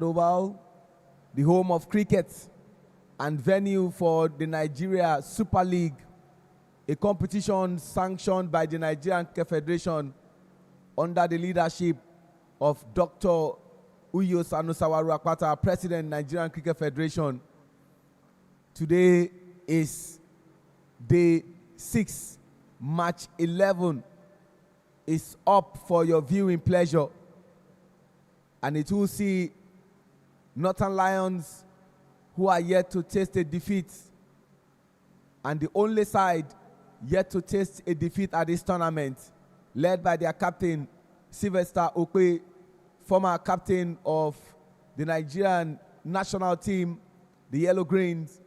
Oval, the home of cricket and venue for the Nigeria Super League, a competition sanctioned by the Nigerian Cricket Federation under the leadership of Dr. Uyo Sanusawaru Akpata, President, Nigerian Cricket Federation. Today is day 6, match 11 is up for your viewing pleasure, and it will see Northern Lions, who are yet to taste a defeat, and the only side yet to taste a defeat at this tournament, led by their captain, Sylvester Okwe, former captain of the Nigerian national team, the Yellow Greens,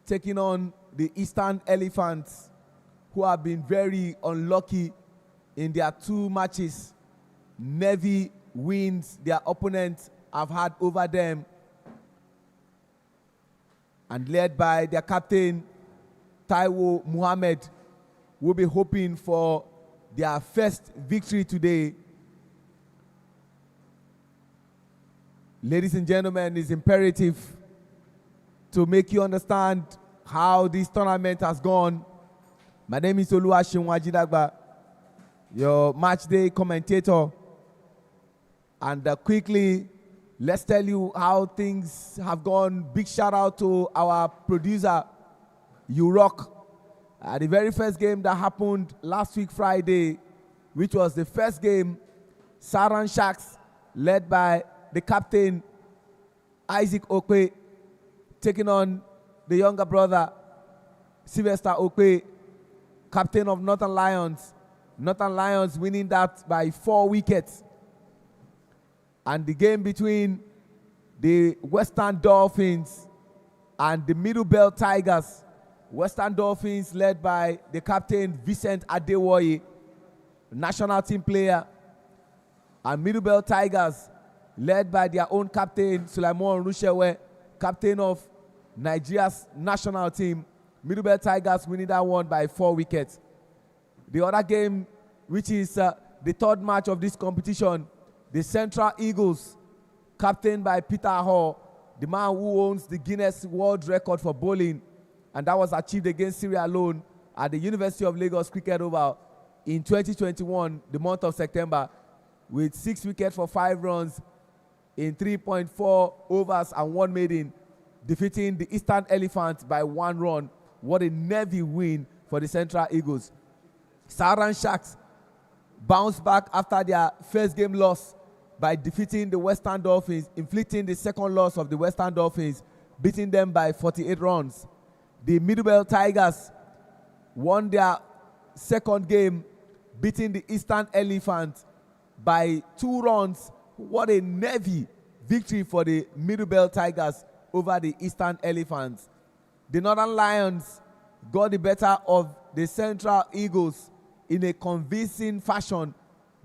taking on the Eastern Elephants, who have been very unlucky in their 2 matches. Navy wins their opponents have had over them, and led by their captain, Taiwo Muhammad, will be hoping for their first victory today. Ladies and gentlemen, it's imperative to make you understand how this tournament has gone. My name is Oluwaseun Ajidagba, your match day commentator. And quickly, let's tell you how things have gone. Big shout out to our producer, You Rock. The very first game that happened last week Friday, which was the first game, Saran Sharks, led by the captain, Isaac Okwe, taking on the younger brother, Sylvester Okwe, captain of Northern Lions. Northern Lions winning that by 4 wickets. And the game between the Western Dolphins and the Middle Belt Tigers. Western Dolphins led by the captain, Vincent Adewoye, national team player. And Middle Belt Tigers led by their own captain, Sulaimon Rushewe, captain of Nigeria's national team. Middle Belt Tigers winning that one by 4 wickets. The other game, which is the 3rd match of this competition, the Central Eagles, captained by Peter Hall, the man who owns the Guinness World Record for bowling, and that was achieved against Sierra Leone at the University of Lagos Cricket Oval in 2021, the month of September, with 6 wickets for 5 runs in 3.4 overs and 1 maiden, defeating the Eastern Elephants by 1 run. What a nervy win for the Central Eagles. Saran Sharks bounced back after their first game loss by defeating the Western Dolphins, inflicting the 2nd loss of the Western Dolphins, beating them by 48 runs. The Middle Belt Tigers won their 2nd game, beating the Eastern Elephants by 2 runs. What a nervy victory for the Middle Belt Tigers over the Eastern Elephants. The Northern Lions got the better of the Central Eagles in a convincing fashion,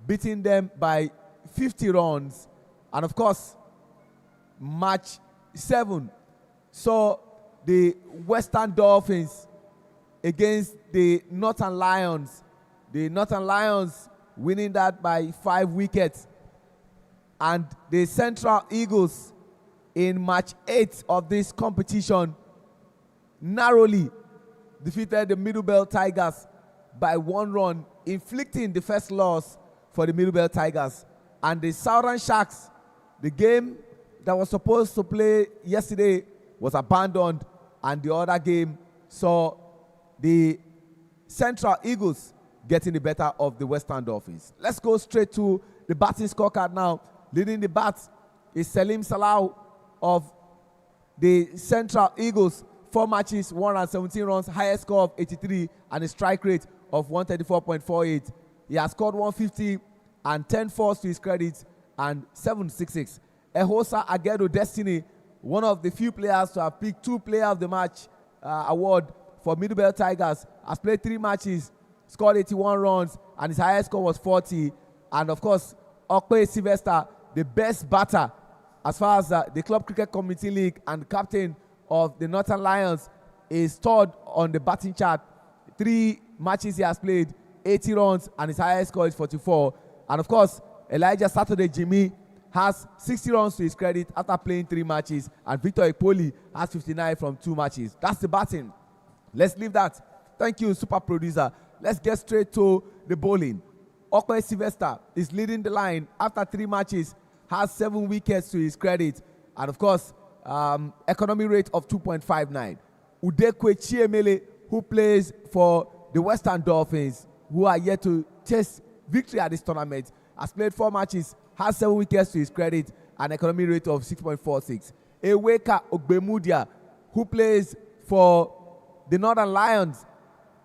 beating them by 50 runs. And of course, match 7 saw the Western Dolphins against the Northern Lions. The Northern Lions winning that by 5 wickets. And the Central Eagles in match 8 of this competition narrowly defeated the Middle Belt Tigers by 1 run, inflicting the first loss for the Middle Belt Tigers. And the Southern Sharks, the game that was supposed to play yesterday, was abandoned, and the other game saw the Central Eagles getting the better of the Western Dolphins. Let's go straight to the batting scorecard now. Leading the bat is Salim Salau of the Central Eagles. 4 matches, 117 runs, highest score of 83, and a strike rate of 134.48. He has scored 150 and 10 fours to his credit and 7 sixes. Ehosa Agedo Destiny, one of the few players to have picked 2 Player of the Match award for Middle Belt Tigers, has played 3 matches, scored 81 runs, and his highest score was 40. And of course, Okwe Sylvester, the best batter as far as the Club Cricket Committee League and captain of the Northern Lions, is 3rd on the batting chart. 3 matches he has played, 80 runs, and his highest score is 44. And of course, Elijah Saturday Jimmy, has 60 runs to his credit after playing 3 matches, and Victor Ipoli has 59 from 2 matches. That's the batting. Let's leave that. Thank you, super producer. Let's get straight to the bowling. Okwe Sylvester is leading the line after 3 matches, has 7 wickets to his credit, and of course, economy rate of 2.59. Udekwe Chiemele, who plays for the Western Dolphins, who are yet to chase victory at this tournament, has played 4 matches, has 7 wickets to his credit, and economy rate of 6.46. Eweka Ogbemudia, who plays for the Northern Lions,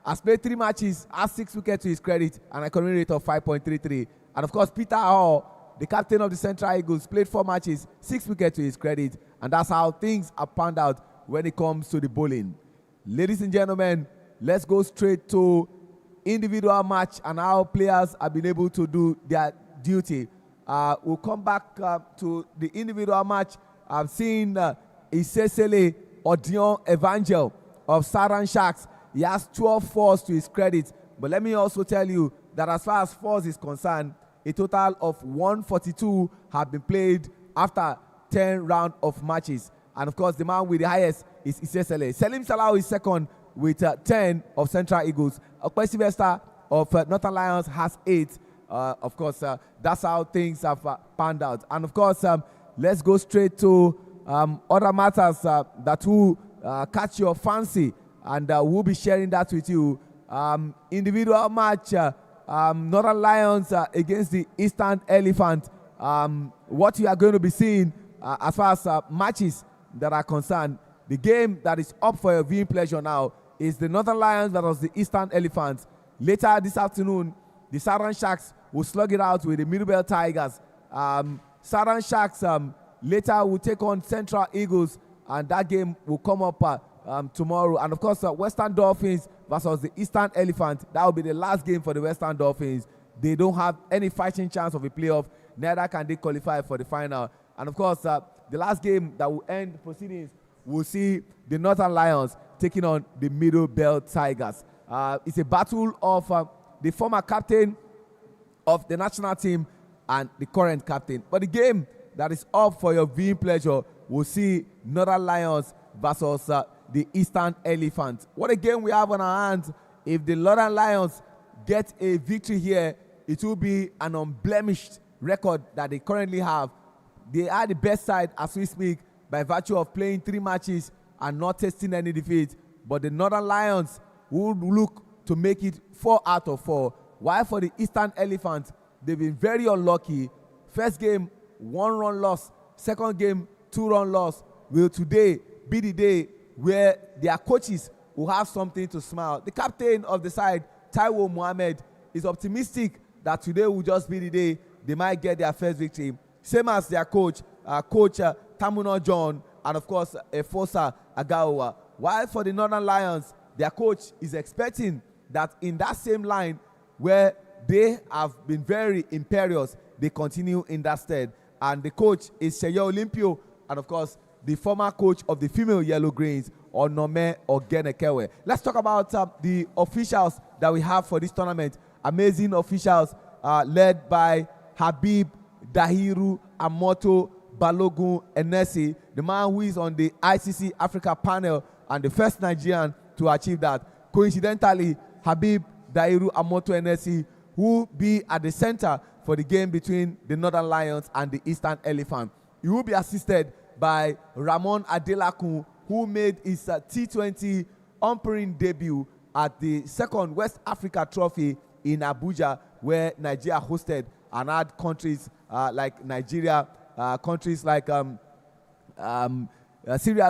has played 3 matches, has 6 wickets to his credit, and economy rate of 5.33. And of course, Peter Hall, the captain of the Central Eagles, played 4 matches, 6 wickets to his credit, and that's how things are panned out when it comes to the bowling. Ladies and gentlemen, let's go straight to individual match and how players have been able to do their duty. We'll come back to the individual match. I've seen Isesele Odion Evangel of Saran Sharks. He has 12 fours to his credit. But let me also tell you that as far as fours is concerned, a total of 142 have been played after 10 rounds of matches. And of course, the man with the highest is Isesele. Selim Salah is second with 10 of Central Eagles. Okwe Sylvester of Northern Lions has 8. Of course, that's how things have panned out. And of course, let's go straight to other matters that will catch your fancy, and we'll be sharing that with you. Individual match, Northern Lions against the Eastern Elephant. What you are going to be seeing as far as matches that are concerned, the game that is up for your viewing pleasure now is the Northern Lions versus the Eastern Elephants. Later this afternoon, the Saran Sharks will slug it out with the Middlebelt Tigers. Saran Sharks later will take on Central Eagles, and that game will come up tomorrow. And of course, Western Dolphins versus the Eastern Elephant. That will be the last game for the Western Dolphins. They don't have any fighting chance of a playoff. Neither can they qualify for the final. And of course, the last game that will end proceedings will see the Northern Lions taking on the Middlebelt Tigers. It's a battle of the former captain of the national team and the current captain. But the game that is up for your viewing pleasure will see Northern Lions versus the Eastern Elephant. What a game we have on our hands. If the Northern Lions get a victory here, it will be an unblemished record that they currently have. They are the best side as we speak by virtue of playing 3 matches and not tasting any defeat. But the Northern Lions would look to make it 4 out of 4. While for the Eastern Elephant, they've been very unlucky. First game, 1-run loss. Second game, 2-run loss. Will today be the day where their coaches will have something to smile? The captain of the side, Taiwo Mohammed, is optimistic that today will just be the day they might get their first victory. Same as their coach, Tamuno John, and of course, Efosa Agawa. While for the Northern Lions, their coach is expecting that in that same line where they have been very imperious, they continue in that stead. And the coach is Sheye Olympio, and of course, the former coach of the female Yellow Greens, Onome Ogenekewe. Let's talk about the officials that we have for this tournament. Amazing officials led by Habib Dahiru Amoto Balogun Enesi, the man who is on the ICC Africa panel and the first Nigerian to achieve that. Coincidentally, Habib Dahiru Amoto Enesi will be at the center for the game between the Northern Lions and the Eastern Elephant. He will be assisted by Ramon Adelakun, who made his T20 umpiring debut at the second West Africa Trophy in Abuja, where Nigeria hosted and had countries like Nigeria, countries like Sierra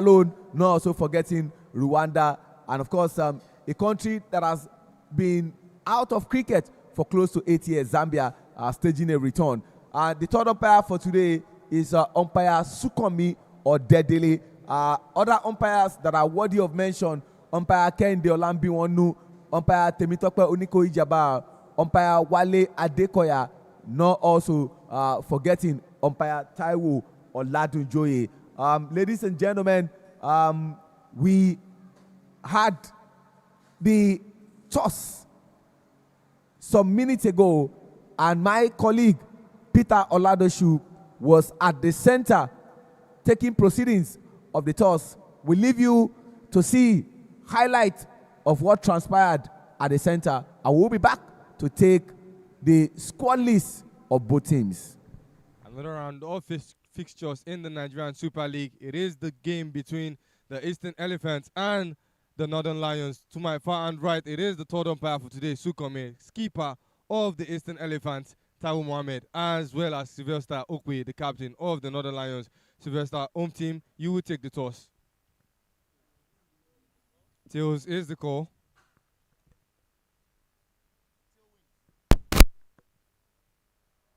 Leone, not also forgetting Rwanda, and of course, a country that has been out of cricket for close to 8 years, Zambia, staging a return. The third umpire for today is umpire Sukomi or Dedele. Other umpires that are worthy of mention, umpire Kende Olambiwonu, umpire Temitope Oniko Ijaba, umpire Wale Adekoya, not also forgetting umpire Taiwo Oladunjoye. Ladies and gentlemen, we had the toss some minutes ago, and my colleague Peter Oladoshu was at the center taking proceedings of the toss. We leave you to see highlight of what transpired at the center, and we'll be back to take the squad list of both teams. Another round of fixtures in the Nigerian Super League. It is the game between the Eastern Elephants and the Northern Lions. To my far and right, it is the third umpire for today, Sukome, skipper of the Eastern Elephants, Taiwo Mohammed, as well as Sylvester Okwe, the captain of the Northern Lions. Sylvester, home team, you will take the toss. Tails is the call.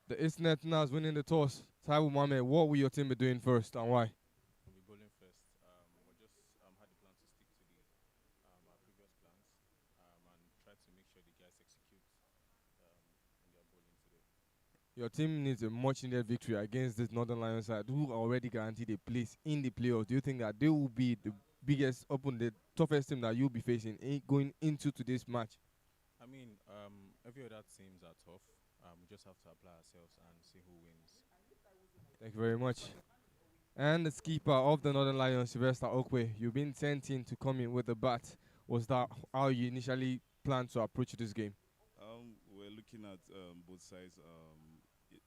The Eastern Elephants winning the toss. Taiwo Mohammed, what will your team be doing first and why? We'll be bowling first. We just had the plan to stick to our previous plans and try to make sure the guys execute in their bowling today. Your team needs a much-needed victory against this Northern Lions side who are already guaranteed a place in the playoffs. Do you think that they will be the biggest opponent, the toughest team that you'll be facing going into today's match? I mean, every other teams are tough. We just have to apply ourselves and see who wins. Thank you very much. And the skipper of the Northern Lions, Sylvester Okwe, you've been sent in to come in with the bat. Was that how you initially planned to approach this game? We're looking at both sides.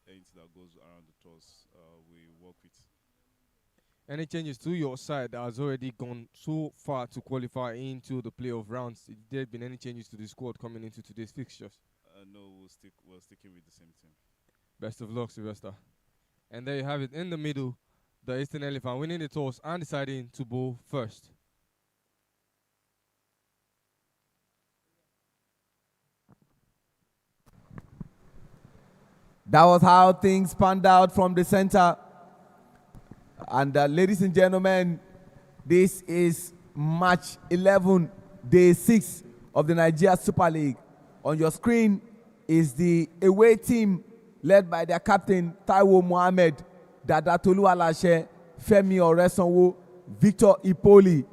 Anything that goes around the toss, we work with. Any changes to your side that has already gone so far to qualify into the playoff rounds? Did there been any changes to the squad coming into today's fixtures? No, we're sticking with the same team. Best of luck, Sylvester. And there you have it in the middle, the Eastern Elephant winning the toss and deciding to bowl first. That was how things panned out from the center. And ladies and gentlemen, this is match 11, day 6 of the Nigeria Super League. On your screen is the away team led by their captain, Taiwo Mohammed, Dada Tolu Alashe, Femi Oresonwo, Victor Ipoli,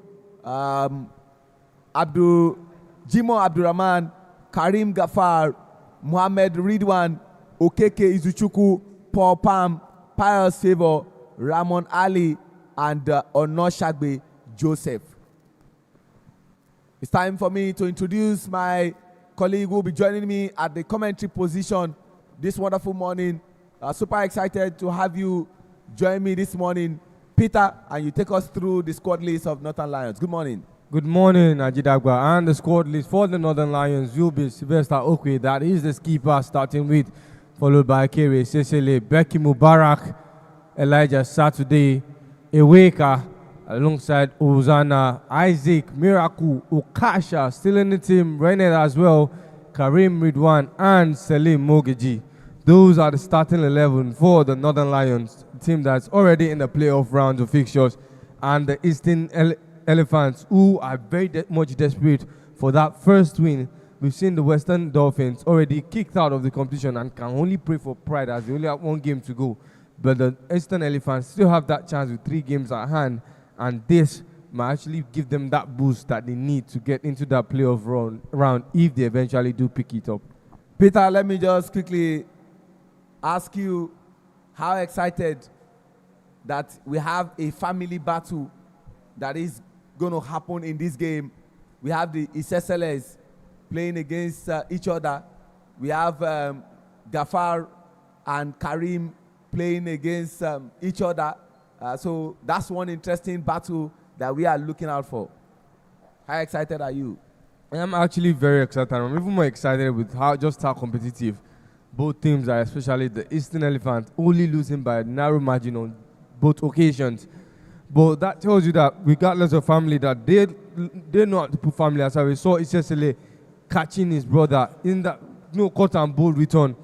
Jimo Abdurrahman, Karim Gafar, Mohammed Ridwan, Okeke Izuchukwu, Paul Palm, Pius Favor, Ramon Ali, and Onoshagbe Joseph. It's time for me to introduce my colleague who will be joining me at the commentary position this wonderful morning. Super excited to have you join me this morning, Peter, and you take us through the squad list of Northern Lions. Good morning. Good morning, Ajidagba. And the squad list for the Northern Lions will be Sylvester Okwe, that is the skipper, starting with, followed by Kere Sesele, Becky Mubarak, Elijah Saturday, Eweka, alongside Ozana, Isaac, Miracle, Okasha, still in the team, Rened as well, Karim Ridwan, and Selim Mogeji. Those are the starting 11 for the Northern Lions, team that's already in the playoff rounds of fixtures, and the Eastern Elephants, who are very much desperate for that first win. We've seen the Western Dolphins already kicked out of the competition and can only pray for pride as they only have one game to go. But the Eastern Elephants still have that chance with 3 games at hand, and this might actually give them that boost that they need to get into that playoff round if they eventually do pick it up. Peter, let me just quickly ask you how excited that we have a family battle that is going to happen in this game. We have the Iseseles playing against each other. We have Gafar and Karim playing against each other. So that's one interesting battle that we are looking out for. How excited are you? I'm actually very excited. I'm even more excited with how competitive both teams are, especially the Eastern Elephant, only losing by a narrow margin on both occasions. But that tells you that regardless of family, that they know how to put family aside. We saw Isesele catching his brother in that cut and bold return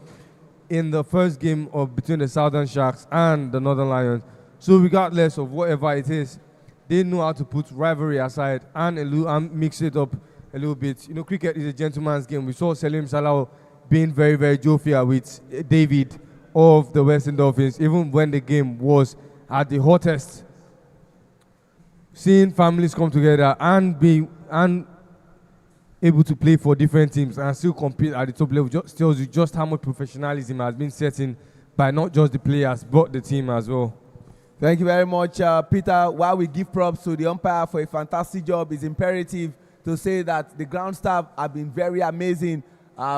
in the first game of between the Southern Sharks and the Northern Lions. So regardless of whatever it is, they know how to put rivalry aside and mix it up a little bit. You know, cricket is a gentleman's game. We saw Salim Salah being very, very jovial with David of the Western Dolphins, even when the game was at the hottest. Seeing families come together and be able to play for different teams and still compete at the top level just tells you just how much professionalism has been set in by not just the players but the team as well. Thank you very much, Peter. While we give props to the umpire for a fantastic job, it's imperative to say that the ground staff have been very amazing,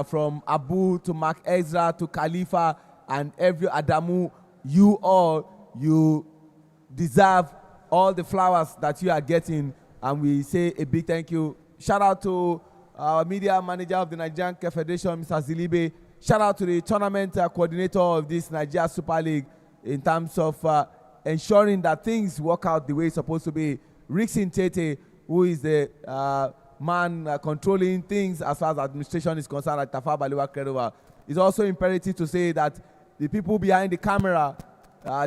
from Abu to Mark Ezra to Khalifa and every Adamu. You deserve all the flowers that you are getting, and we say a big thank you. Shout out to our media manager of the Nigerian Cricket Federation, Mr. Zilibe. Shout out to the tournament coordinator of this Nigeria Super League in terms of ensuring that things work out the way it's supposed to be. Rixin Tete, who is the man controlling things as far as administration is concerned at Tafa Balewa Kerewa. It's also imperative to say that the people behind the camera,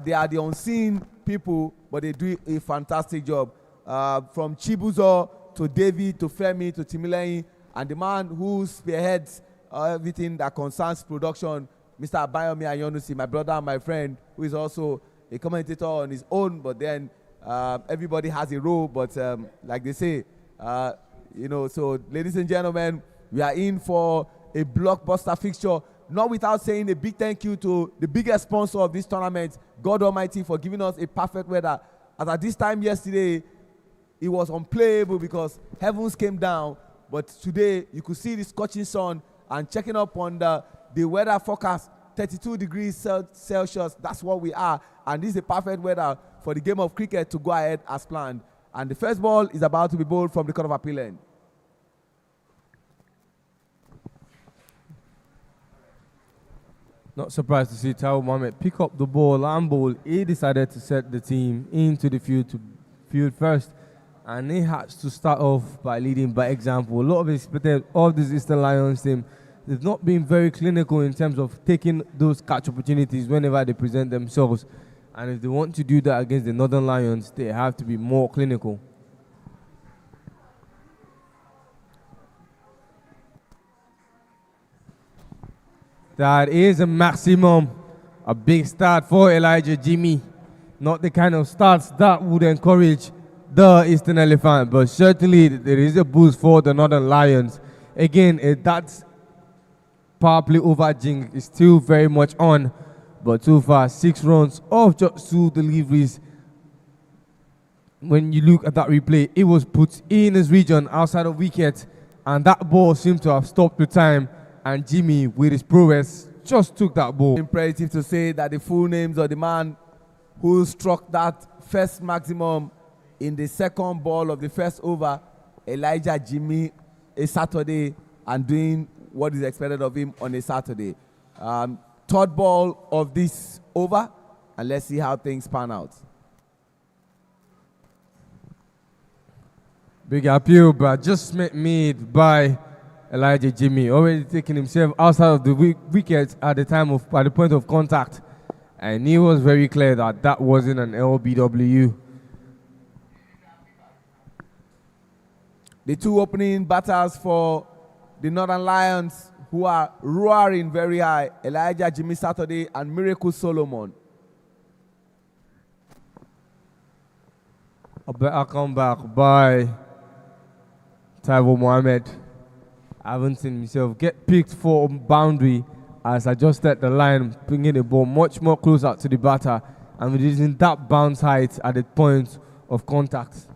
they are the unseen people, but they do a fantastic job. From Chibuzo to David to Femi to Timileyin, and the man who spearheads everything that concerns production, Mr. Abayomi Ayonusi, my brother and my friend, who is also a commentator on his own, but then everybody has a role, but like they say, so ladies and gentlemen, we are in for a blockbuster fixture, not without saying a big thank you to the biggest sponsor of this tournament, God Almighty, for giving us a perfect weather. As at this time yesterday, it was unplayable because heavens came down, but today you could see the scorching sun, and checking up on the weather forecast, 32 degrees Celsius, that's what we are, and this is a perfect weather for the game of cricket to go ahead as planned. And the first ball is about to be bowled from the Court of Appeal end. Not surprised to see Taiwo Mohammed pick up the ball and bowl. He decided to set the team into the field to field first, and he has to start off by leading by example. A lot of this Eastern Lions team, they've not been very clinical in terms of taking those catch opportunities whenever they present themselves. And if they want to do that against the Northern Lions, they have to be more clinical. That is a maximum. A big start for Elijah Jimmy. Not the kind of starts that would encourage the Eastern Elephant, but certainly there is a boost for the Northern Lions. Again, that's power play over Jing is still very much on, but so far 6 runs off just 2 deliveries. When you look at that replay, it was put in his region outside of wicket, and that ball seemed to have stopped the time, and Jimmy, with his prowess, just took that ball. Imperative to say that the full names of the man who struck that first maximum in the second ball of the first over, Elijah Jimmy, a Saturday, and doing what is expected of him on a Saturday. Third ball of this over, and let's see how things pan out. Big appeal, but just made by Elijah Jimmy, already taking himself outside of the wicket at the point of contact, and he was very clear that that wasn't an LBW. The 2 opening batters for the Northern Lions, who are roaring very high, Elijah Jimmy Saturday and Miracle Solomon. A better comeback by Taiwo Mohammed. I haven't seen himself get picked for boundary as I just set the line, bringing the ball much more closer to the batter and reducing that bounce height at the point of contact.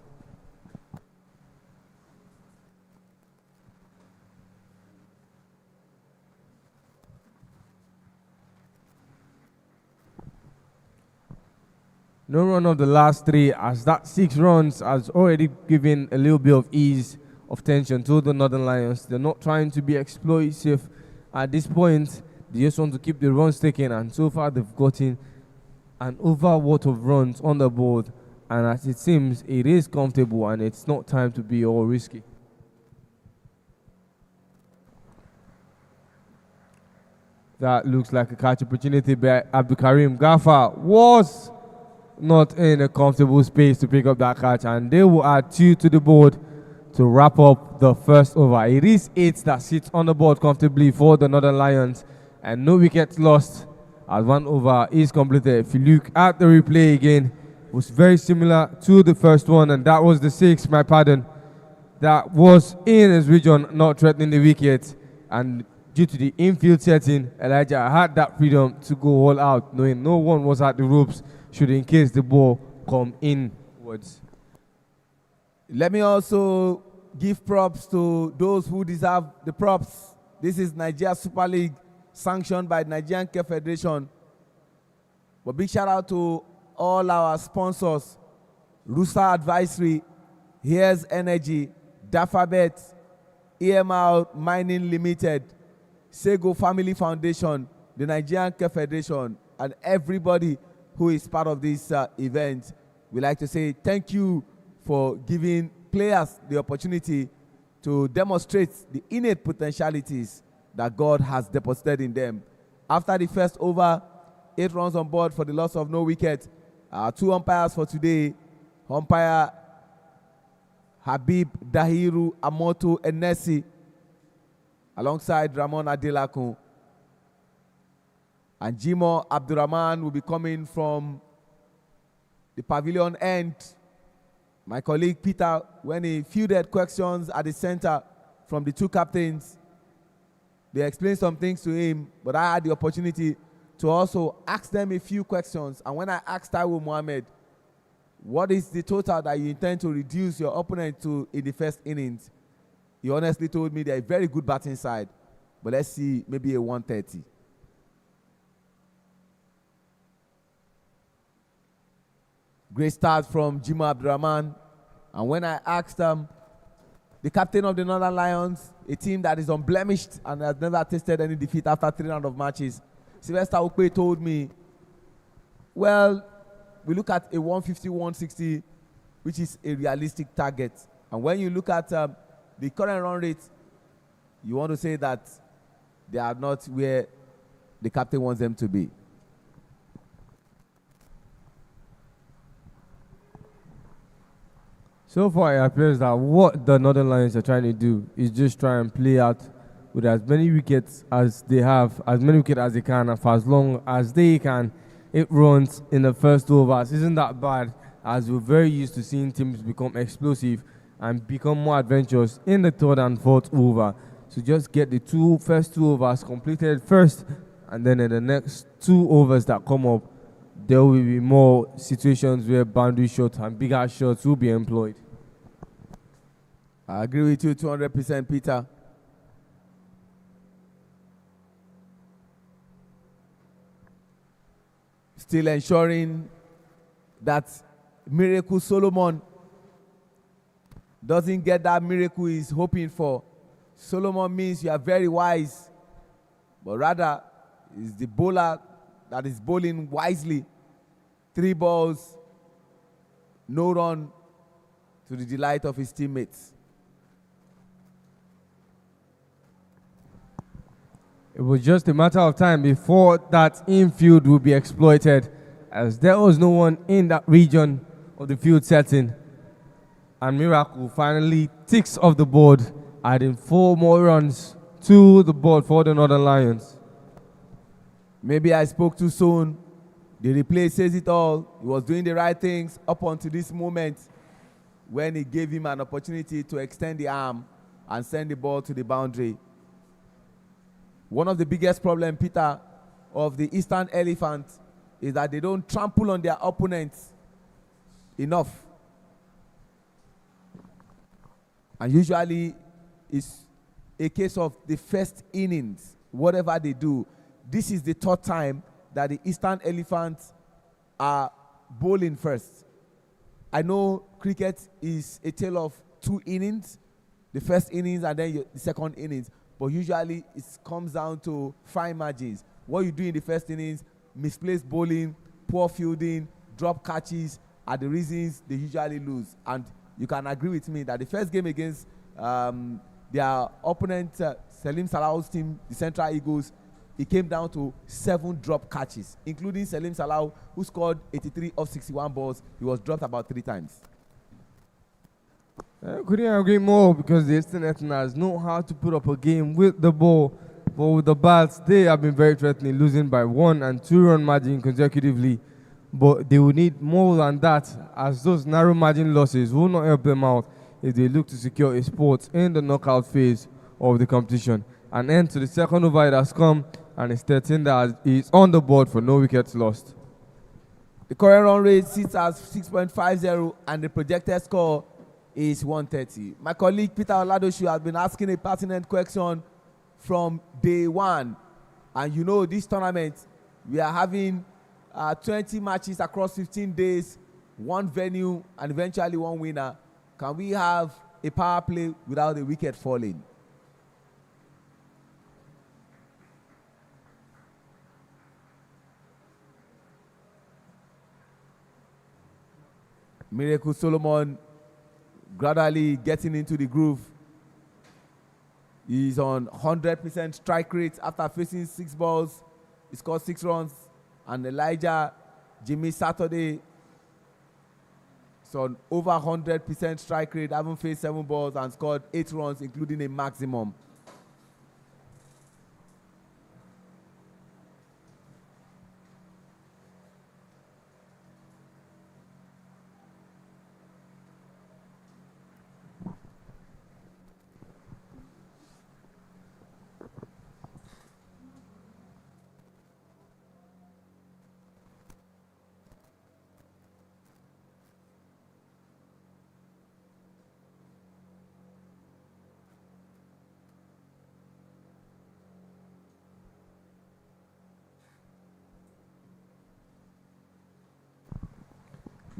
No run of the last 3, as that 6 runs has already given a little bit of ease of tension to the Northern Lions. They're not trying to be exploitive at this point. They just want to keep the runs taken, and so far they've gotten an overweight of runs on the board, and as it seems, it is comfortable and it's not time to be all risky. That looks like a catch opportunity by Abdulkarim Gaffer. Was not in a comfortable space to pick up that catch, and they will add 2 to the board to wrap up the first over. It is 8 that sits on the board comfortably for the Northern Lions, and no wickets lost as 1 over is completed. If you look at the replay again, it was very similar to the first one, and that was the 6, that was in his region, not threatening the wicket, and due to the infield setting, Elijah had that freedom to go all out, knowing no one was at the ropes should in case the ball come inwards. Let me also give props to those who deserve the props. This is Nigeria Super League, sanctioned by Nigerian Cricket Federation. But big shout out to all our sponsors: Rooster Advisory, Here's Energy, Dafabet, EMR Mining Limited, Sego Family Foundation, the Nigerian Cricket Federation, and everybody who is part of this event. We like to say thank you for giving players the opportunity to demonstrate the innate potentialities that God has deposited in them. After the first over, 8 runs on board for the loss of no wicket. 2 umpires for today. Umpire Habib Dahiru Amoto Enesi, alongside Ramon Adelakun. And Jimo Abdurrahman will be coming from the pavilion end. My colleague Peter, when he fielded questions at the center from the 2 captains, they explained some things to him, but I had the opportunity to also ask them a few questions. And when I asked Taiwo Mohammed, what is the total that you intend to reduce your opponent to in the first innings? He honestly told me they're a very good batting side, but let's see, maybe a 130. Great start from Jimo Abdurrahman. And when I asked the captain of the Northern Lions, a team that is unblemished and has never tasted any defeat after 3 rounds of matches, Sylvester Okpe told me, well, we look at a 150, 160, which is a realistic target. And when you look at the current run rate, you want to say that they are not where the captain wants them to be. So far, it appears that what the Northern Lions are trying to do is just try and play out with as many wickets as they have, as many wickets as they can, and for as long as they can, it runs in the first 2 overs. Isn't that bad, as we're very used to seeing teams become explosive and become more adventurous in the 3rd and 4th over. So just get the first 2 overs completed first, and then in the next 2 overs that come up, there will be more situations where boundary shots and bigger shots will be employed. I agree with you 200%, Peter. Still ensuring that Miracle Solomon doesn't get that miracle he's hoping for. Solomon means you are very wise, but rather is the bowler that is bowling wisely. 3 balls, no run, to the delight of his teammates. It was just a matter of time before that infield would be exploited, as there was no one in that region of the field setting. And Miracle finally ticks off the board, adding 4 more runs to the board for the Northern Lions. Maybe I spoke too soon. The replay says it all. He was doing the right things up until this moment when he gave him an opportunity to extend the arm and send the ball to the boundary. One of the biggest problems, Peter, of the Eastern Elephant is that they don't trample on their opponents enough. And usually it's a case of the first innings, whatever they do. This is the 3rd time that the Eastern Elephants are bowling first. I know cricket is a tale of 2 innings, the first innings and then the second innings, but usually it comes down to fine margins. What you do in the first innings, misplaced bowling, poor fielding, drop catches are the reasons they usually lose. And you can agree with me that the first game against their opponent, Salim Salah's team, the Central Eagles, it came down to 7 drop catches, including Salim Salah, who scored 83 of 61 balls. He was dropped about 3 times. I couldn't agree more, because the Eastern Ethners know how to put up a game with the ball, but with the bats, they have been very threatening, losing by 1 and 2 run margin consecutively. But they will need more than that, as those narrow margin losses will not help them out if they look to secure a spot in the knockout phase of the competition. An end to the second over it has come, and it's 13 that is on the board for no wickets lost. The current run rate sits at 6.50 and the projected score is 130. My colleague Peter Oladoshu has been asking a pertinent question from day one. And you know, this tournament, we are having 20 matches across 15 days, one venue, and eventually one winner. Can we have a power play without a wicket falling? Miracle Solomon gradually getting into the groove. He's on 100% strike rate after facing 6 balls. He scored 6 runs. And Elijah Jimmy Saturday is on over 100% strike rate, having faced 7 balls and scored 8 runs, including a maximum.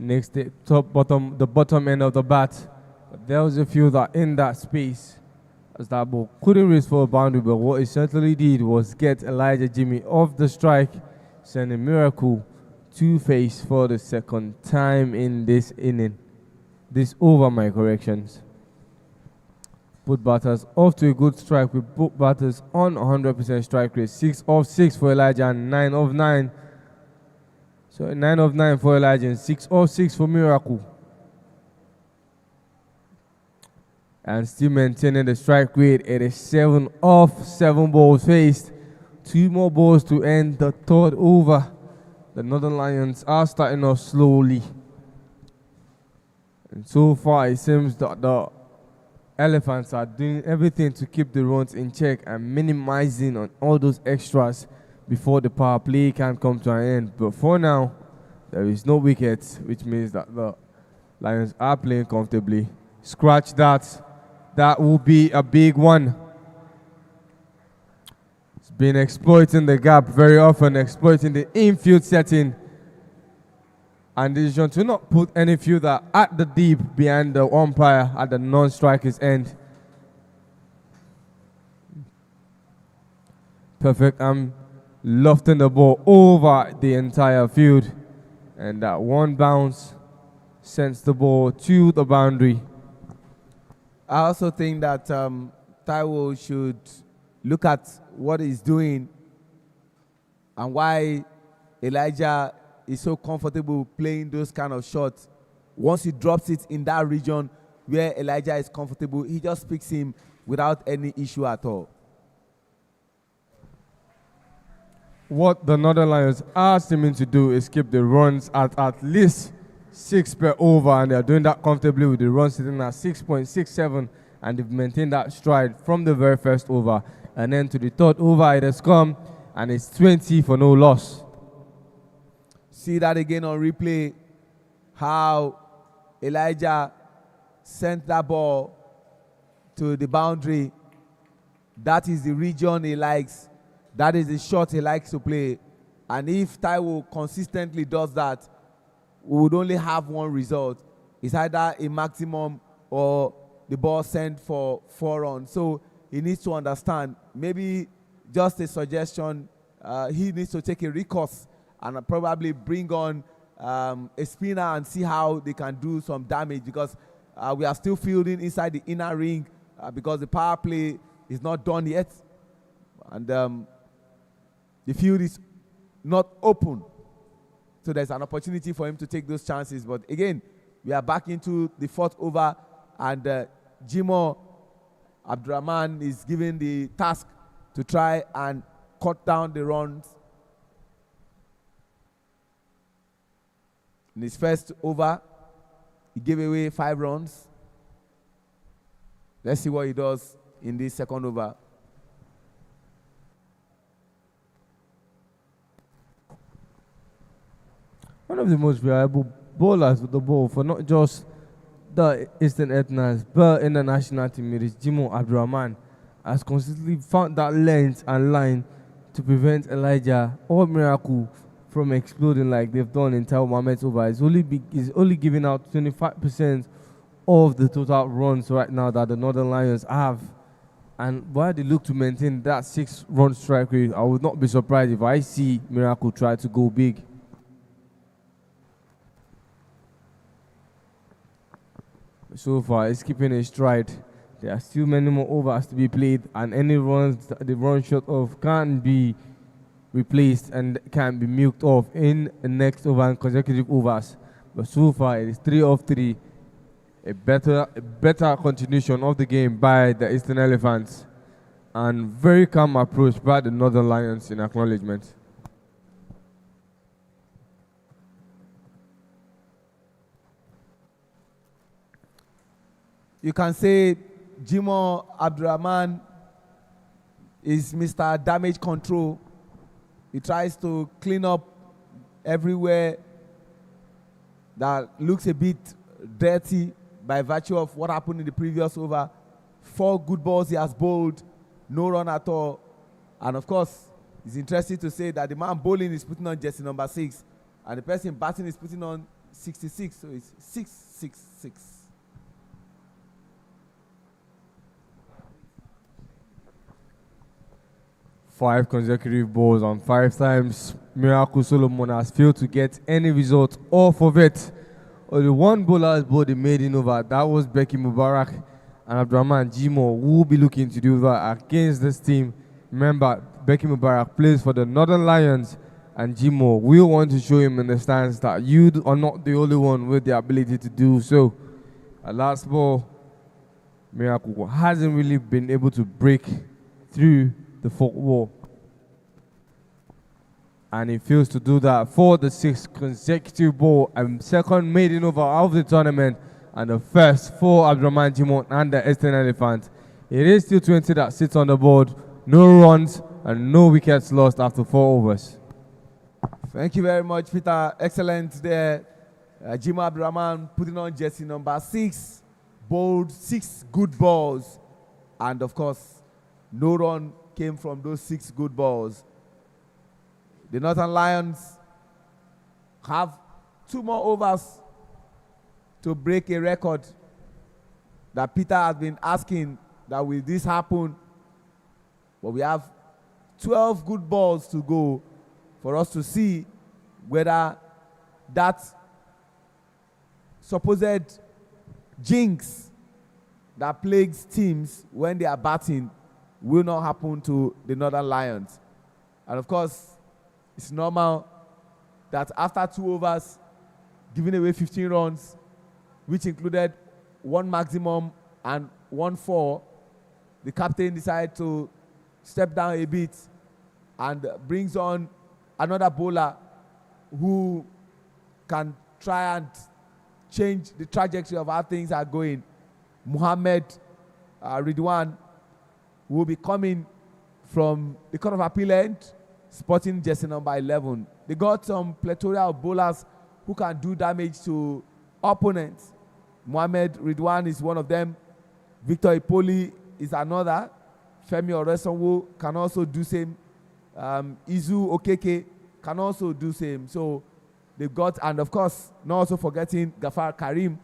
Next, the bottom end of the bat. But there was a few that in that space, as that ball couldn't race for a boundary, but what it certainly did was get Elijah Jimmy off the strike, sending Miracle to face for the second time in this inning. This over, my corrections. Put batters off to a good strike with both batters on 100% strike rate. 6 of 6 for Elijah and 9 of 9. So 9 of 9 for Elijah and 6 of 6 for Miracle. And still maintaining the strike rate. It is 7 of 7 balls faced. 2 more balls to end the third over. The Northern Lions are starting off slowly. And so far it seems that the Elephants are doing everything to keep the runs in check and minimizing on all those extras before the power play can come to an end. But for now, there is no wickets, which means that the Lions are playing comfortably. Scratch that. That will be a big one. It's been exploiting the gap very often, exploiting the infield setting. And decision to not put any fielder at the deep behind the umpire at the non-striker's end. Perfect. I'm lofting the ball over the entire field. And that one bounce sends the ball to the boundary. I also think that Taiwo should look at what he's doing and why Elijah is so comfortable playing those kind of shots. Once he drops it in that region where Elijah is comfortable, he just picks him without any issue at all. What the Northern Lions are seeming to do is keep the runs at least 6 per over, and they're doing that comfortably with the runs sitting at 6.67, and they've maintained that stride from the very first over. And then to the third over, it has come, and it's 20 for no loss. See that again on replay, how Elijah sent that ball to the boundary. That is the region he likes. That is the shot he likes to play. And if Taiwo consistently does that, we would only have one result. It's either a maximum or the ball sent for 4 runs. So he needs to understand. Maybe just a suggestion, he needs to take a recourse and probably bring on a spinner and see how they can do some damage, because we are still fielding inside the inner ring because the power play is not done yet. And the field is not open. So there's an opportunity for him to take those chances. But again, we are back into the 4th over, and Jimo Abdurrahman is given the task to try and cut down the runs. In his first over, he gave away 5 runs. Let's see what he does in this second over. of the most reliable bowlers with the ball for not just the Eastern Ethnas, but in the national team, it is Jimo Abdurrahman, has consistently found that length and line to prevent Elijah or Miracle from exploding like they've done in Taiwo Mohammed's over. He's only giving out 25% of the total runs right now that the Northern Lions have. And while they look to maintain that 6-run strike rate, I would not be surprised if I see Miracle try to go big. So far, it's keeping a stride. There are still many more overs to be played, and any runs that they run short of can be replaced and can be milked off in the next over and consecutive overs. But so far, it is 3 of 3. A better continuation of the game by the Eastern Elephants, and very calm approach by the Northern Lions in acknowledgement. You can say Jimo Abdurrahman is Mr. Damage Control. He tries to clean up everywhere that looks a bit dirty by virtue of what happened in the previous over. 4 good balls he has bowled, no run at all. And of course, it's interesting to say that the man bowling is putting on jersey number 6, and the person batting is putting on 66, so it's 6-6-6. Five consecutive balls on 5 times. Miracle Solomon has failed to get any result off of it. Only one bowler has bowled the maiden over. That was Becky Mubarak, and Abdurrahman Jimo will be looking to do that against this team. Remember, Becky Mubarak plays for the Northern Lions, and Jimo will want to show him in the stands that you are not the only one with the ability to do so. At last ball, Miracle hasn't really been able to break through the 4th wall, and he fails to do that for the 6th consecutive ball and second maiden over of the tournament, and the first for Abdurrahman Jimo and the Eastern Elephant. It is still 20 that sits on the board, no runs and no wickets lost after 4 overs. Thank you very much, Peter. Excellent there. Jimo Abdurrahman putting on jersey number 6, bowled 6 good balls, and of course, no run came from those 6 good balls. The Northern Lions have 2 more overs to break a record that Peter has been asking, that will this happen? But we have 12 good balls to go for us to see whether that supposed jinx that plagues teams when they are batting will not happen to the Northern Lions. And of course, it's normal that after 2 overs, giving away 15 runs, which included 1 maximum and 1 4, the captain decided to step down a bit and brings on another bowler who can try and change the trajectory of how things are going. Muhammad Ridwan will be coming from the Court of Appeal end, sporting jersey number 11. They got some plethora of bowlers who can do damage to opponents. Muhammad Ridwan is one of them. Victor Ipoli is another. Femi Oresonwo can also do same. Izu Okeke can also do same. So they've got, and of course, not also forgetting Gafar Karim,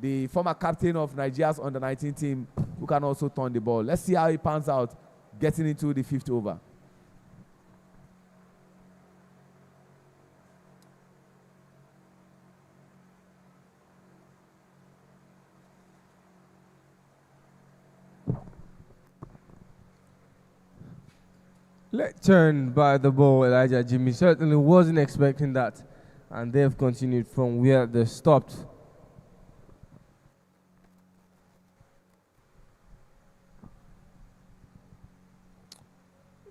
the former captain of Nigeria's under-19 team, who can also turn the ball. Let's see how he pans out getting into the 5th over. Let turn by the ball, Elijah Jimmy certainly wasn't expecting that, and they've continued from where they stopped.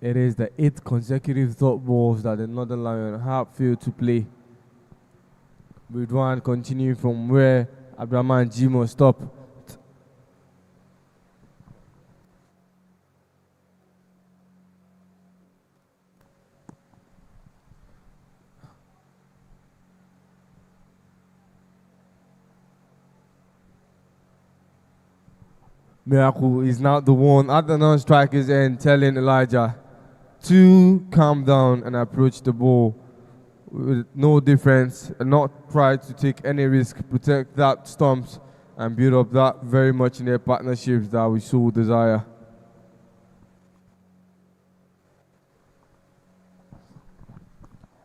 It is the 8th consecutive dot balls that the Northern Lions have failed to play. With one continuing from where Abdurrahman Jimo stopped. Miracle is now the one at the non-striker's end telling Elijah to calm down and approach the ball with no difference and not try to take any risk, protect that stumps and build up that very much in their partnerships that we so desire.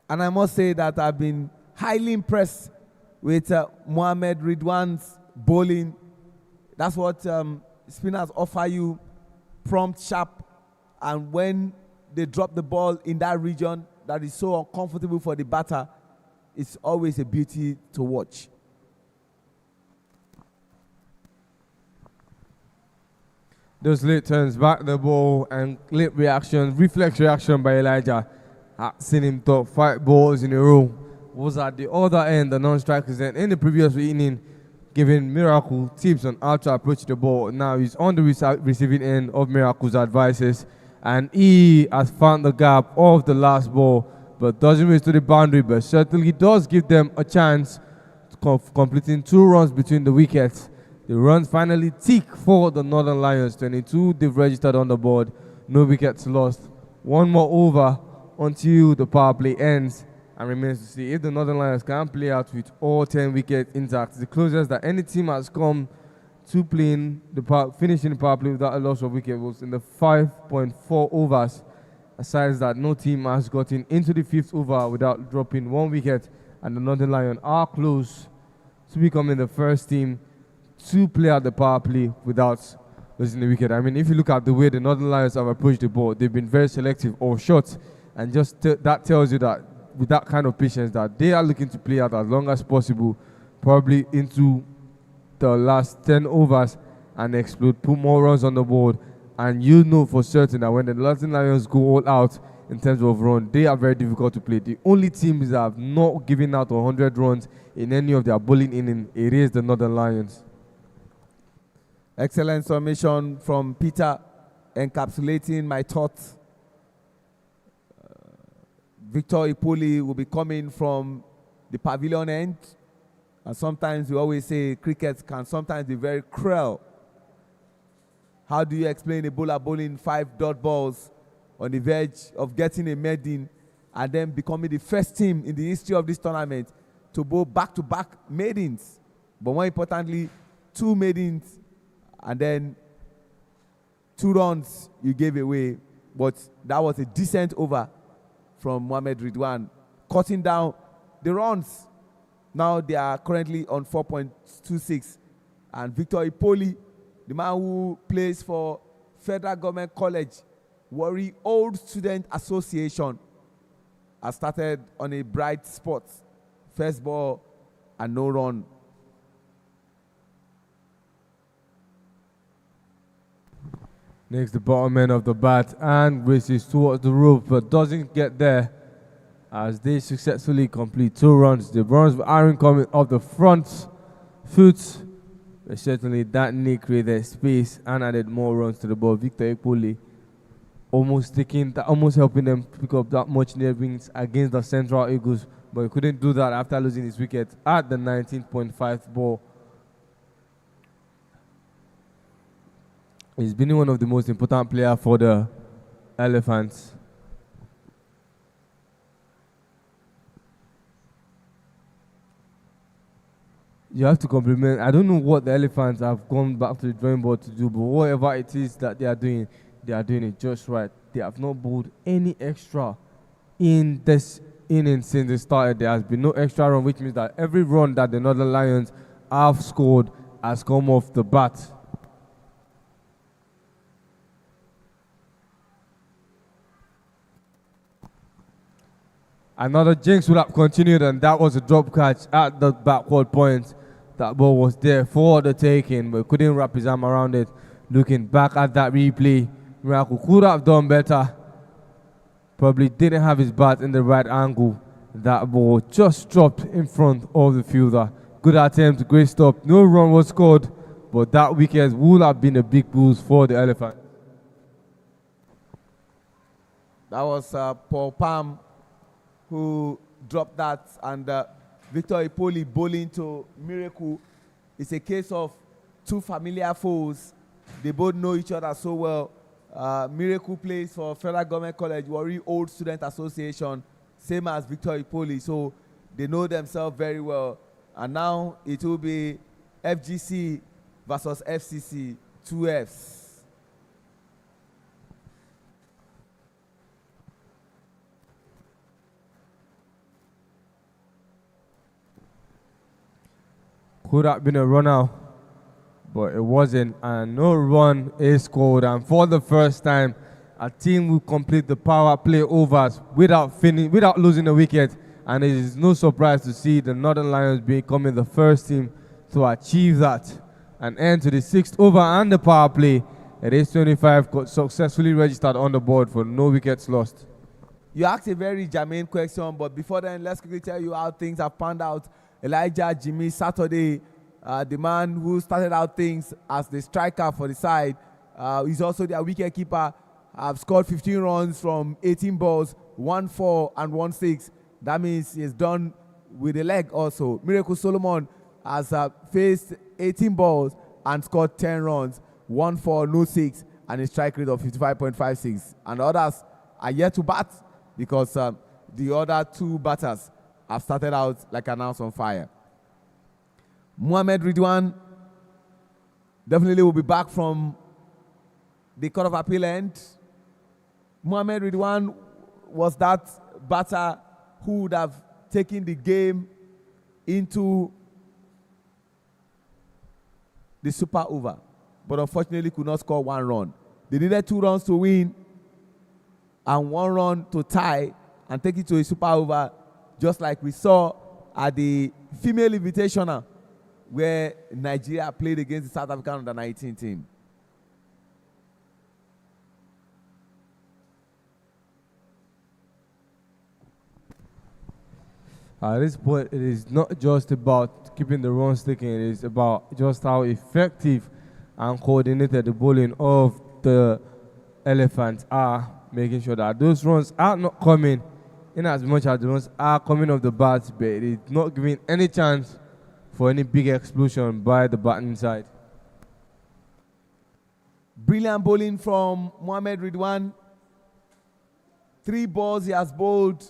And I must say that I've been highly impressed with Mohamed Ridwan's bowling. That's what spinners offer you, prompt, sharp, and when they drop the ball in that region that is so uncomfortable for the batter, it's always a beauty to watch. Those late turns back the ball and late reaction, reflex reaction by Elijah. I've seen him top 5 balls in a row. Was at the other end, the non-strikers end in the previous inning, giving Miracle tips on how to approach the ball. Now he's on the receiving end of Miracle's advices, and he has found the gap of the last ball, but doesn't reach to the boundary, but certainly does give them a chance of completing 2 runs between the wickets. The runs finally tick for the Northern Lions. 22 they've registered on the board, no wickets lost. 1 more over until the power play ends, and remains to see if the Northern Lions can play out with all 10 wickets intact. The closest that any team has come to playing finishing the power play without a loss of wicket was in the 5.4 overs. Aside that, no team has gotten into the 5th over without dropping 1 wicket, and the Northern Lions are close to becoming the first team to play out the power play without losing the wicket. I mean, if you look at the way the Northern Lions have approached the ball, they've been very selective of shots, and just that tells you that with that kind of patience that they are looking to play out as long as possible, probably into the last 10 overs and explode, put more runs on the board, and you know for certain that when the Northern Lions go all out in terms of run, they are very difficult to play. The only teams that have not given out 100 runs in any of their bowling inning, it is the Northern Lions. Excellent summation from Peter, encapsulating my thoughts. Victor Ipoli will be coming from the pavilion end. And sometimes we always say cricket can sometimes be very cruel. How do you explain a bowler bowling 5 dot balls on the verge of getting a maiden and then becoming the first team in the history of this tournament to bowl back-to-back maidens? But more importantly, 2 maidens and then 2 runs you gave away. But that was a decent over from Mohamed Ridwan, cutting down the runs. Now they are currently on 4.26. And Victor Ipoli, the man who plays for Federal Government College, Warri Old Student Association, has started on a bright spot. First ball and no run. Next, the bottom end of the bat and races towards the rope, but doesn't get there as they successfully complete 2 runs. The runs aren't coming off the front foot, but certainly that knee created space and added more runs to the ball. Victor Ipoli almost helping them pick up that much near wins against the Central Eagles, but he couldn't do that after losing his wicket at the 19.5th ball. He's been one of the most important players for the Elephants. You have to compliment. I don't know what the Elephants have gone back to the drawing board to do, but whatever it is that they are doing it just right. They have not bowled any extra in this inning since they started. There has been no extra run, which means that every run that the Northern Lions have scored has come off the bat. Another jinx would have continued, and that was a drop catch at the backward point. That ball was there for the taking, but couldn't wrap his arm around it. Looking back at that replay, Miracle could have done better. Probably didn't have his bat in the right angle. That ball just dropped in front of the fielder. Good attempt, great stop. No run was scored, but that wicket would have been a big boost for the Elephant. That was Paul Palm who dropped that, and Victor Ipoli bowling to Miracle. It's a case of 2 familiar foes They both know each other so well. Miracle plays for Federal Government College, Warri Old Student Association, same as Victor Ipoli. So they know themselves very well. And now it will be FGC versus FCC, 2Fs. Could have been a run out, but it wasn't, and no run is scored. And for the first time, a team will complete the power play overs without losing a wicket. And it is no surprise to see the Northern Lions becoming the first team to achieve that. An end to the 6th over and the power play. It is 25 successfully registered on the board for no wickets lost. You asked a very germane question, but before then, let's quickly tell you how things have panned out. Elijah Jimmy Saturday, the man who started out things as the striker for the side, he's also their wicket keeper. Have scored 15 runs from 18 balls, 1-4 and 1-6. That means he's done with the leg also. Miracle Solomon has faced 18 balls and scored 10 runs, 1-4, no 6, and a strike rate of 55.56. And the others are yet to bat because the other two batters have started out like an house on fire. Mohammed Ridwan definitely will be back from the Court of Appeal end. Mohammed Ridwan was that batter who would have taken the game into the super over, but unfortunately could not score 1 run. They needed 2 runs to win and 1 run to tie and take it to a super over, just like we saw at the female invitational where Nigeria played against the South African under-19 team. At this point, it is not just about keeping the runs ticking, it is about just how effective and coordinated the bowling of the Elephants are, making sure that those runs are not coming in as much as the runs are coming off the bat, but it is not giving any chance for any big explosion by the batting side. Brilliant bowling from Mohammed Ridwan. 3 balls he has bowled,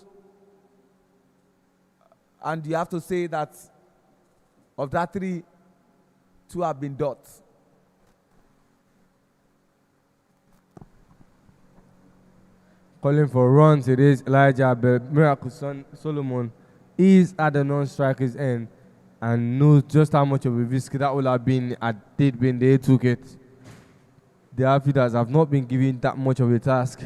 and you have to say that of that 3, 2 have been dots. Calling for runs, it is Elijah, but Miracle Solomon is at the non-striker's end and knows just how much of a risk that would have been had they took it. The outfielders have not been given that much of a task.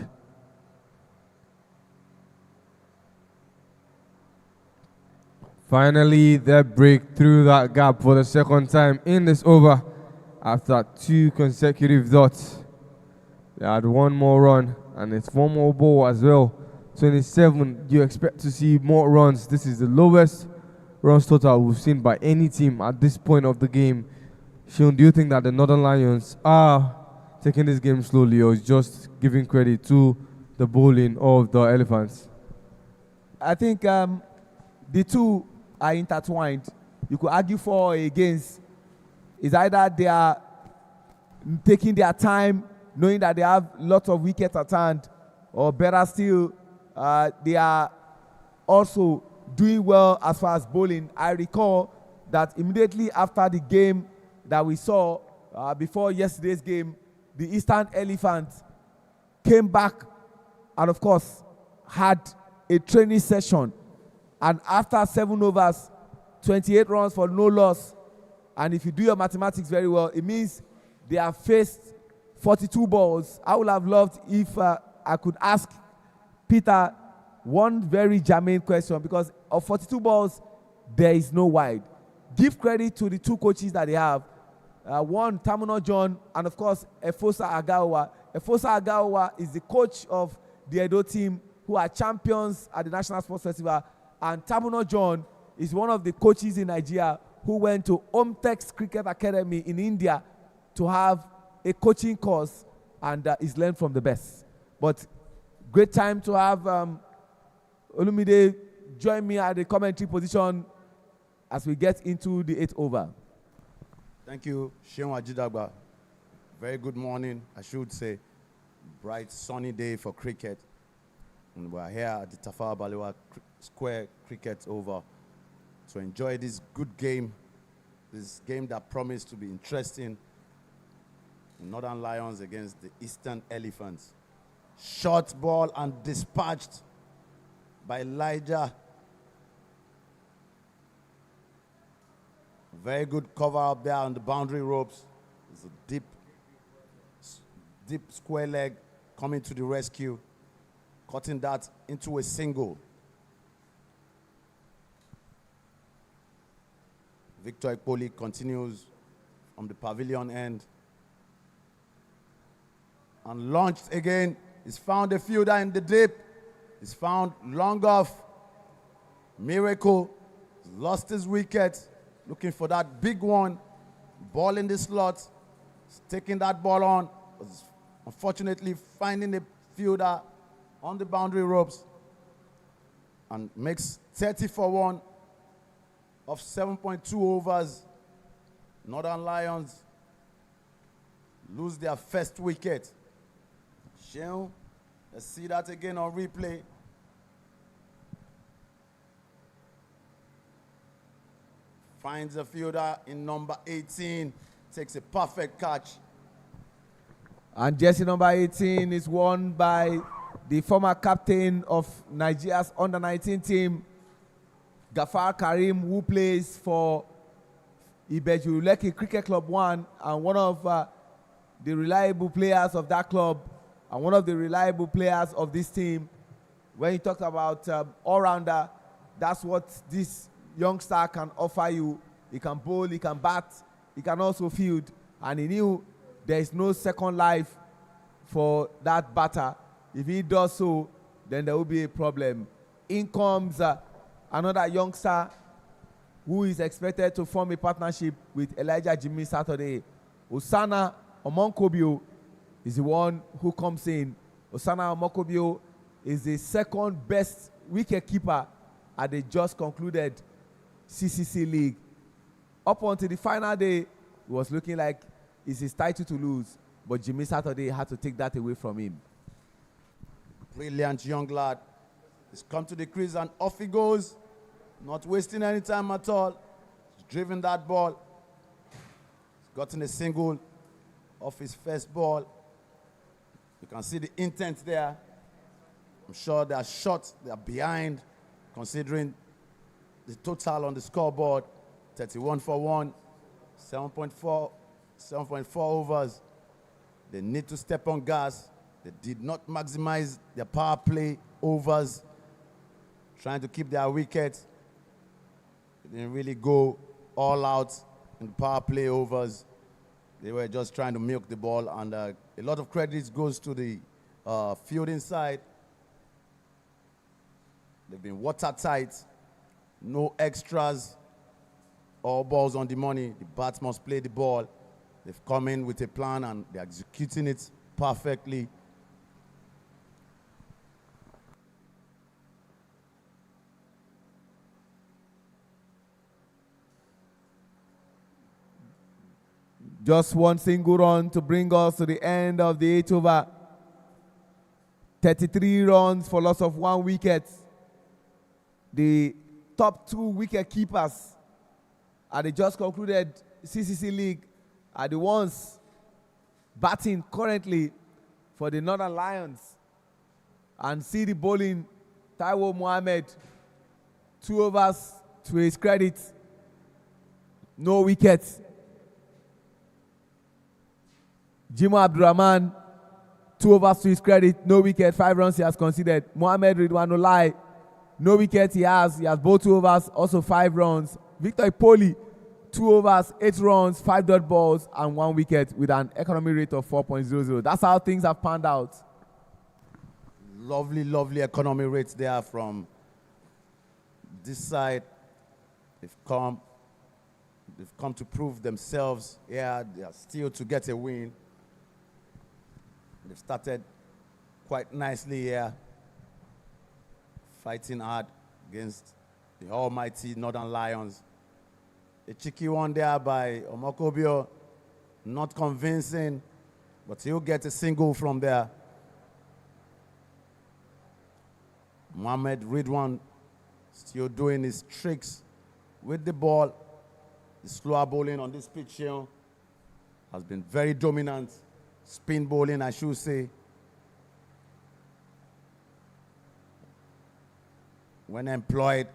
Finally, they break through that gap for the second time in this over after 2 consecutive dots. They had 1 more run and it's 1 more ball as well. 27, you expect to see more runs. This is the lowest runs total we've seen by any team at this point of the game. Sean, do you think that the Northern Lions are taking this game slowly or is just giving credit to the bowling of the Elephants? I think the two are intertwined. You could argue for or against. It's either they are taking their time, knowing that they have lots of wickets at hand, or better still, they are also doing well as far as bowling. I recall that immediately after the game that we saw, before yesterday's game, the Eastern Elephants came back and, of course, had a training session. And after 7 overs, 28 runs for no loss. And if you do your mathematics very well, it means they have faced 42 balls. I would have loved if I could ask Peter one very germane question, because of 42 balls, there is no wide. Give credit to the 2 coaches that they have. One, Tamuno John, and of course, Efosa Agawa. Efosa Agawa is the coach of the Edo team who are champions at the National Sports Festival. And Tamuno John is one of the coaches in Nigeria who went to Omtex Cricket Academy in India to have a coaching course and is learned from the best. But great time to have Olumide join me at the commentary position as we get into the 8th over. Thank you, Sheon Ajidagba. Very good morning, I should say. Bright sunny day for cricket. And we're here at the Tafawa Balewa Square Cricket Oval to enjoy this good game. This game that promised to be interesting. Northern Lions against the Eastern Elephants. Short ball and dispatched by Elijah. Very good cover up there on the boundary ropes. It's a deep square leg coming to the rescue, cutting that into a single. Victor Ekpoli continues from the pavilion end. And launched again. He's found a fielder in the deep. He's found long off. Miracle. He's lost his wicket. Looking for that big one. Ball in the slot. He's taking that ball on. Unfortunately, finding a fielder on the boundary ropes. And makes 30 for 1 of 7.2 overs. Northern Lions lose their first wicket. Sheung, let's see that again on replay. Finds a fielder in number 18, takes a perfect catch. And jersey number 18 is worn by the former captain of Nigeria's under-19 team, Gafar Karim, who plays for Ibeju Lekki Cricket Club 1 and one of the reliable players of that club and one of the reliable players of this team. When you talk about all-rounder, that's what this youngster can offer you. He can bowl, he can bat, he can also field. And he knew there is no second life for that batter. If he does so, then there will be a problem. In comes another youngster who is expected to form a partnership with Elijah Jimmy Saturday. Osana Omonkobio is the one who comes in. Osana Omonkobio is the second best wicket keeper at the just concluded CCC League. Up until the final day, it was looking like it's his title to lose, but Jimmy Saturday had to take that away from him. Brilliant young lad. He's come to the crease and off he goes. Not wasting any time at all. He's driven that ball. He's gotten a single off his first ball. You can see the intent there. I'm sure they are short, they are behind, considering the total on the scoreboard. 31 for 1, 7.4 overs. They need to step on gas. They did not maximize their power play overs, trying to keep their wicket. They didn't really go all out in power play overs. They were just trying to milk the ball, and a lot of credit goes to the fielding side. They've been watertight, no extras, all balls on the money. The bats must play the ball. They've come in with a plan and they're executing it perfectly. Just one single run to bring us to the end of the 8 over. 33 runs for loss of 1 wicket. The top 2 wicket keepers at the just concluded CCC League are the ones batting currently for the Northern Lions. And see the bowling, Taiwo Mohammed, 2 overs to his credit, no wickets. Jimo Abdurrahman, 2 overs to his credit, no wicket, 5 runs he has conceded. Mohammed Ridwanulai, no wicket he has bowled 2 overs, also 5 runs. Victor Ipoli, 2 overs, 8 runs, 5 dot balls, and 1 wicket with an economy rate of 4.00. That's how things have panned out. Lovely, lovely economy rates there from this side. They've come to prove themselves. Yeah, they are still to get a win. They've started quite nicely here, fighting hard against the almighty Northern Lions. A cheeky one there by Omokobio, not convincing. but he'll get a single from there. Mohamed Ridwan still doing his tricks with the ball. The slower bowling on this pitch here has been very dominant. Spin bowling, I should say. When employed,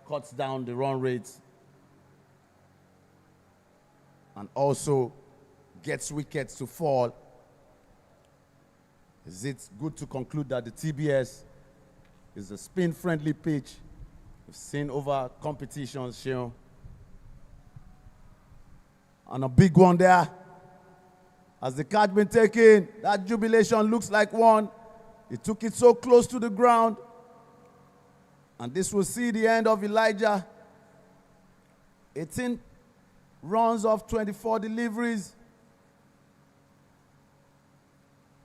cuts down the run rates and also gets wickets to fall. Is it good to conclude that the TBS is a spin-friendly pitch? We've seen over competitions, Shion. And a big one there. As the catch been taken, that jubilation looks like one. He took it so close to the ground. And this will see the end of Elijah. 18 runs of 24 deliveries.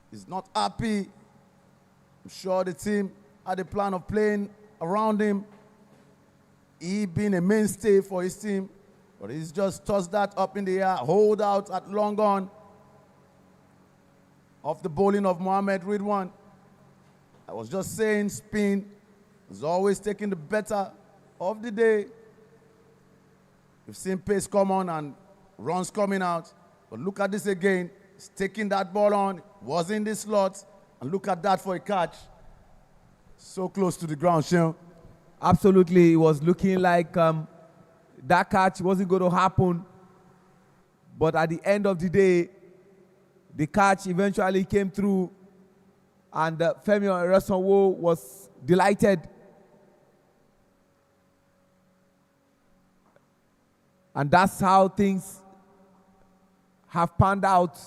He's not happy. I'm sure the team had a plan of playing around him. He being a mainstay for his team. But he's just tossed that up in the air, hold out at long on. Off the bowling of Mohamed Ridwan. I was just saying spin is always taking the better of the day. We've seen pace come on and runs coming out. But look at this again. He's taking that ball on, was in the slot, and look at that for a catch. So close to the ground, Sean. Absolutely, it was looking like that catch wasn't going to happen. But at the end of the day, the catch eventually came through, and Femi Oresonwo was delighted. And that's how things have panned out.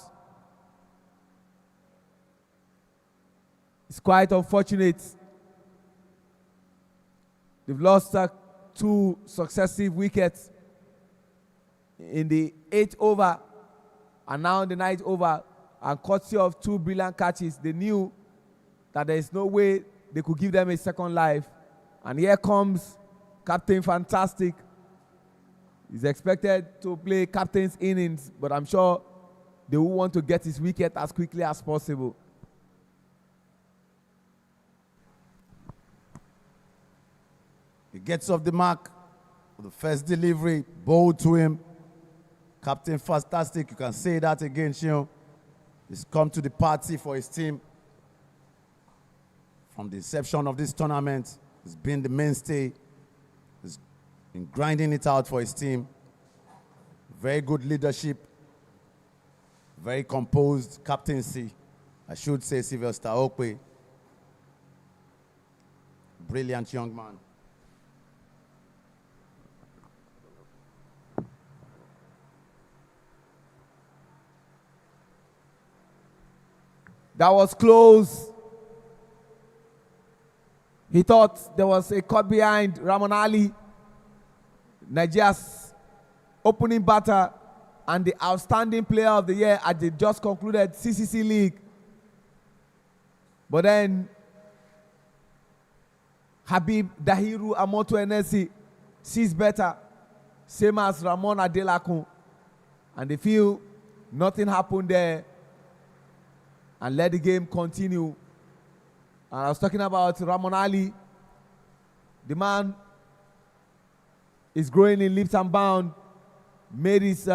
It's quite unfortunate. They've lost 2 successive wickets in the 8th over and now in the 9th over, and courtesy of 2 brilliant catches, they knew that there is no way they could give them a second life. And here comes Captain Fantastic. He's expected to play captain's innings, but I'm sure they will want to get his wicket as quickly as possible. He gets off the mark. The first delivery, bowled to him. Captain Fantastic, you can say that again, Shion. He's come to the party for his team. From the inception of this tournament, he's been the mainstay. He's been grinding it out for his team. Very good leadership. Very composed captaincy. I should say Sylvester Okwe. Brilliant young man. That was close. He thought there was a cut behind Ramon Ali, Nigeria's opening batter and the outstanding player of the year at the just concluded CCC League. But then Habib Dahiru Amoto Enesi sees better, same as Ramon Adelakun, and they feel nothing happened there and let the game continue. And I was talking about Ramon Ali. The man is growing in leaps and bounds. Made his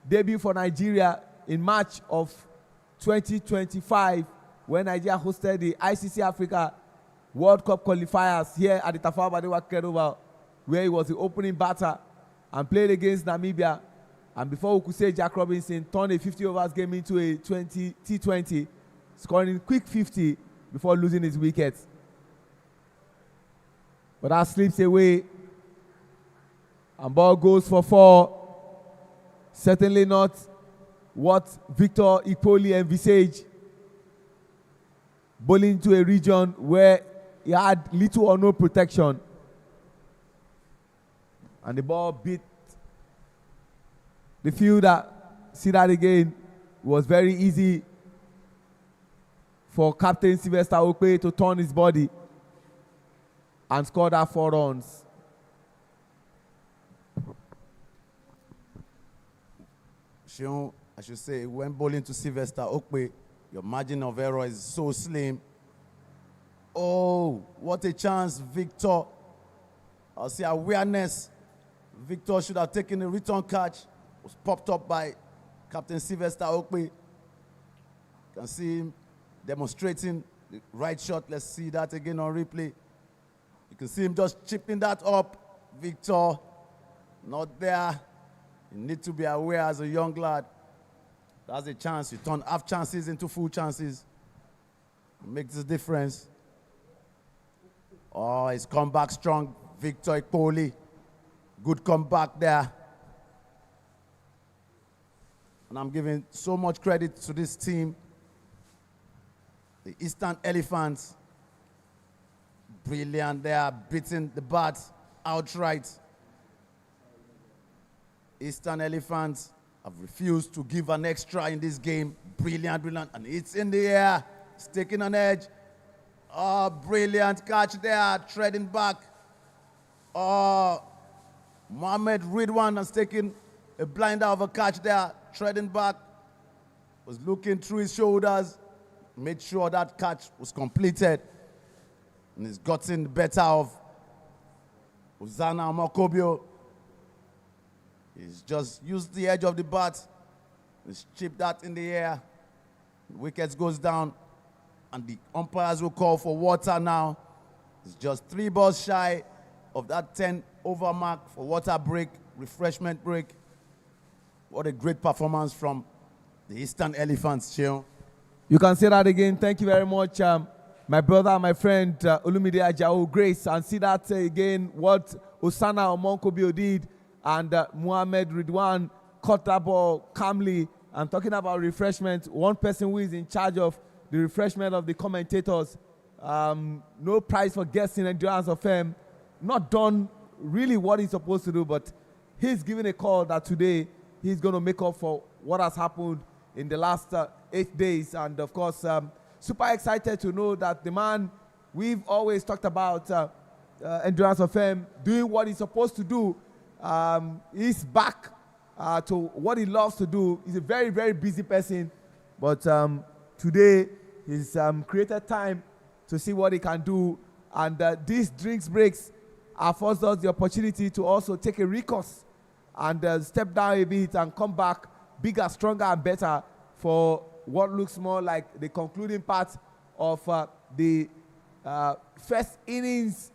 debut for Nigeria in March of 2025 when Nigeria hosted the ICC Africa World Cup qualifiers here at the Tafawa Balewa Cricket Oval, where he was the opening batter and played against Namibia. And before we could say Jack Robinson turned a 50 overs game into a T20, scoring quick 50 before losing his wickets. But that slips away. And ball goes for 4. Certainly not what Victor Ipoli envisaged. Bowling to a region where he had little or no protection. And the ball beat the fielder. See that again. It was very easy for Captain Sylvester Okwe to turn his body and score that 4 runs. Shion, I should say, when bowling to Sylvester Okpe, your margin of error is so slim. Oh, what a chance, Victor. I'll say awareness. Victor should have taken a return catch. Was popped up by Captain Sylvester Okpe. You can see him demonstrating the right shot. Let's see that again on replay. You can see him just chipping that up. Victor, not there. You need to be aware as a young lad. That's a chance. You turn half chances into full chances. It makes the difference. Oh, he's come back strong. Victor Ikpoli. Good comeback there. And I'm giving so much credit to this team. The Eastern Elephants. Brilliant there, beating the Bats outright. Eastern Elephants have refused to give an extra in this game. Brilliant, brilliant. And it's in the air. It's taking an edge. Oh, brilliant catch there, treading back. Oh, Mohammed Ridwan has taken a blinder of a catch there, treading back. Was looking through his shoulders. Made sure that catch was completed. And he's gotten the better of Uzana Mokobio. He's just used the edge of the bat. He's chipped that in the air. The wicket goes down. And the umpires will call for water now. It's just 3 balls shy of that 10 over mark for water break, refreshment break. What a great performance from the Eastern Elephants, Cheon. You can say that again. Thank you very much, my brother, my friend, Olumide Ajao Grace. And see that again, what Osana Omonkobio did. And Mohammed Ridwan caught that ball calmly. And talking about refreshment, one person who is in charge of the refreshment of the commentators. No prize for guessing endurance of fame. Not done really what he's supposed to do, but he's given a call that today he's going to make up for what has happened in the last 8 days. And of course, super excited to know that the man we've always talked about, endurance of fame, doing what he's supposed to do, he's back to what he loves to do. He's a very, very busy person, but today he's created time to see what he can do. And these drinks breaks affords us the opportunity to also take a recourse and step down a bit and come back bigger, stronger, and better for what looks more like the concluding part of the first innings.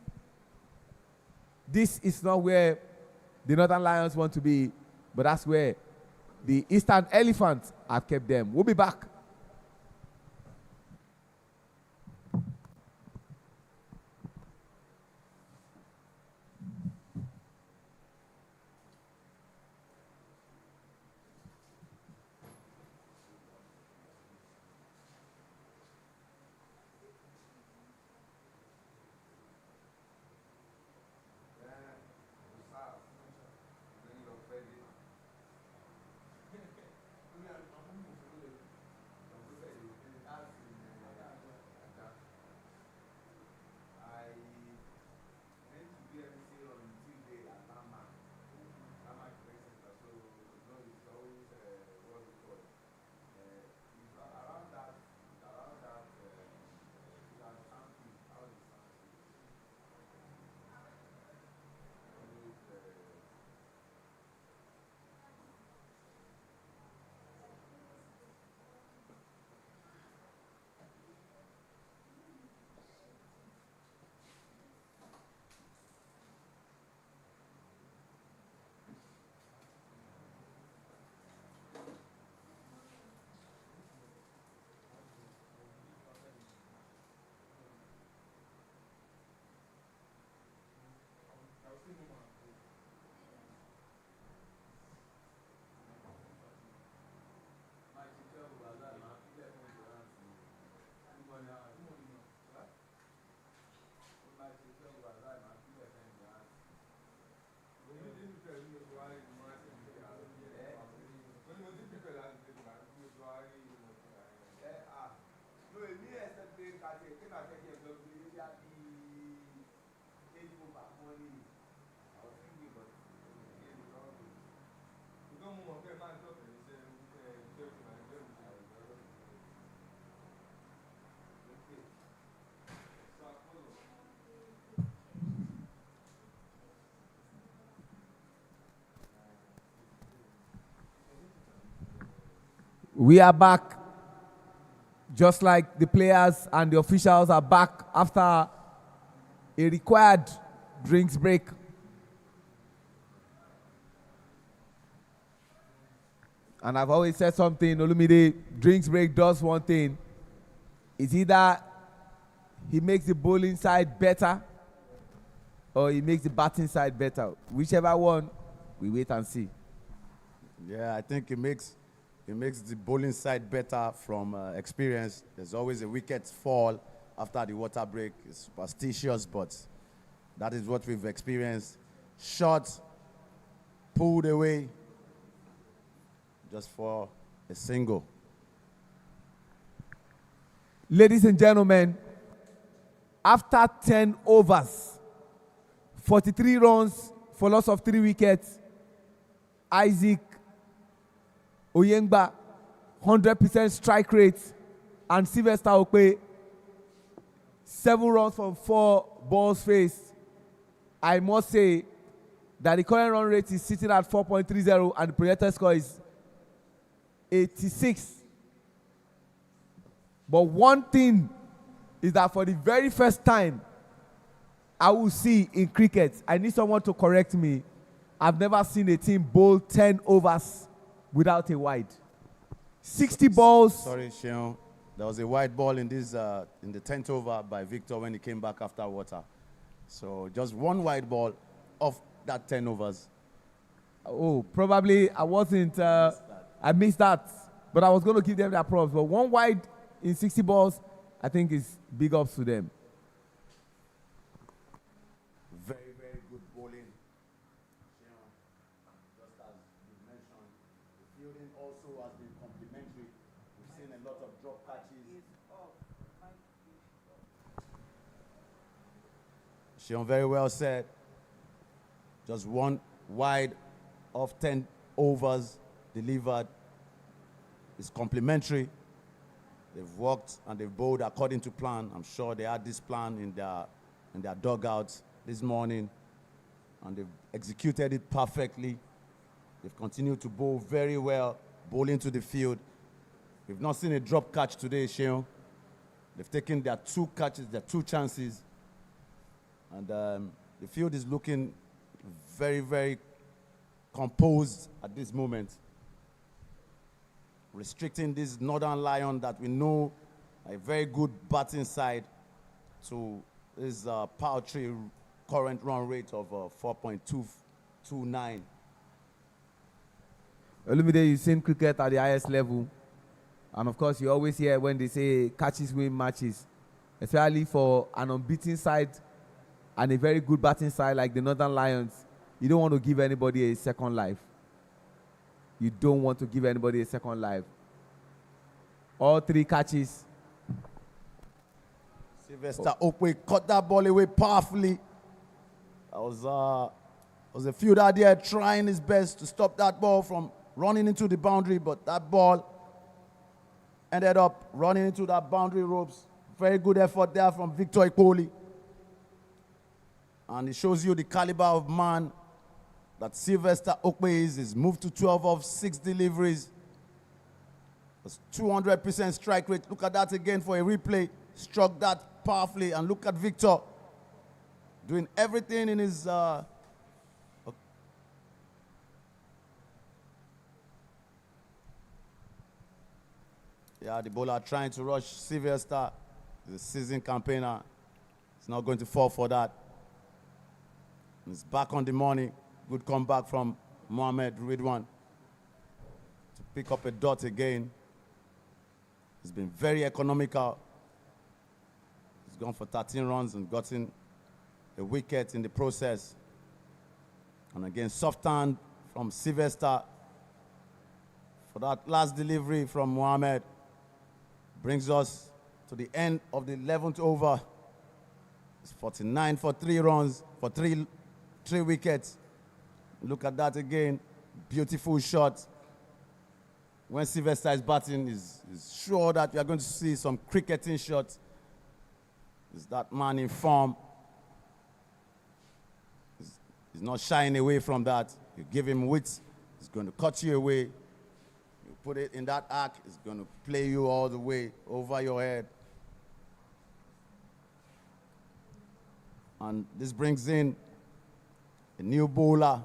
This is not where the Northern Lions want to be, but that's where the Eastern Elephants have kept them. We'll be back. We are back, just like the players and the officials are back after a required drinks break. And I've always said something, Olumide, drinks break does one thing. It's either he makes the bowling side better or he makes the batting side better. Whichever one, we wait and see. Yeah, I think it makes the bowling side better from experience. There's always a wicket fall after the water break. It's superstitious, but that is what we've experienced. Shot pulled away just for a single. Ladies and gentlemen, after 10 overs, 43 runs for loss of 3 wickets, Isaac Oyengba, 100% strike rate, and Sylvester Okpe, 7 runs from 4 balls faced. I must say that the current run rate is sitting at 4.30 and the projected score is 86. But one thing is that for the very first time I will see in cricket, I need someone to correct me. I've never seen a team bowl 10 overs without a wide. 60 balls. Sorry, Sheon. There was a wide ball in this in the 10th over by Victor when he came back after water. So just one wide ball of that 10 overs. Oh, probably I wasn't. I missed that, but I was going to give them their props. But one wide in 60 balls, I think is big ups to them. Very, very good bowling. Just as you mentioned, the fielding also has been complimentary. We've seen a lot of drop catches. Shion very well said. Just one wide of 10 overs delivered. It's complimentary. They've worked and they've bowled according to plan. I'm sure they had this plan in their dugouts this morning, and they've executed it perfectly. They've continued to bowl very well, bowling to the field. We've not seen a drop catch today, Sheon. They've taken their 2 catches, their 2 chances, and the field is looking very, very composed at this moment. Restricting this Northern Lion that we know a very good batting side to this paltry current run rate of 4.229. Olumide, you've seen cricket at the highest level. And of course, you always hear when they say catches win matches, especially for an unbeaten side and a very good batting side like the Northern Lions. You don't want to give anybody a second life. You don't want to give anybody a second life. All 3 catches. Sylvester Okwe caught that ball away powerfully. That was a fielder there trying his best to stop that ball from running into the boundary, but that ball ended up running into that boundary ropes. Very good effort there from Victor Ikoli. And it shows you the caliber of man that Sylvester Okwe is. He's moved to 12 of 6 deliveries. That's 200% strike rate. Look at that again for a replay. Struck that powerfully. And look at Victor doing everything in his... Yeah, the bowler trying to rush Sylvester. He's a seasoned campaigner. He's not going to fall for that. He's back on the money. Good comeback from Mohamed Ridwan to pick up a dot again. He's been very economical. He's gone for 13 runs and gotten a wicket in the process. And again, soft hand from Sylvester for that last delivery from Mohamed. Brings us to the end of the 11th over. It's 49 for 3 runs, for three wickets. Look at that again. Beautiful shot. When Sylvester is batting, is sure that we are going to see some cricketing shots. Is that man in form? He's not shying away from that. You give him width, he's going to cut you away. You put it in that arc, it's going to play you all the way over your head. And this brings in a new bowler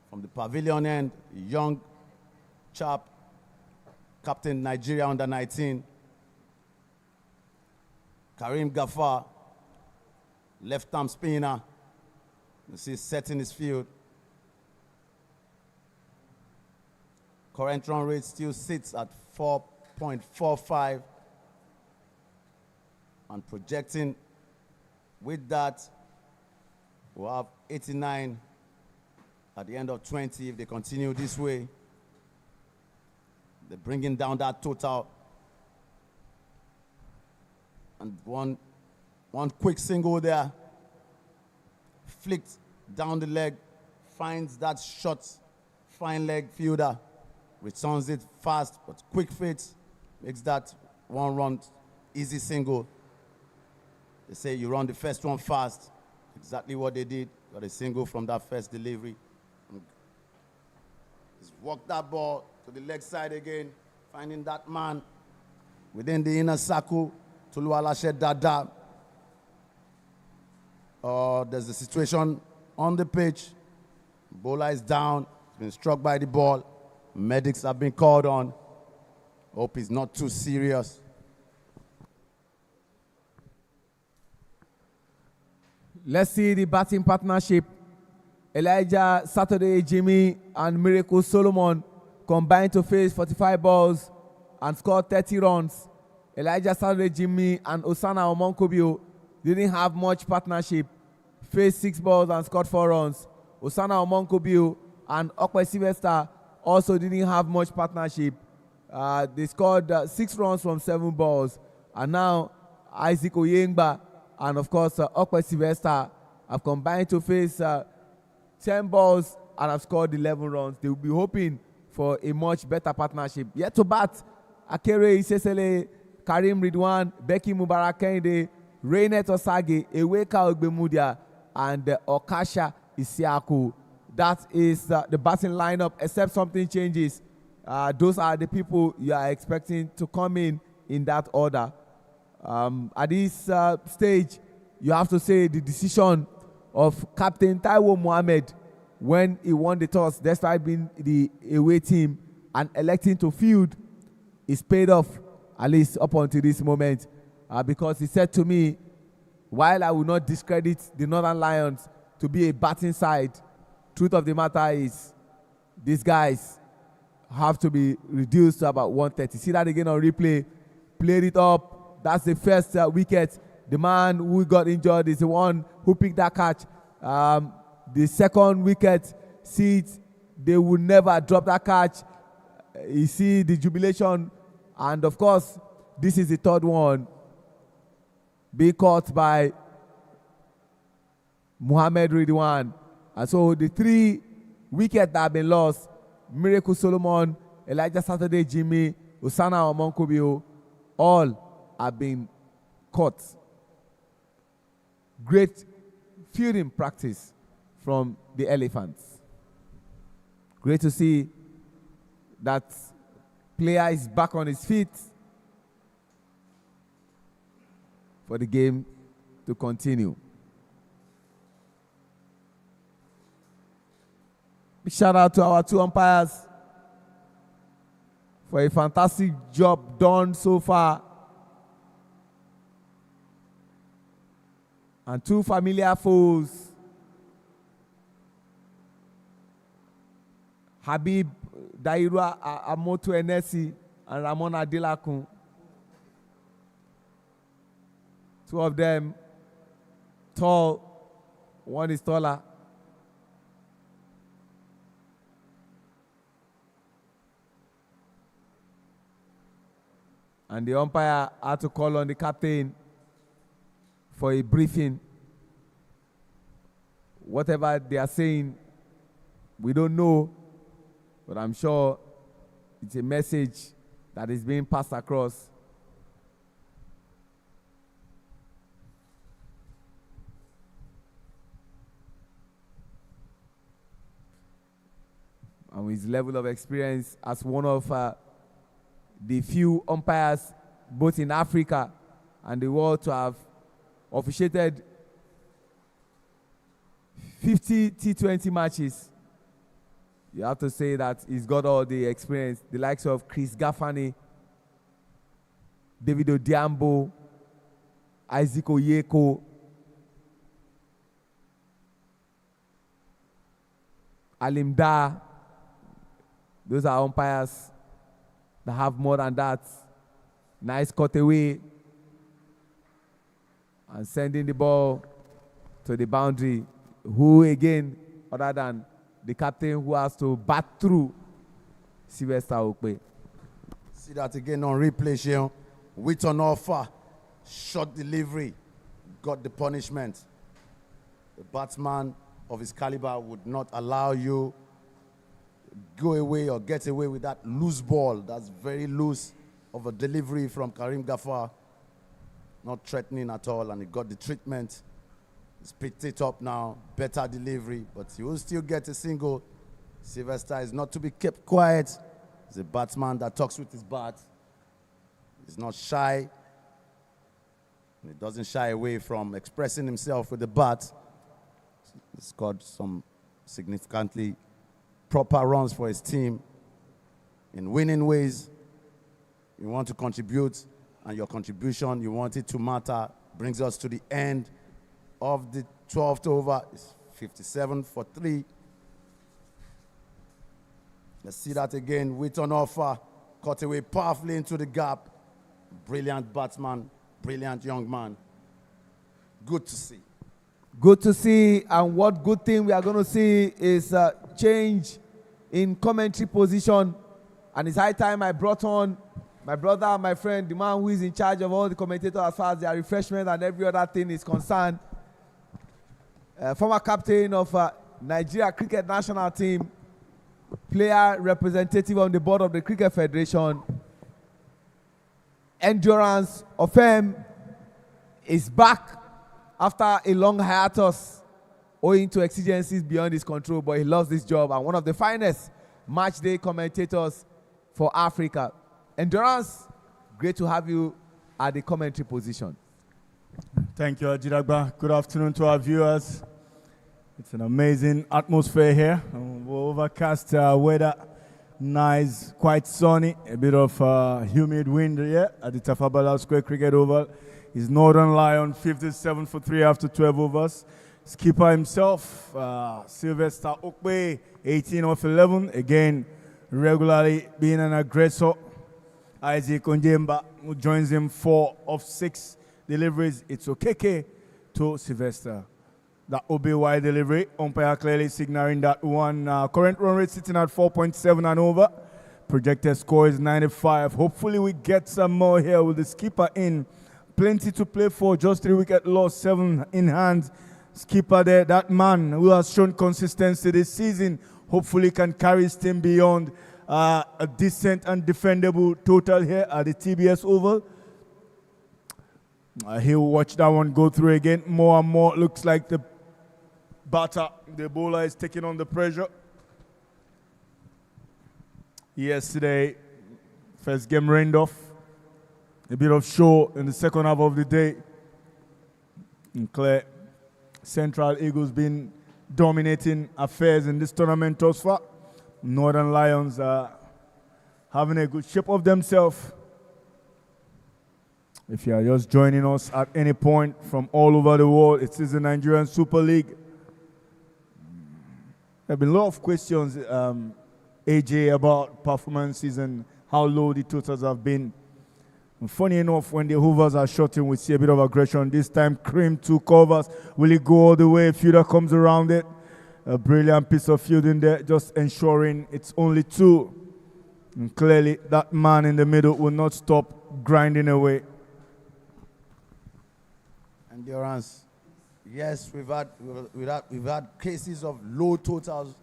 from the pavilion end, a young chap, captain Nigeria under 19, Karim Gafar, left-arm spinner. You see, setting his field. Current run rate still sits at 4.45, and projecting with that, we'll have 89 at the end of 20 if they continue this way. They're bringing down that total. And one quick single there, flicked down the leg, finds that short, fine leg fielder, returns it fast, but quick fit, makes that one run easy single. They say you run the first one fast. Exactly what they did. Got a single from that first delivery. He's walked that ball to the leg side again, finding that man within the inner circle. Toluwalashe Dada. There's a situation on the pitch. Bowler is down. He's been struck by the ball. Medics have been called on. Hope he's not too serious. Let's see the batting partnership. Elijah Saturday Jimmy and Miracle Solomon combined to face 45 balls and scored 30 runs. Elijah Saturday Jimmy and Osana Omonkobio didn't have much partnership. Faced 6 balls and scored 4 runs. Osana Omonkobio and Okwe Sylvester also didn't have much partnership. They scored 6 runs from 7 balls. And now Isaac Oyengba and of course Okwe Sylvester have combined to face 10 balls and have scored 11 runs. They will be hoping for a much better partnership. Yet to bat, Akere Isesele, Karim Ridwan, Becky Mubarak Kende, Rainet Osage, Eweka Ogbemudia, and Okasha Isiaku. That is the batting lineup, except something changes. Those are the people you are expecting to come in that order. At this stage, you have to say the decision of Captain Taiwo Mohammed when he won the toss, despite being the away team and electing to field, is paid off, at least up until this moment. Because he said to me, while I will not discredit the Northern Lions to be a batting side, truth of the matter is these guys have to be reduced to about 130. See that again on replay. Played it up. That's the first wicket. The man who got injured is the one who picked that catch. The second wicket, see it, they will never drop that catch. You see the jubilation. And of course, this is the third one. Be caught by Mohammed Ridwan. And so the 3 wickets that have been lost, Miracle Solomon, Elijah Saturday Jimmy, Osana Omonkobio, all have been caught. Great fielding practice from the Elephants. Great to see that player is back on his feet for the game to continue. Big shout out to our 2 umpires for a fantastic job done so far. And 2 familiar foes, Habib Dairua Amoto Enesi and Ramon Adilakun. 2 of them tall, one is taller. And the umpire had to call on the captain for a briefing. Whatever they are saying, we don't know, but I'm sure it's a message that is being passed across. And we his level of experience as one of the few umpires, both in Africa and the world, to have officiated 50 T20 matches. You have to say that he's got all the experience. The likes of Chris Gaffani, David Odiambo, Isaac Oyeko, Alim Da. Those are umpires that have more than that. Nice cutaway and sending the ball to the boundary. Who again, other than the captain who has to bat through Sylvester Okpe. See that again on replay, Sheon. With an offer, short delivery, got the punishment. The batsman of his caliber would not allow you go away or get away with that loose ball. That's very loose of a delivery from Karim Ghaffar. Not threatening at all, and he got the treatment. He's picked it up now, better delivery, but he will still get a single. Sylvester is not to be kept quiet. He's a batsman that talks with his bat. He's not shy. He doesn't shy away from expressing himself with the bat. He scored some significantly proper runs for his team in winning ways. You want to contribute, and your contribution, you want it to matter. Brings us to the end of the 12th over. It's 57 for 3. Let's see that again. With an offer, cut away powerfully into the gap. Brilliant batsman, brilliant young man. Good to see. Good to see, and what good thing we are going to see is a change in commentary position. And it's high time I brought on my brother, my friend, the man who is in charge of all the commentators as far as their refreshment and every other thing is concerned. Former captain of Nigeria Cricket National Team, player representative on the board of the Cricket Federation. Endurance of him is back after a long hiatus owing to exigencies beyond his control, but he loves this job and one of the finest match day commentators for Africa. Endurance, great to have you at the commentary position. Thank you, Ajidagba. Good afternoon to our viewers. It's an amazing atmosphere here. Overcast weather, nice, quite sunny. A bit of humid wind here at the Tafabala Square Cricket Oval. His Northern Lion, 57 for 3 after 12 overs. Skipper himself, Sylvester Okpe, 18 of 11. Again, regularly being an aggressor. Isaac Onjemba, who joins him 4 of 6 deliveries. It's Okeke to Sylvester. That OBY delivery, umpire clearly signaling that one. Current run rate sitting at 4.7 and over. Projected score is 95. Hopefully we get some more here with the skipper in. Plenty to play for, just 3 wicket loss, 7 in hand. Skipper there, that man who has shown consistency this season, hopefully can carry his team beyond a decent and defendable total here at the TBS Oval. He'll watch that one go through again. More and more, looks like the batter, the bowler is taking on the pressure. Yesterday, first game rained off. A bit of show in the second half of the day. And clear, Central Eagles been dominating affairs in this tournament thus far. Northern Lions are having a good shape of themselves. If you are just joining us at any point from all over the world, it is the Nigerian Super League. There have been a lot of questions, AJ, about performances and how low the totals have been. And funny enough, when the Hoovers are shooting, we see a bit of aggression. This time, Cream 2 covers. Will it go all the way? Fielder comes around it. A brilliant piece of fielding there, just ensuring it's only 2. And clearly, that man in the middle will not stop grinding away. Endurance. Yes, we've had cases of low totals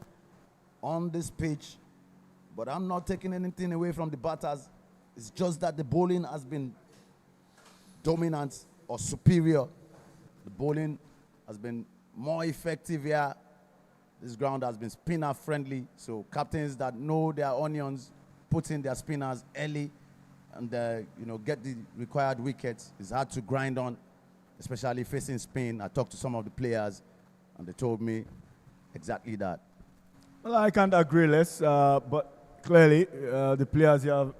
on this pitch, but I'm not taking anything away from the batters. It's just that the bowling has been dominant or superior. The bowling has been more effective here This ground has been spinner friendly, so captains that know their onions put in their spinners early and get the required wickets. It's hard to grind on, especially facing spin. I talked to some of the players and they told me exactly that. Well, I can't agree less, but clearly the players here,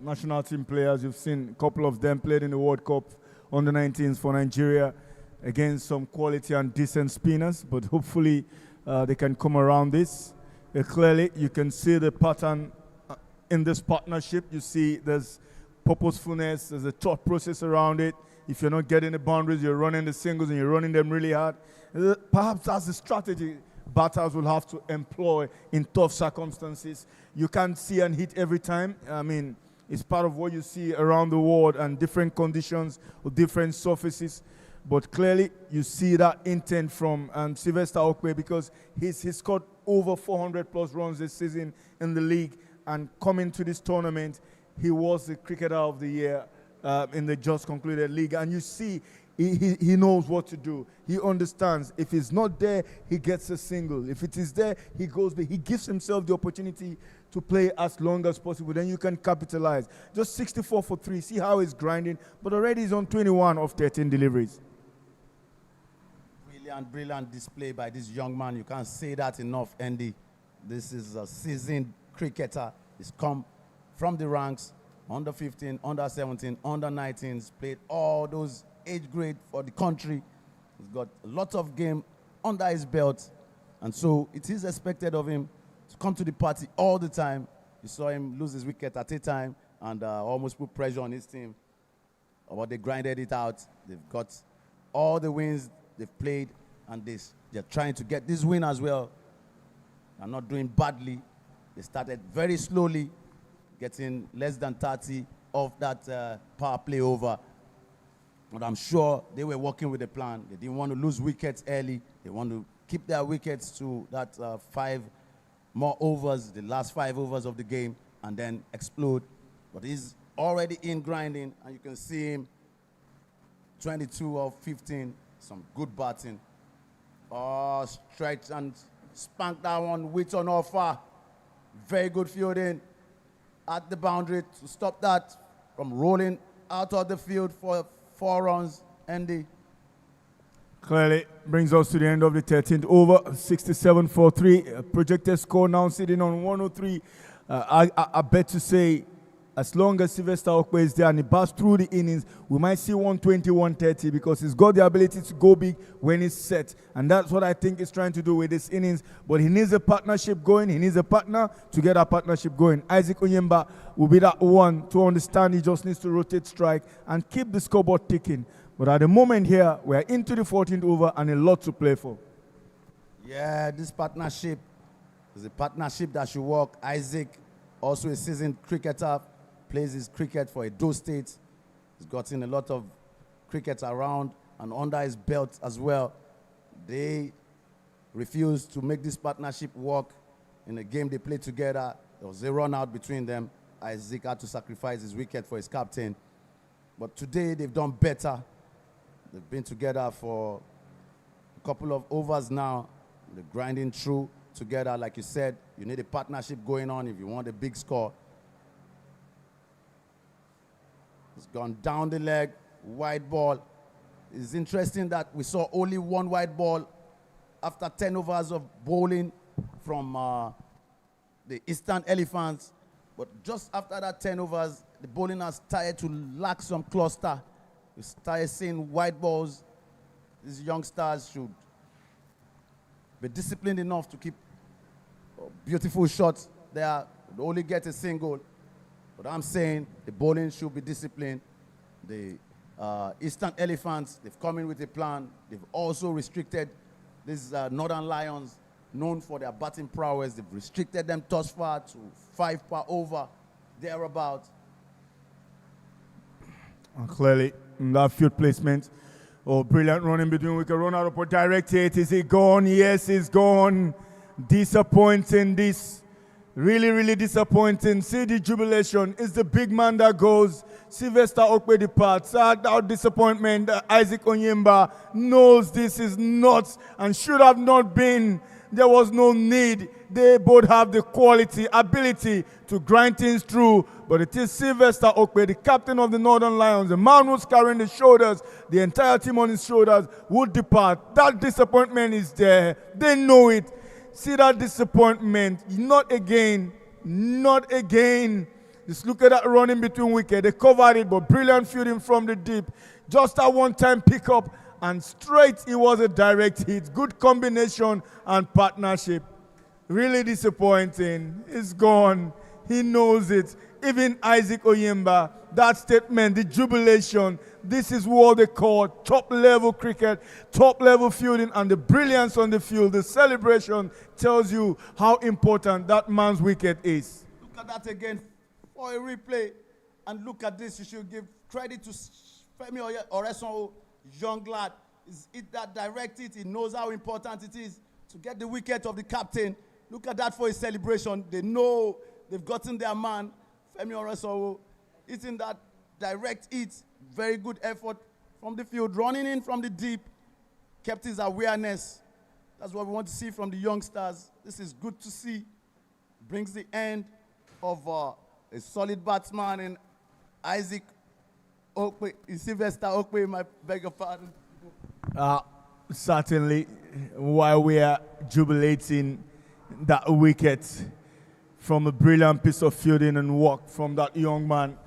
national team players, you've seen a couple of them played in the World Cup under 19s for Nigeria against some quality and decent spinners, but hopefully they can come around this. Clearly, you can see the pattern in this partnership. You see there's purposefulness, there's a thought process around it. If you're not getting the boundaries, you're running the singles and you're running them really hard. Perhaps that's the strategy batters will have to employ in tough circumstances. You can't see and hit every time. I mean, it's part of what you see around the world and different conditions or different surfaces. But clearly, you see that intent from Sylvester Okwe because he's scored over 400 plus runs this season in the league. And coming to this tournament, he was the cricketer of the year in the just concluded league. And you see, he knows what to do. He understands. If it's not there, he gets a single. If it is there, he goes big. He gives himself the opportunity to play as long as possible. Then you can capitalize. Just 64 for 3. See how he's grinding. But already he's on 21 of 13 deliveries. Brilliant display by this young man. You can't say that enough, Andy. This is a seasoned cricketer. He's come from the ranks, under 15, under 17, under 19s, played all those age grade for the country. He's got a lot of game under his belt. And so it is expected of him to come to the party all the time. You saw him lose his wicket at a time and almost put pressure on his team. But they grinded it out. They've got all the wins they've played, and they're trying to get this win as well. They're not doing badly. They started very slowly, getting less than 30 of that power play over. But I'm sure they were working with a plan. They didn't want to lose wickets early. They want to keep their wickets to that 5 more overs, the last 5 overs of the game, and then explode. But he's already in grinding, and you can see him 22 of 15. Some good batting. Oh, stretch and spank that one. Width on offer. Very good fielding at the boundary to stop that from rolling out of the field for 4 runs. Andy. Clearly brings us to the end of the 13th over. 67 for 3. Projected score now sitting on 103. I bet to say, as long as Sylvester Okwe is there and he bats through the innings, we might see 120, 130 because he's got the ability to go big when he's set. And that's what I think he's trying to do with this innings. But he needs a partnership going. He needs a partner to get that partnership going. Isaac Onyemba will be that one to understand he just needs to rotate strike and keep the scoreboard ticking. But at the moment here, we're into the 14th over and a lot to play for. Yeah, this partnership is a partnership that should work. Isaac, also a seasoned cricketer, plays his cricket for Edo State. He's gotten a lot of cricket around and under his belt as well. They refused to make this partnership work in a game they played together. There was a run out between them. Isaac had to sacrifice his wicket for his captain. But today they've done better. They've been together for a couple of overs now. They're grinding through together. Like you said, you need a partnership going on if you want a big score. It's gone down the leg, wide ball. It's interesting that we saw only one wide ball after 10 overs of bowling from the Eastern Elephants. But just after that 10 overs, the bowling has started to lack some cluster. We started seeing wide balls. These youngsters should be disciplined enough to keep beautiful shots there. They only get a single. But I'm saying the bowling should be disciplined. The Eastern Elephants, they've come in with a plan. They've also restricted these Northern Lions, known for their batting prowess. They've restricted them thus far to 5 per over, thereabout. Clearly, that field placement. Oh, brilliant running between wicket. Run out of direct hit. Is he gone? Yes, he's gone. Disappointing this. Really, really disappointing. See the jubilation. It's the big man that goes. Sylvester Okwe departs. Our disappointment. Isaac Onyemba knows this is not and should have not been There was no need. They both have the quality, ability to grind things through. But it is Sylvester Okpe, the captain of the Northern Lions, the man who's carrying the shoulders, the entire team on his shoulders, would depart. That disappointment is there. They know it. See that disappointment. Not again. Not again. Just look at that running between wicket. They covered it, but brilliant fielding from the deep. Just that one-time pickup, and straight it was a direct hit. Good combination and partnership. Really disappointing. It's gone. He knows it. Even Isaac Oyemba, that statement, the jubilation, this is what they call top-level cricket, top-level fielding, and the brilliance on the field. The celebration tells you how important that man's wicket is. Look at that again for a replay. And look at this. You should give credit to Femi Oreson, young lad. He's hit that direct hit. He knows how important it is to get the wicket of the captain. Look at that for his celebration. They know they've gotten their man. Femi Oreson hitting that direct hit. Very good effort from the field. Running in from the deep. Kept his awareness. That's what we want to see from the youngsters. This is good to see. Brings the end of a solid batsman in Isaac Okpe, Sylvester Okpe, I beg your pardon. Certainly, while we are jubilating that wicket from a brilliant piece of fielding and work from that young man,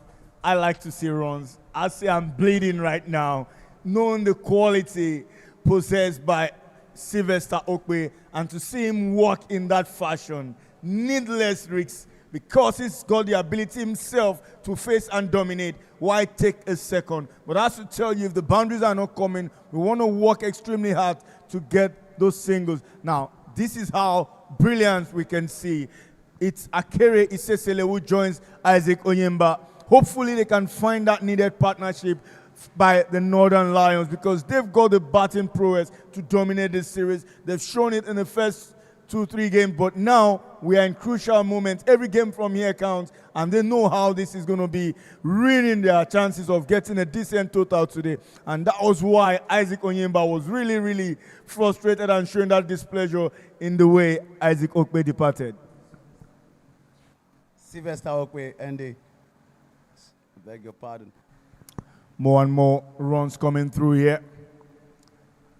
I like to see runs. I say I'm bleeding right now, knowing the quality possessed by Sylvester Okpe, and to see him work in that fashion, needless risks, because he's got the ability himself to face and dominate. Why take a second? But I have to tell you, if the boundaries are not coming, we want to work extremely hard to get those singles. Now, this is how brilliant we can see. It's Akere Isesele who joins Isaac Oyemba. Hopefully they can find that needed partnership by the Northern Lions, because they've got the batting prowess to dominate this series. They've shown it in the first 2-3 games, but now we are in crucial moments. Every game from here counts, and they know how this is going to be ruining their chances of getting a decent total today. And that was why Isaac Oyemba was really, really frustrated and showing that displeasure in the way Isaac Okpe departed. Sylvester Okpe, Andy. Beg your pardon. More and more runs coming through here.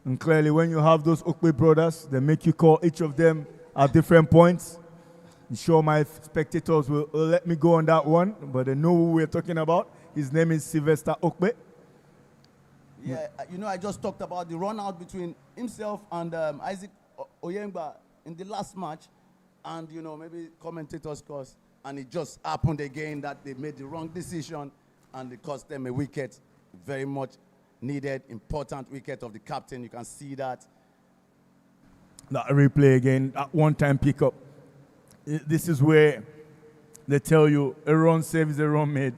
And clearly, when you have those Okpe brothers, they make you call each of them at different points. I'm sure my spectators will let me go on that one, but they know who we're talking about. His name is Sylvester Okpe. Yeah, you know, I just talked about the run out between himself and Isaac Oyemba in the last match. And, you know, maybe commentators caused, and it just happened again that they made the wrong decision and it cost them a wicket. Very much needed, important wicket of the captain. You can see that. That replay again, that one-time pickup. This is where they tell you a run save is a run made.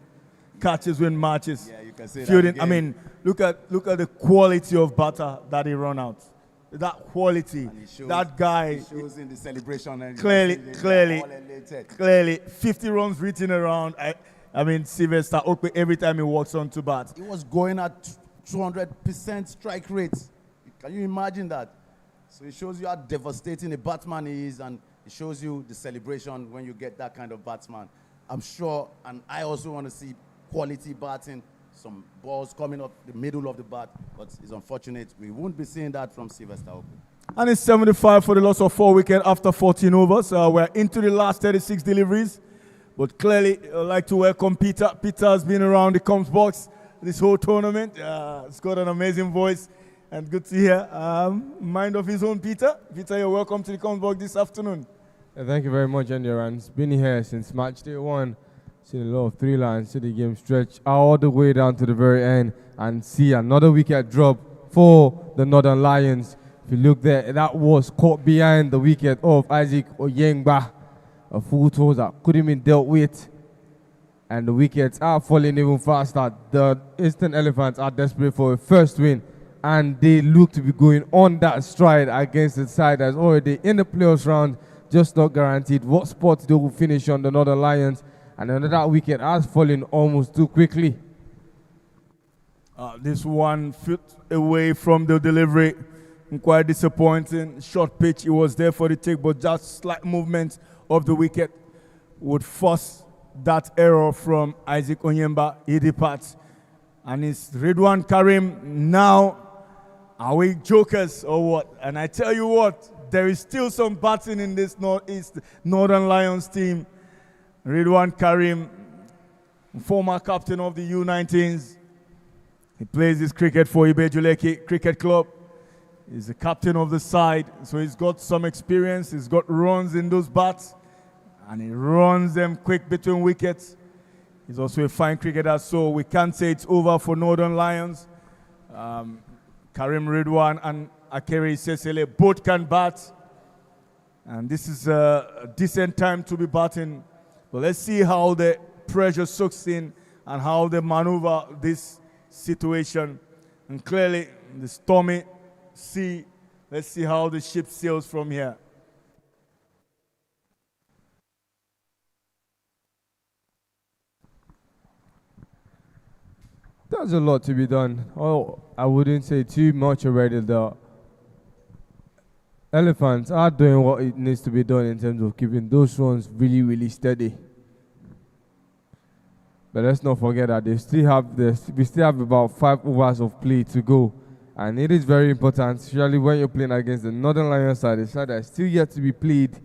Catches win matches. Yeah, you can say Fielding, that I mean, look at the quality of batter that he run out. That quality, shows, that guy. He shows in the celebration. And clearly, 50 runs written around. I mean, Sylvester Okpe, every time he walks on to bat. He was going at 200% strike rate. Can you imagine that? So it shows you how devastating a batsman he is, and it shows you the celebration when you get that kind of batsman. I'm sure, and I also want to see quality batting, some balls coming up the middle of the bat, but it's unfortunate we won't be seeing that from Sylvester Okpe. And it's 75 for the loss of 4 wickets after 14 overs. We're into the last 36 deliveries. But clearly, I'd like to welcome Peter. Peter has been around the comms box this whole tournament. He's got an amazing voice and good to hear. Mind of his own, Peter. Peter, you're welcome to the comms box this afternoon. Thank you very much, Endurance. Been here since match day 1. Seen a lot of 3 lines, see the game stretch all the way down to the very end and see another wicket drop for the Northern Lions. If you look there, that was caught behind the wicket of Isaac Oyemba. A full toss that couldn't be dealt with. And the wickets are falling even faster. The Eastern Elephants are desperate for a first win. And they look to be going on that stride against the side that's already in the playoffs round. Just not guaranteed what spots they will finish on, the Northern Lions. And another wicket has fallen almost too quickly. This 1 foot away from the delivery. quite disappointing. Short pitch, it was there for the take, but just slight movement of the wicket would force that error from Isaac Onyemba. He departs. And it's Ridwan Karim now. Are we jokers or what? And I tell you what, there is still some batting in this Northern Lions team. Ridwan Karim, former captain of the U19s. He plays his cricket for Ibejuleke Cricket Club. He's the captain of the side, so he's got some experience. He's got runs in those bats, and he runs them quick between wickets. He's also a fine cricketer, so we can't say it's over for Northern Lions. Karim Ridwan and Akere Sesele both can bat, and this is a decent time to be batting. But let's see how the pressure soaks in and how they maneuver this situation. And clearly, the stormy sea, let's see how the ship sails from here. There's a lot to be done. Oh, I wouldn't say too much already. The Elephants are doing what it needs to be done in terms of keeping those runs really, really steady. But let's not forget that we still have about 5 overs of play to go. And it is very important, especially when you're playing against the Northern Lions side, a side that is still yet to be played,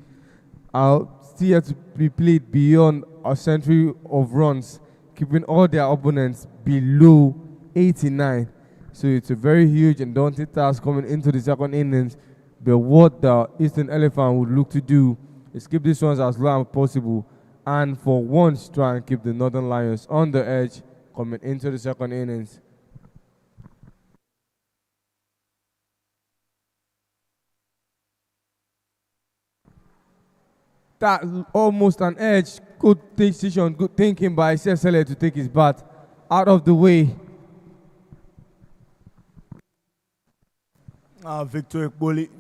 beyond a century of runs, keeping all their opponents below 89. So it's a very huge and daunting task coming into the second innings. But what the Eastern Elephant would look to do is keep these runs as low as possible, and for once try and keep the Northern Lions on the edge coming into the second innings. That almost an edge. Good decision, good thinking by Sesele to take his bat out of the way. Victor Ekboli.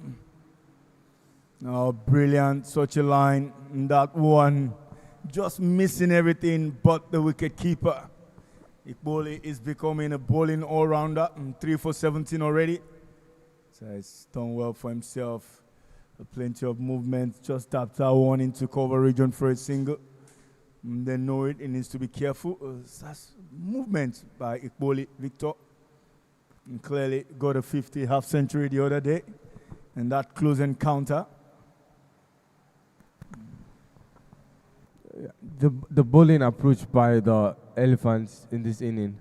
Oh, brilliant. Such a line. That one just missing everything but the wicket keeper. Ekboli is becoming a bowling all-rounder. 3 for 17 already. So he's done well for himself. Plenty of movement. Just tapped that one into cover region for a single. They know it. He needs to be careful. That's movement by Ekboli Victor. And clearly got a 50 half century the other day. And that close encounter. The bowling approach by the Elephants in this inning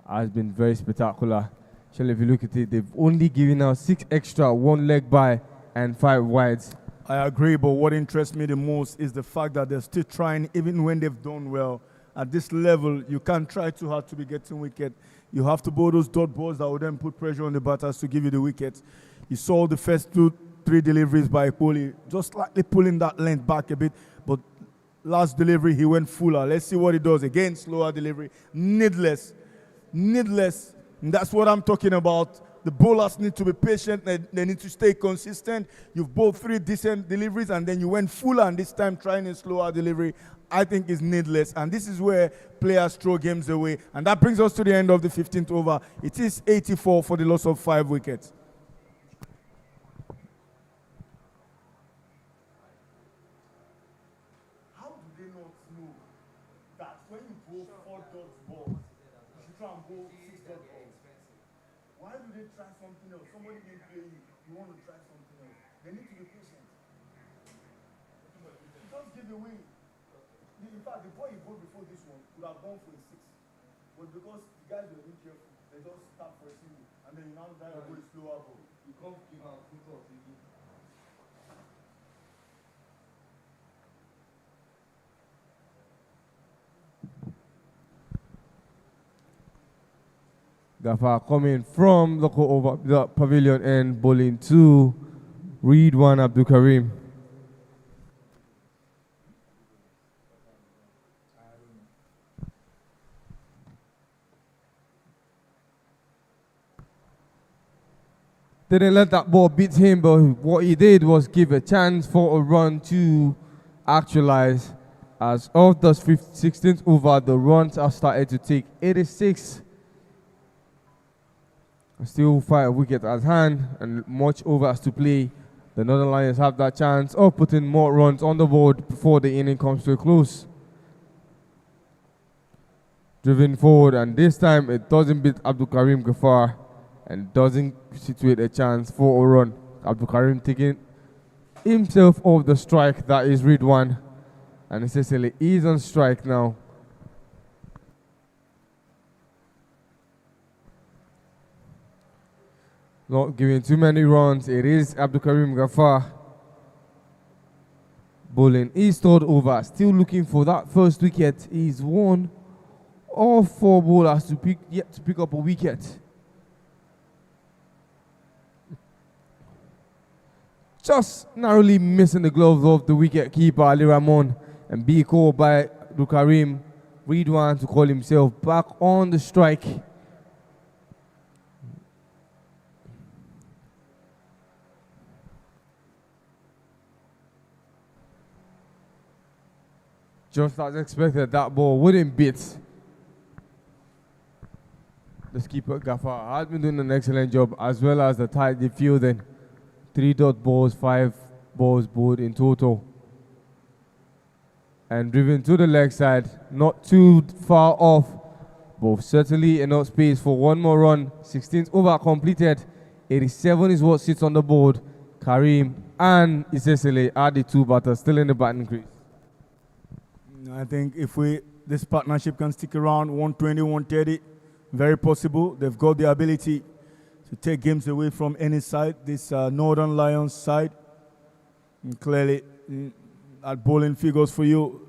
has been very spectacular. Actually, if you look at it, they've only given out 6 extra, 1 leg by and 5 wides. I agree, but what interests me the most is the fact that they're still trying, even when they've done well. At this level, you can't try too hard to be getting wicket. You have to bowl those dot balls that will then put pressure on the batters to give you the wicket. You saw the first 2-3 deliveries by Ekboli, just slightly pulling that length back a bit, but last delivery, he went fuller. Let's see what he does. Again, slower delivery. Needless. And that's what I'm talking about. The bowlers need to be patient. They need to stay consistent. You've bowled 3 decent deliveries, and then you went fuller, and this time trying a slower delivery, I think is needless. And this is where players throw games away. And that brings us to the end of the 15th over. It is 84 for the loss of 5 wickets. But because the guys were being careful, they just start for a single, and then you now die of a slower ball. You can't give out football to you. Gaffer coming from over the pavilion and bowling to Ridwan Abdul Karim. Didn't let that ball beat him, but what he did was give a chance for a run to actualize. As of the 16th over, the runs have started to take 86. Still 5 wickets at hand and much overs to play. The Northern Lions have that chance of putting more runs on the board before the inning comes to a close. Driven forward, and this time it doesn't beat Abdul Karim Ghaffar and doesn't situate a chance for a run. Abdul Karim taking himself off the strike, that is Ridwan, and essentially he's on strike now. Not giving too many runs. It is Abdul Karim Ghaffar bowling his third over, still looking for that first wicket. He's one of 4 bowlers yet to pick up a wicket. Just narrowly missing the gloves of the wicket keeper Ali Ramon, and be called by Abdul Karim Ridwan to call himself back on the strike. Just as expected, that ball wouldn't beat. The skipper Ghaffar has been doing an excellent job, as well as the tight fielding. 3 dot balls, 5 balls bowled in total. And driven to the leg side, not too far off, but certainly enough space for one more run. 16th over completed. 87 is what sits on the board. Karim and Isesele are the 2 batters still in the batting crease. I think if this partnership can stick around 120, 130, very possible. They've got the ability to take games away from any side, this Northern Lions side. And clearly, at bowling figures for you,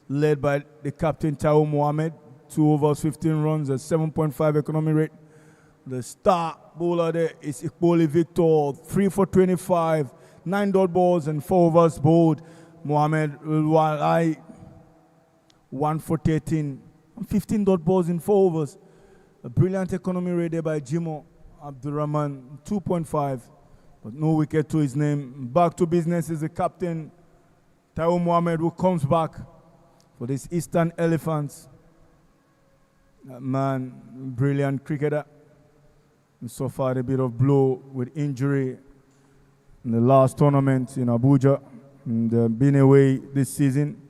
led by the captain Tao Mohammed, 2 overs, 15 runs, a 7.5 economy rate. The star bowler there is Ikboli Victor, 3 for 25, 9 dot balls and 4 overs bowled. Mohammed Walai, 1 for 13, 15 dot balls in 4 overs. A brilliant economy rate there by Jimo Abdurrahman, 2.5, but no wicket to his name. Back to business is the captain, Tao Mohammed, who comes back for this Eastern Elephants. That man, brilliant cricketer. And so far a bit of blow with injury in the last tournament in Abuja. And been away this season.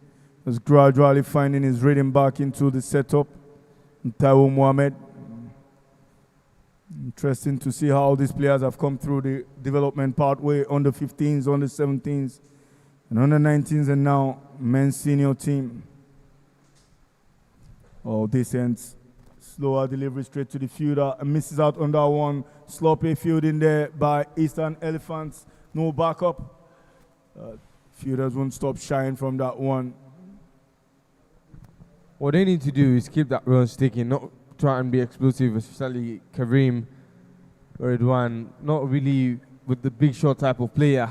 Was gradually finding his rhythm back into the setup. Tao Mohammed. Interesting to see how these players have come through the development pathway on the 15s, on the 17s, and on the 19s, and now men's senior team. Oh, this ends. Slower delivery straight to the fielder and misses out on that one. Sloppy fielding there by Eastern Elephants. No backup. Fielders won't stop shying from that one. What they need to do is keep that run sticking, not try and be explosive, especially Karim Ridwan, not really with the big shot type of player,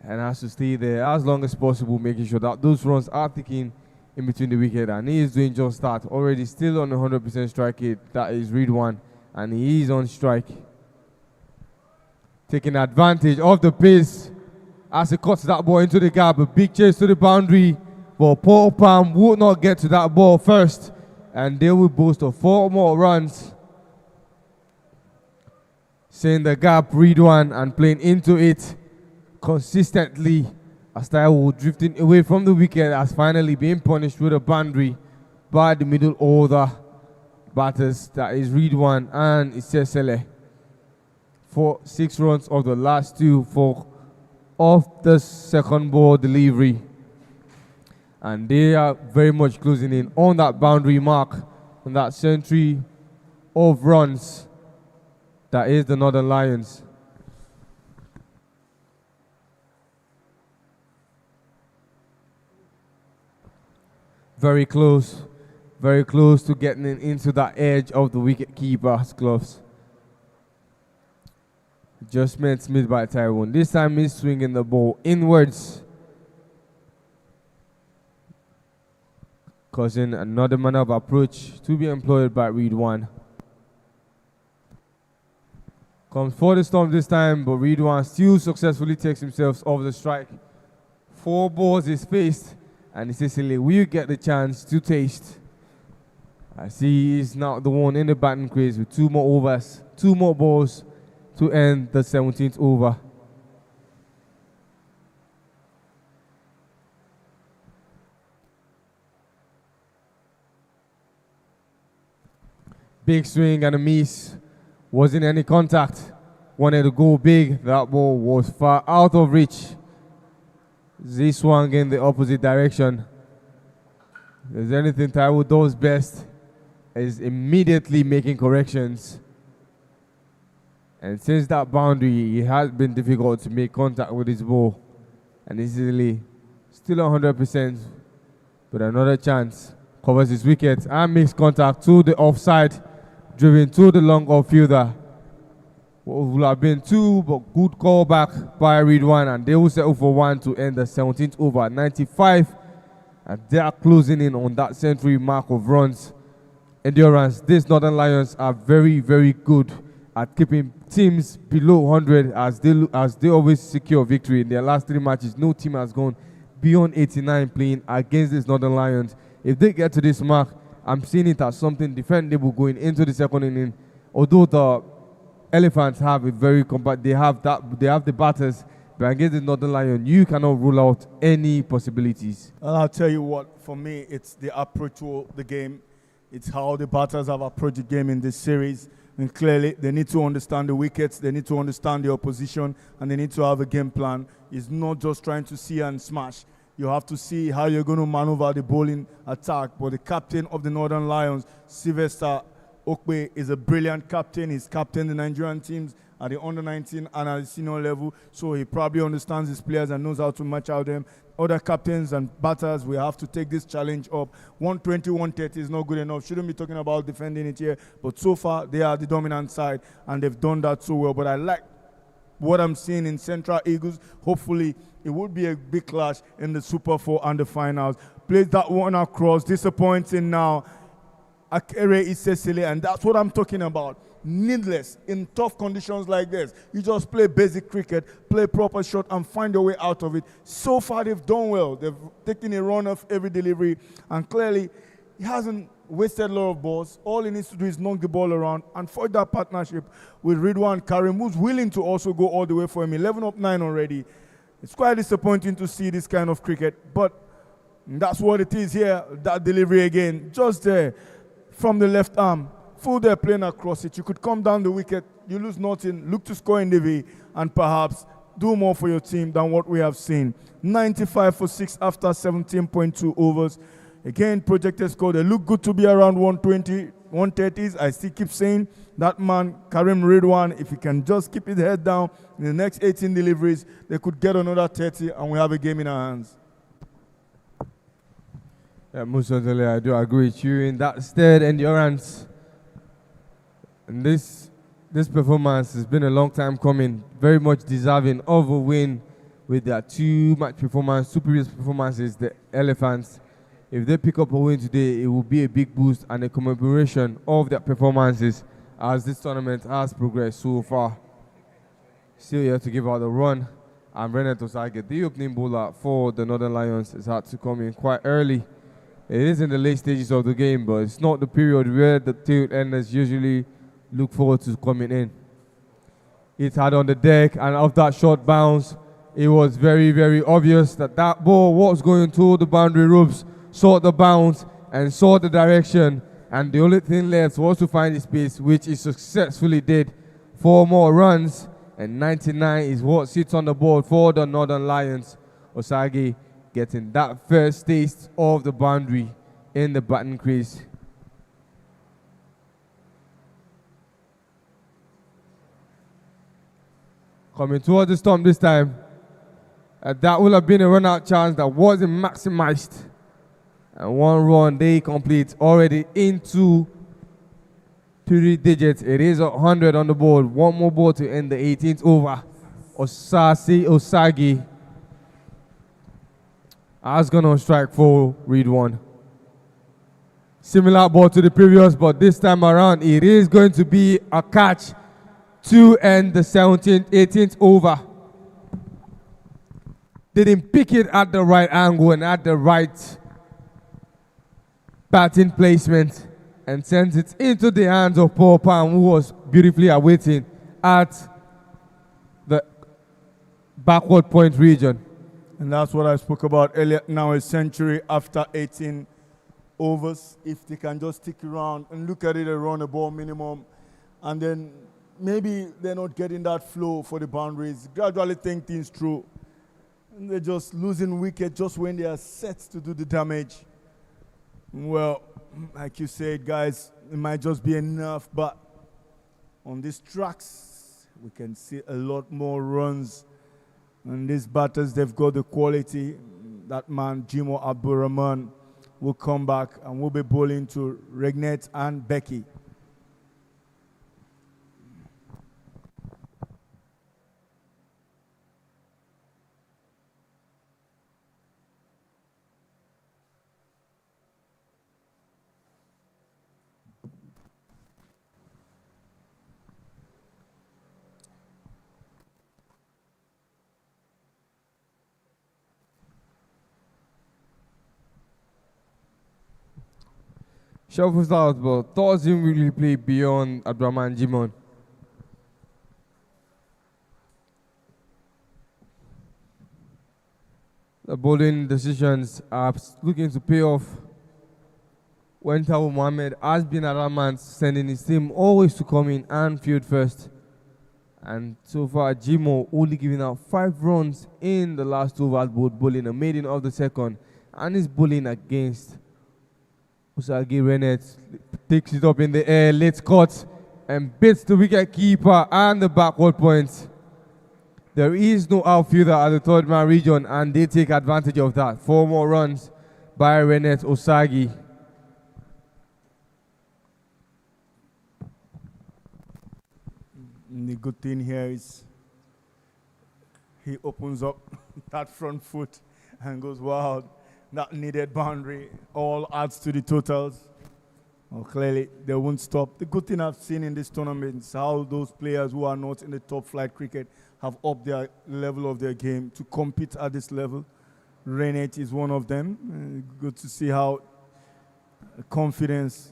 and has to stay there as long as possible, making sure that those runs are ticking in between the wicket, and he is doing just that. Already still on 100% strike rate, that is Ridwan, and he is on strike. Taking advantage of the pace as he cuts that ball into the gap, a big chase to the boundary, but Paul Palm would not get to that ball first, and they will boast of 4 more runs. Seeing the gap, Ridwan, and playing into it consistently. Astaiwo drifting away from the wicket has finally been punished with a boundary by the middle order batters, that is Ridwan and Isesele. For 6 runs of the last 2 for off the second ball delivery. And they are very much closing in on that boundary mark, on that century of runs. That is the Northern Lions. Very close to getting into that edge of the wicket keeper's gloves. Adjustments made by Taiwan. This time he's swinging the ball inwards, causing another manner of approach to be employed by Ridwan. Comes for the Storm this time, but Ridwan still successfully takes himself off the strike. 4 balls is faced, and Isesele will get the chance to taste. I see he's now the one in the batting crease with 2 more overs, 2 more balls to end the 17th over. Big swing and a miss. Wasn't any contact. Wanted to go big. That ball was far out of reach. Z swung in the opposite direction. If there's anything Taiwo does best is immediately making corrections. And since that boundary, it has been difficult to make contact with his ball. And easily, still 100%, but another chance. Covers his wicket and makes contact to the offside, driven to the long outfielder. What would have been 2, but good call back by Ridwan, and they will settle for 1 to end the 17th over at 95. And they are closing in on that century mark of runs. Endurance. These Northern Lions are very, very good at keeping teams below 100 as they always secure victory. In their last 3 matches, no team has gone beyond 89 playing against these Northern Lions. If they get to this mark, I'm seeing it as something defendable going into the second inning. Although the Elephants have a very compact, they have the batters, but against the Northern Lion, you cannot rule out any possibilities. And I'll tell you what, for me, it's the approach to the game. It's how the batters have approached the game in this series. And clearly, they need to understand the wickets, they need to understand the opposition, and they need to have a game plan. It's not just trying to see and smash. You have to see how you're going to maneuver the bowling attack. But the captain of the Northern Lions, Sylvester Okwe, is a brilliant captain. He's captained the Nigerian teams at the under-19 and at the senior level. So he probably understands his players and knows how to match out them. Other captains and batters, we have to take this challenge up. 120, 130 is not good enough. Shouldn't be talking about defending it here. But so far, they are the dominant side, and they've done that so well. But I like what I'm seeing in Central Eagles. Hopefully, it would be a big clash in the Super 4 and the finals. Plays that one across. Disappointing now. Akere Isesile, and that's what I'm talking about. Needless in tough conditions like this. You just play basic cricket, play proper shot, and find your way out of it. So far, they've done well. They've taken a run off every delivery, and clearly, he hasn't wasted a lot of balls. All he needs to do is knock the ball around and forge that partnership with Ridwan Karim, who's willing to also go all the way for him. 11 up 9 already. It's quite disappointing to see this kind of cricket, but that's what it is here. That delivery again, just there from the left arm. Full there playing across it. You could come down the wicket, you lose nothing, look to score in the V, and perhaps do more for your team than what we have seen. 95 for 6 after 17.2 overs. Again, projected score, they look good to be around 120, 130s. I still keep saying that man, Karim Ridwan, if he can just keep his head down in the next 18 deliveries, they could get another 30 and we have a game in our hands. Yeah, most certainly, I do agree with you in that stead endurance. And this performance has been a long time coming, very much deserving of a win with their 2 previous performances, the Elephants. If they pick up a win today, it will be a big boost and a commemoration of their performances as this tournament has progressed so far. Still here to give out the run. And René Tosage, the opening bowler for the Northern Lions, has had to come in quite early. It is in the late stages of the game, but it's not the period where the tail enders usually look forward to coming in. It had on the deck, and off that short bounce, it was very, very obvious that that ball was going to the boundary ropes, saw the bounce, and saw the direction, and the only thing left was to find the space, which it successfully did. 4 more runs, and 99 is what sits on the board for the Northern Lions. Osage getting that first taste of the boundary in the batting crease. Coming towards the stump this time. That would have been a run-out chance that wasn't maximized. And 1 run they complete, already into 3 digits. It is 100 on the board. 1 more ball to end the 18th over. Osagi has gone on strike for Ridwan. Similar ball to the previous, but this time around it is going to be a catch to end the 18th over. Didn't pick it at the right angle and at the right batting placement. and sends it into the hands of Paul Palm, who was beautifully awaiting at the backward point region. And that's what I spoke about earlier. Now a century after 18 overs. If they can just stick around and look at it and run a ball minimum, and then maybe they're not getting that flow for the boundaries, gradually think things through. And they're just losing wicket just when they are set to do the damage. Well, like you said, guys, it might just be enough, but on these tracks, we can see a lot more runs. And these batters, they've got the quality. That man, Jimo Abdurrahman, will come back and will be bowling to Regnet and Becky. Shuffles out, but thoughts didn't really play beyond Abdurrahman Jimon. The bowling decisions are looking to pay off. When Tawu Mohammed has been adamant, sending his team always to come in and field first. And so far, Jimo only giving out 5 runs in the last over, both bowling a maiden of the second, and is bowling against Usagi Renet. Takes it up in the air, late cut, and beats the wicket keeper and the backward point. There is no outfielder at the third man region, and they take advantage of that. 4 more runs by Renet Usagi. And the good thing here is he opens up that front foot and goes wild. That needed boundary all adds to the totals. Well, clearly, they won't stop. The good thing I've seen in this tournament is how those players who are not in the top flight cricket have upped their level of their game to compete at this level. Renet is one of them. Good to see how confidence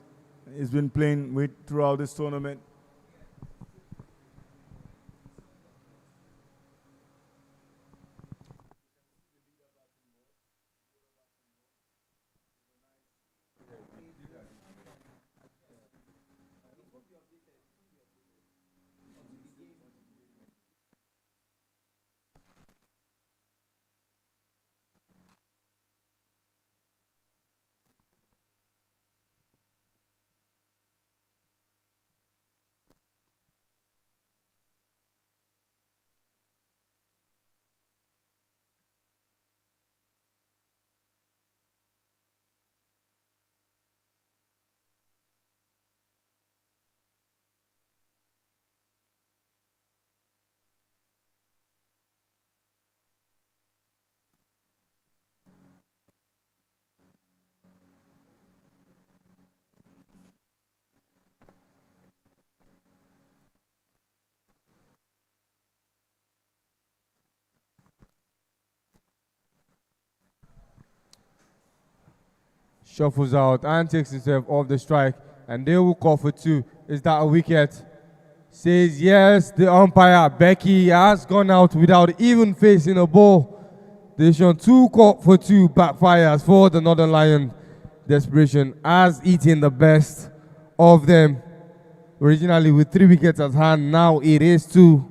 he's been playing with throughout this tournament. Shuffles out and takes himself off the strike, and they will call for 2. Is that a wicket? Says yes, the umpire, Becky, has gone out without even facing a ball. Decision 2 call for 2 backfires for the Northern Lion. Desperation has eaten the best of them. Originally with 3 wickets at hand, now it is 2.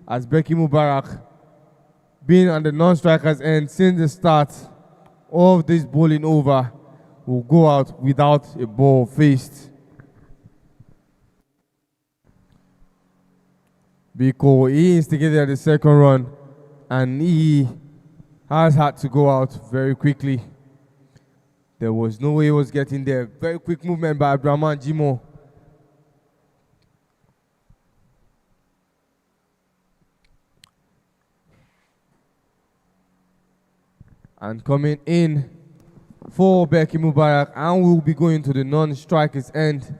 As Becky Mubarak, been on the non-strikers end since the start of this bowling over, will go out without a ball faced. Biko, he instigated the second run, and he has had to go out very quickly. There was no way he was getting there. Very quick movement by Abdurrahman Jimo. And coming in for Becky Mubarak, and we'll be going to the non-strikers end.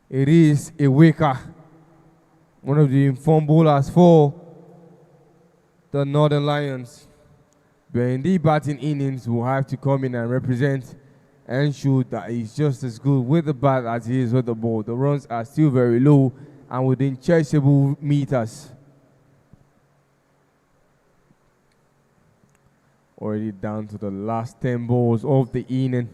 It is a wicker, one of the informed bowlers for the Northern Lions. But in the batting innings, will have to come in and represent and showed that he's just as good with the bat as he is with the ball. The runs are still very low and within chaseable meters. Already down to the last 10 balls of the inning.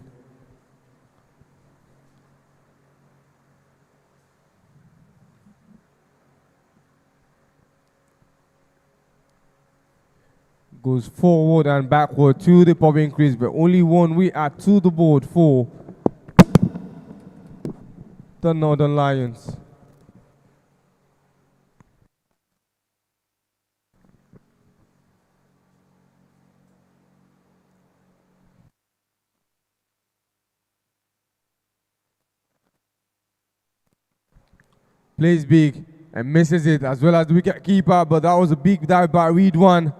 Goes forward and backward to the popping crease, but only one we add to the board for the Northern Lions. Plays big and misses it, as well as the wicket keeper, but that was a big dive by Reed one.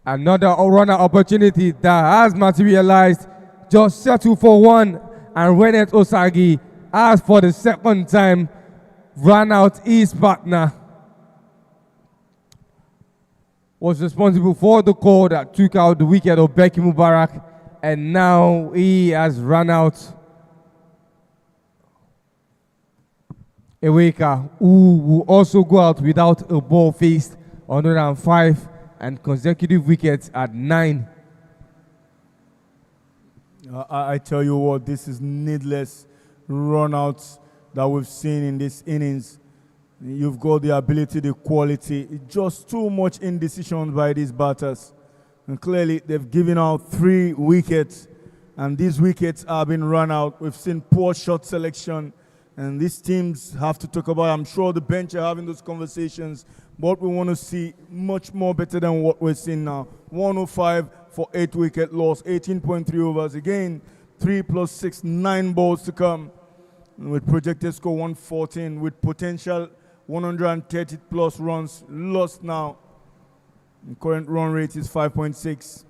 Another runner opportunity that has materialized. Just settle for one, and Rennet Osagi, as for the second time, ran out his partner. Was responsible for the call that took out the wicket of Becky Mubarak, and now he has run out Eweka, who will also go out without a ball faced, 105 and consecutive wickets at 9. I tell you what, this is needless run-outs that we've seen in this innings. You've got the ability, the quality, just too much indecision by these batters. And clearly, they've given out 3 wickets, and these wickets have been run out. We've seen poor shot selection, and these teams have to talk about it. I'm sure the bench are having those conversations, but we want to see much more better than what we're seeing now. 105 for 8 wicket loss, 18.3 overs. Again, 3 plus 6, 9 balls to come. And with projected score 114, with potential 130 plus runs lost now. And current run rate is 5.6.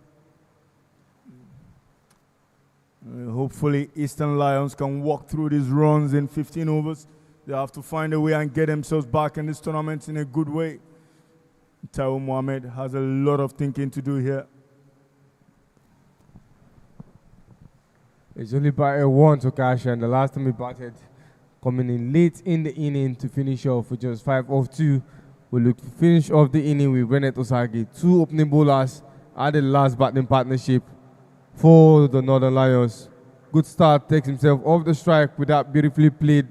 Hopefully, Eastern Lions can walk through these runs in 15 overs. They have to find a way and get themselves back in this tournament in a good way. Taiwo Mohammed has a lot of thinking to do here. It's only by a 1 to cash, and the last time he batted, coming in late in the inning to finish off with just 5 off 2. We look to finish off the inning with Rennet Osagi, 2 opening bowlers at the last batting partnership for the Northern Lions. Good start, takes himself off the strike with that beautifully played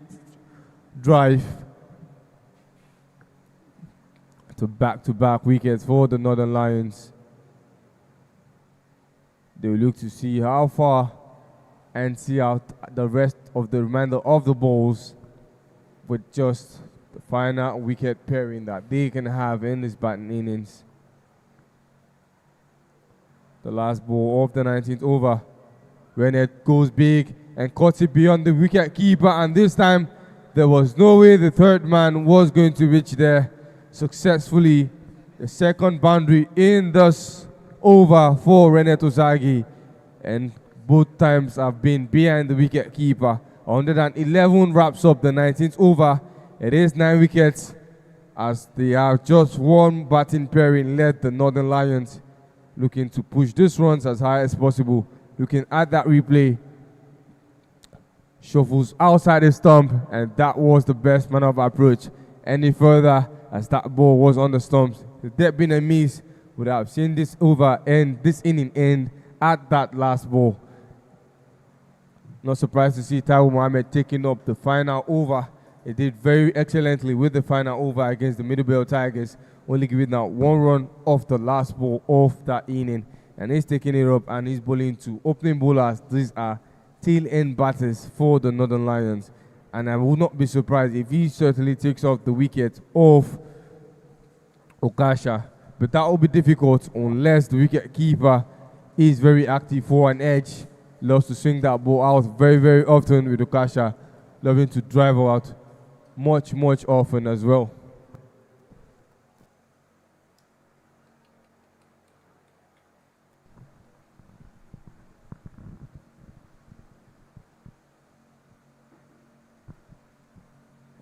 drive to back-to-back wickets for the Northern Lions. They will look to see how far and see out the rest of the remainder of the balls with just the final wicket pairing that they can have in this batting innings. The last ball of the 19th over. Rennet goes big and cuts it beyond the wicket keeper, and this time there was no way the third man was going to reach there successfully. The second boundary in this over for Rennet Osagi, and both times have been behind the wicket keeper. 111 wraps up the 19th over. It is 9 wickets as they have just one batting pairing led the Northern Lions, looking to push these runs as high as possible. Looking at that replay, shuffles outside the stump, and that was the best manner of approach. Any further, as that ball was on the stumps, if there had been a miss, would have seen this over and this inning end at that last ball. Not surprised to see Taiwo Mohammed taking up the final over. He did very excellently with the final over against the Middlebelt Tigers, only giving out 1 run off the last ball of that inning. And he's taking it up and he's bowling to opening bowlers. These are tail-end batters for the Northern Lions. And I would not be surprised if he certainly takes off the wicket of Okasha. But that will be difficult unless the wicket keeper is very active for an edge. Loves to swing that ball out very, very often with Okasha. Loving to drive out much, much often as well.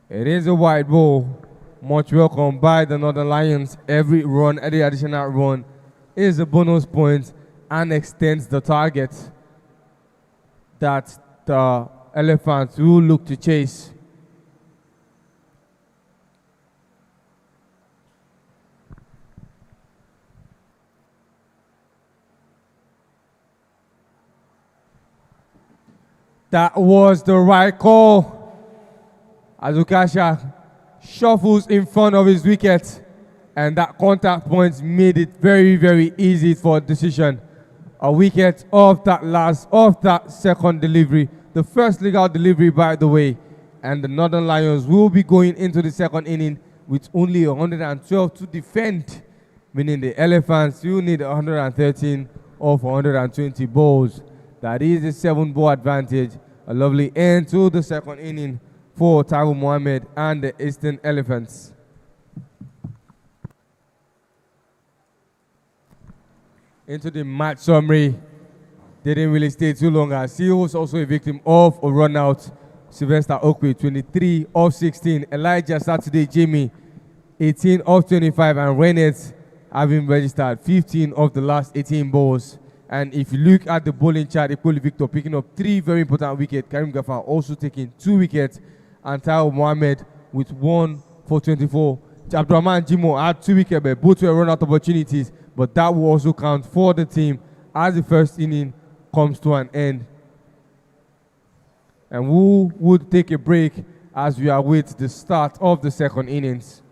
It is a wide ball. Much welcome by the Northern Lions. Every run, every additional run is a bonus point. and extends the target that the Elephants will look to chase. That was the right call. Azukasha shuffles in front of his wicket, and that contact point made it very, very easy for a decision. A wicket off that second delivery, the first legal delivery, by the way, and the Northern Lions will be going into the second inning with only 112 to defend, meaning the Elephants will need 113 of 120 balls. That is a 7-ball advantage. A lovely end to the second inning for Taiwo Mohammed and the Eastern Elephants. Into the match summary. They didn't really stay too long as he was also a victim of a run out. Sylvester Okwe, 23 of 16. Elijah Saturday Jimmy, 18 of 25. And Rennet having registered 15 of the last 18 balls. And if you look at the bowling chart, Ekoli Victor picking up 3 very important wickets. Karim Gafar also taking 2 wickets. And Taiwo Mohammed with 1 for 24. Abdurrahman Jimo had 2 wickets, but both were run out opportunities. But that will also count for the team as the first inning comes to an end. And we would take a break as we await the start of the second innings.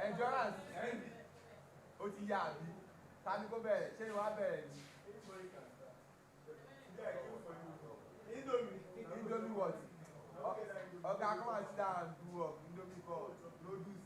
Endurance. Ó ti yá àbí? Ta ni kó bẹ̀rẹ̀? Ṣé ìwà bẹ̀rẹ̀ ni? Indomie what? Oga, come and sit down and do work. Indomie for no juice.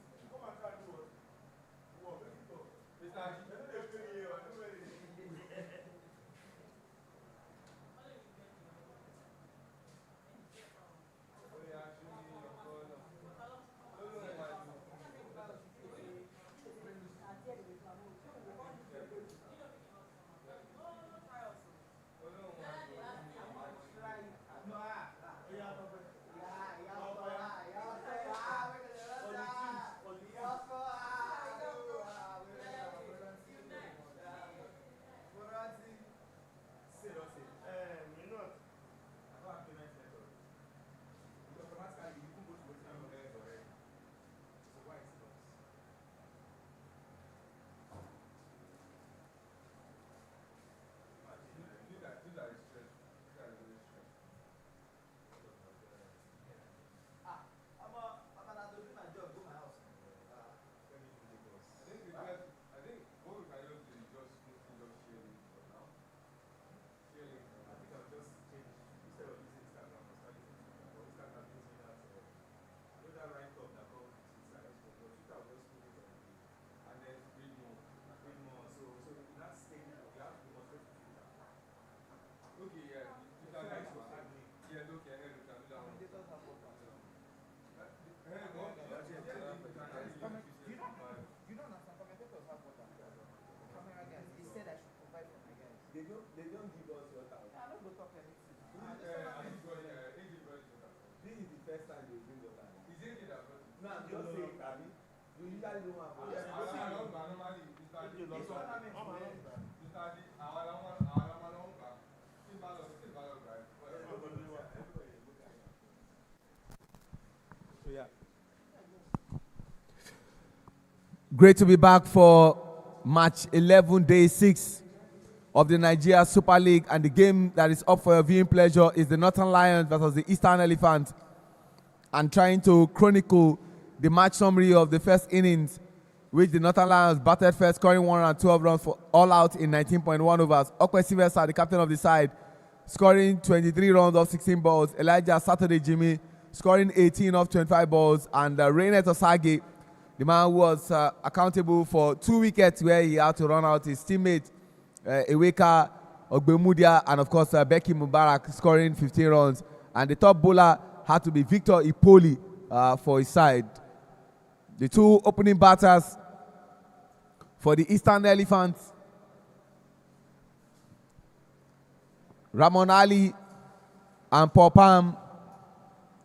They don't give us water. I don't go talk anything. This is the first time they bring water. Is it that? No, I'm just saying, Abi. You usually don't have water. Great to be back for match 11, day 6 of the Nigeria Super League, and the game that is up for your viewing pleasure is the Northern Lions versus the Eastern Elephants. And trying to chronicle the match summary of the first innings, which the Northern Lions batted first, scoring 112 runs for all out in 19.1 overs. Okwe Sylvester, the captain of the side, scoring 23 runs off 16 balls. Elijah Saturday Jimmy scoring 18 off 25 balls, and Reynet Osage, the man who was accountable for 2 wickets where he had to run out his teammate Eweka Ogbemudia, and of course Becky Mubarak scoring 15 runs. And the top bowler had to be Victor Ipoli for his side. The two opening batters for the Eastern Elephants, Ramon Ali and Paul Palm,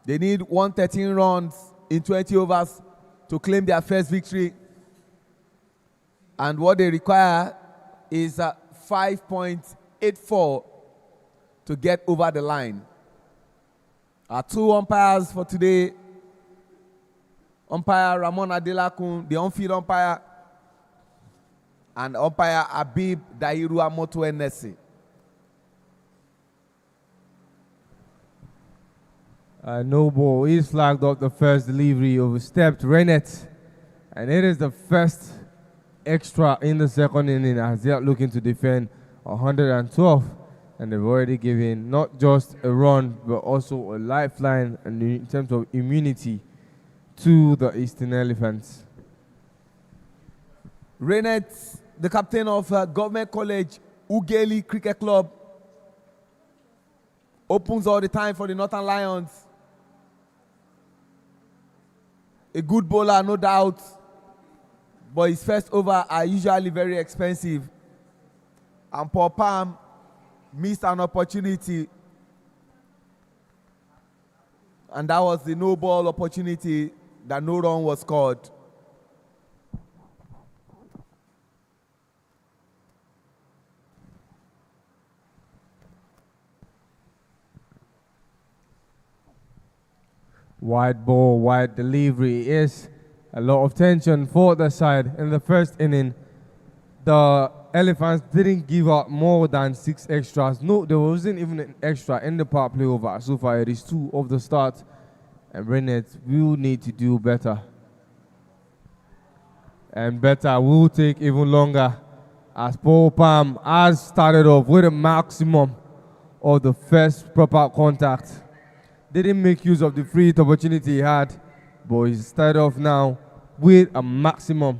they need 113 runs in 20 overs to claim their first victory. And what they require is 5.84 to get over the line. Our two umpires for today, umpire Ramon Adelakun, the on-field umpire, and umpire Abib Dairu Amoto Enesi. No ball is flagged up the first delivery, overstepped Rennet, and it is the first extra in the second inning as they are looking to defend 112, and they've already given not just a run but also a lifeline and in terms of immunity to the Eastern Elephants. Rennet, the captain of Government College Ugeli Cricket Club, opens all the time for the Northern Lions. A good bowler, no doubt, but his first over are usually very expensive. And Paul Palm missed an opportunity, and that was the no ball opportunity that no run was scored. Wide ball, wide delivery is a lot of tension for the side in the first inning. The Elephants didn't give up more than 6 extras. No, there wasn't even an extra in the power play over. So far, it is 2 of the start. And Rennet will need to do better. And better will take even longer as Paul Palm has started off with a maximum of the first proper contact. Didn't make use of the free hit opportunity he had, but he started off now with a maximum.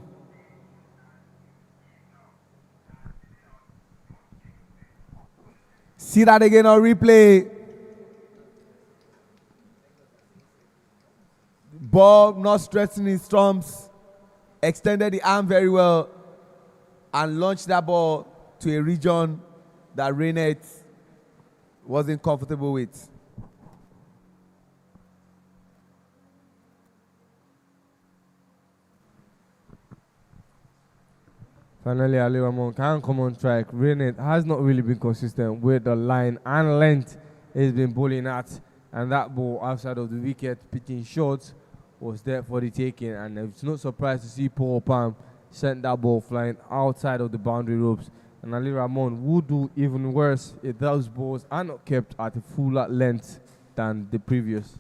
See that again on replay. Ball not stretching his stumps, extended the arm very well, and launched that ball to a region that Rennet wasn't comfortable with. Finally, Ali Ramon can come on track. Rennet has not really been consistent with the line and length he's been bowling at. And that ball outside of the wicket, pitching short, was there for the taking. And it's not surprised to see Paul Palm send that ball flying outside of the boundary ropes. And Ali Ramon would do even worse if those balls are not kept at a fuller length than the previous.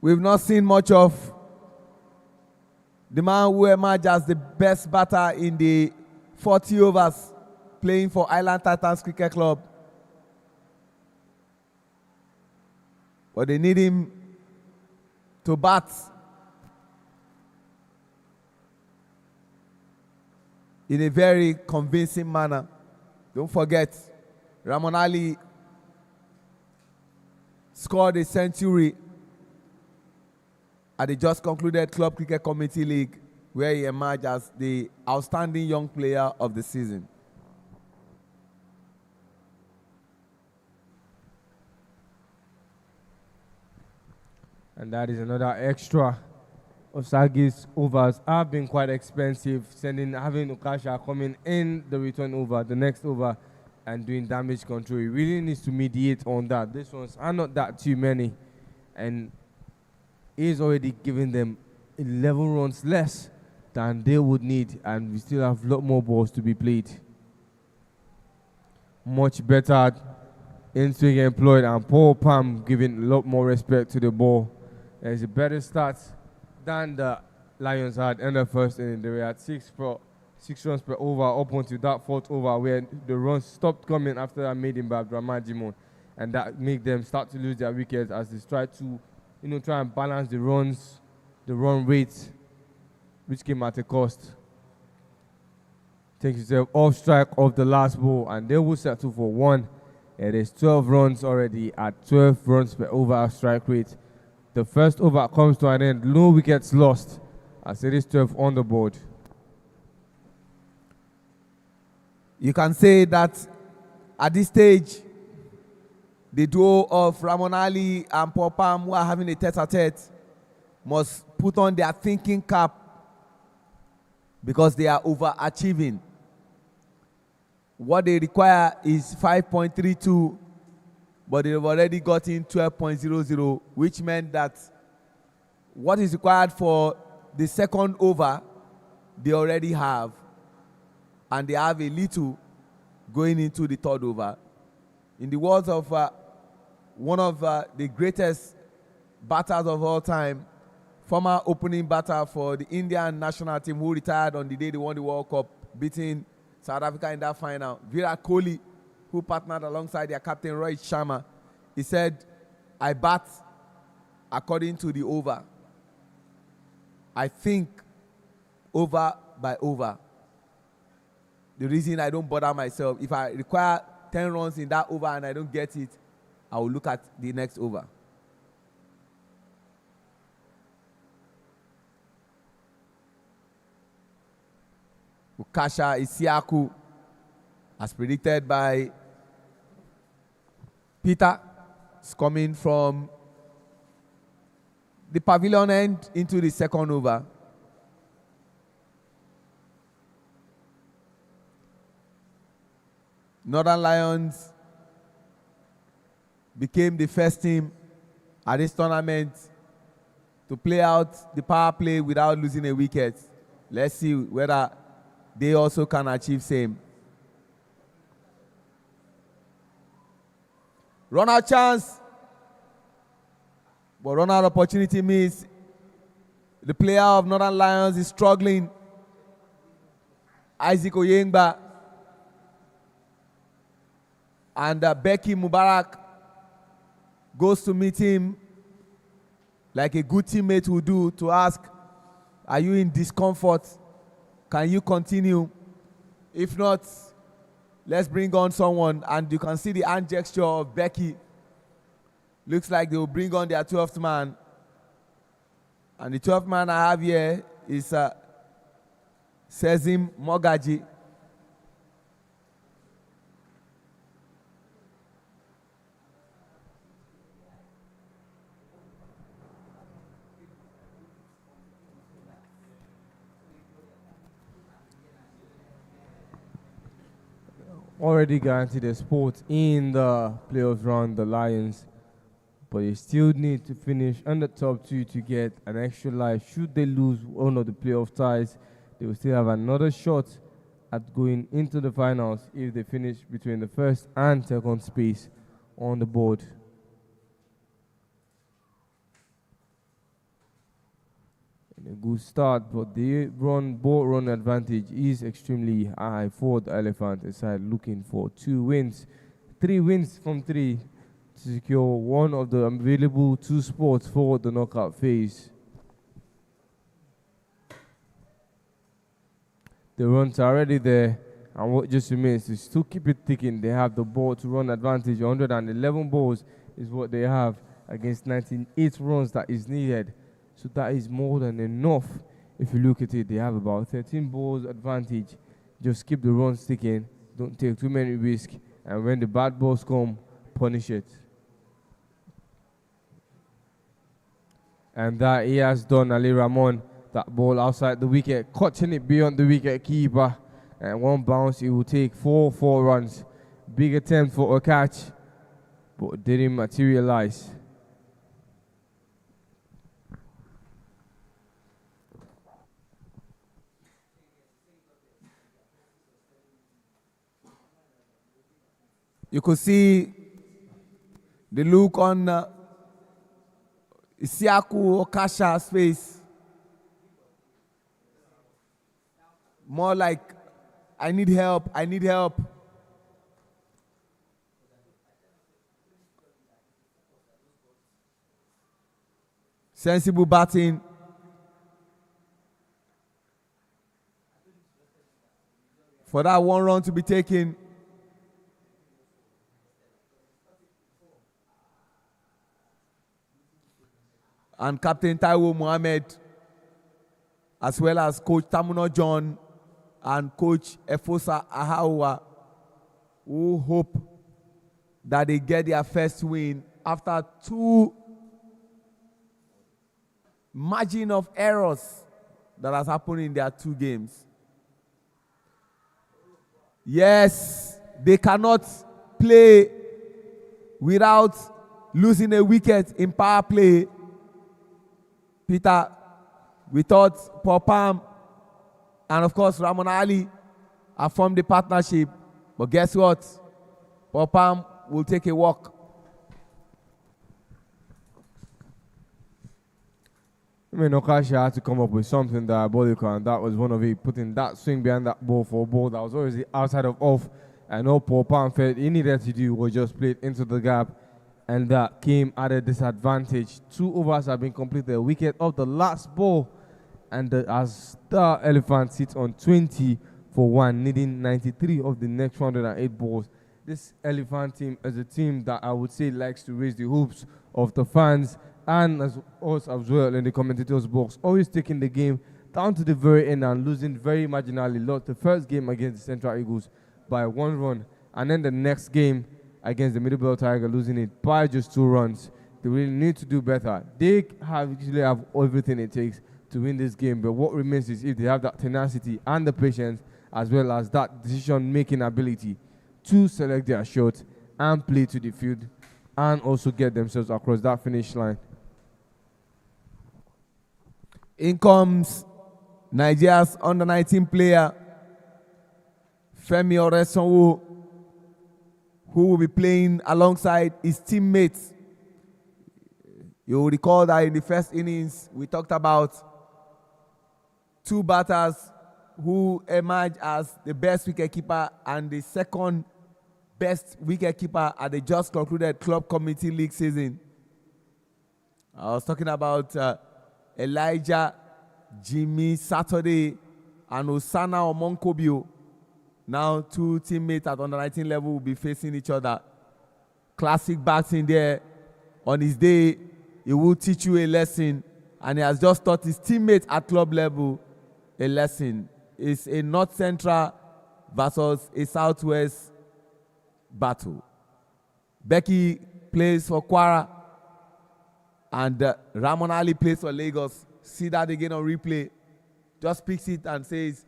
We've not seen much of the man who emerged as the best batter in the 40 overs playing for Island Titans Cricket Club. But they need him to bat in a very convincing manner. Don't forget, Ramon Ali scored a century at the just concluded Club Cricket Committee League, where he emerged as the outstanding young player of the season. And that is another extra. Osagi's overs have been quite expensive, having Ukasha coming in the return over, the next over, and doing damage control. He really needs to mediate on that. These ones are not that too many. And he's already giving them 11 runs less than they would need, and we still have a lot more balls to be played. Much better in-swing employed, and Paul Palm giving a lot more respect to the ball. There's a better start than the Lions had in the first inning. They were at 6 runs per over up until that 4th over, where the runs stopped coming after that maiden by Abdurrahman, and that made them start to lose their wickets as they tried to try and balance the runs, the run rate, which came at a cost. Takes himself off strike of the last ball, and they will settle for 1. It is 12 runs already at 12 runs per over strike rate. The first over comes to an end. No wickets lost as it is 12 on the board. You can say that at this stage, the duo of Ramon Ali and Paul Palm, who are having a tete-a-tete, must put on their thinking cap because they are overachieving. What they require is 5.32, but they've already gotten 12.00, which meant that what is required for the second over, they already have. And they have a little going into the third over. In the words of one of the greatest batters of all time, former opening batter for the Indian national team who retired on the day they won the World Cup, beating South Africa in that final, Virat Kohli, who partnered alongside their captain Rohit Sharma, he said, "I bat according to the over. I think over by over. The reason I don't bother myself, if I require 10 runs in that over and I don't get it, I will look at the next over." Ukasha Isiaku, as predicted by Peter, is coming from the pavilion end into the second over. Northern Lions became the first team at this tournament to play out the power play without losing a wicket. Let's see whether they also can achieve same. Run out chance, but run out opportunity means the player of Northern Lions is struggling. Isaac Oyengba and Becky Mubarak goes to meet him like a good teammate would do to ask, are you in discomfort? Can you continue? If not, let's bring on someone. And you can see the hand gesture of Becky. Looks like they will bring on their 12th man. And the 12th man I have here is Sezim Mogaji. Already guaranteed a spot in the playoffs round, the Lions, but they still need to finish on the top two to get an extra life. Should they lose one of the playoff ties, they will still have another shot at going into the finals if they finish between the first and second space on the board. A good start, but the ball run advantage is extremely high for the Elephant side, looking for 2 wins, 3 wins from 3 to secure one of the available 2 spots for the knockout phase. The runs are already there, and what just remains is to keep it ticking. They have the ball to run advantage. 111 balls is what they have against 98 runs that is needed. So that is more than enough. If you look at it, they have about 13 balls advantage. Just keep the runs ticking. Don't take too many risks. And when the bad balls come, punish it. And that he has done, Ali Ramon. That ball outside the wicket, catching it beyond the wicket keeper. And one bounce, it will take 4 runs. Big attempt for a catch, but didn't materialize. You could see the look on Isiaku Okasha's face. More like, I need help, I need help. Sensible batting. For that 1 run to be taken. And Captain Taiwo Mohammed, as well as Coach Tamuno John and Coach Efosa Ahawa, who hope that they get their first win after 2 margin of errors that has happened in their 2 games. Yes, they cannot play without losing a wicket in power play. Peter, we thought Paul Palm and of course Ramon Ali have formed the partnership. But guess what? Paul Palm will take a walk. I mean, Okasha had to come up with something diabolical, and that was one of it, putting that swing behind that ball for a ball that was already outside of off. And all Paul Palm felt he needed to do was just play it into the gap. And that came at a disadvantage. 2 overs have been completed. A wicket of the last ball. And as the Elephant sits on 20 for 1, needing 93 of the next 108 balls. This Elephant team is a team that I would say likes to raise the hopes of the fans and as us as well in the commentators' box. Always taking the game down to the very end and losing very marginally. Lost the first game against the Central Eagles by 1 run. And then the next game against the Middlebelt Tiger, losing it by just 2 runs. They really need to do better. They actually have everything it takes to win this game, but what remains is if they have that tenacity and the patience, as well as that decision-making ability to select their shot and play to the field, and also get themselves across that finish line. In comes Nigeria's under-19 player, Femi Oresonwo, who will be playing alongside his teammates. You will recall that in the first innings, we talked about two batters who emerged as the best wicketkeeper and the second best wicketkeeper at the just concluded Club Community League season. I was talking about Elijah, Jimmy, Saturday, and Osana Omonkobio. Now two teammates at under-19 level will be facing each other. Classic batting there. On his day, he will teach you a lesson, and he has just taught his teammates at club level a lesson. It's a North Central versus a Southwest battle. Becky plays for Kwara, and Ramon Ali plays for Lagos. See that again on replay. Just picks it and says,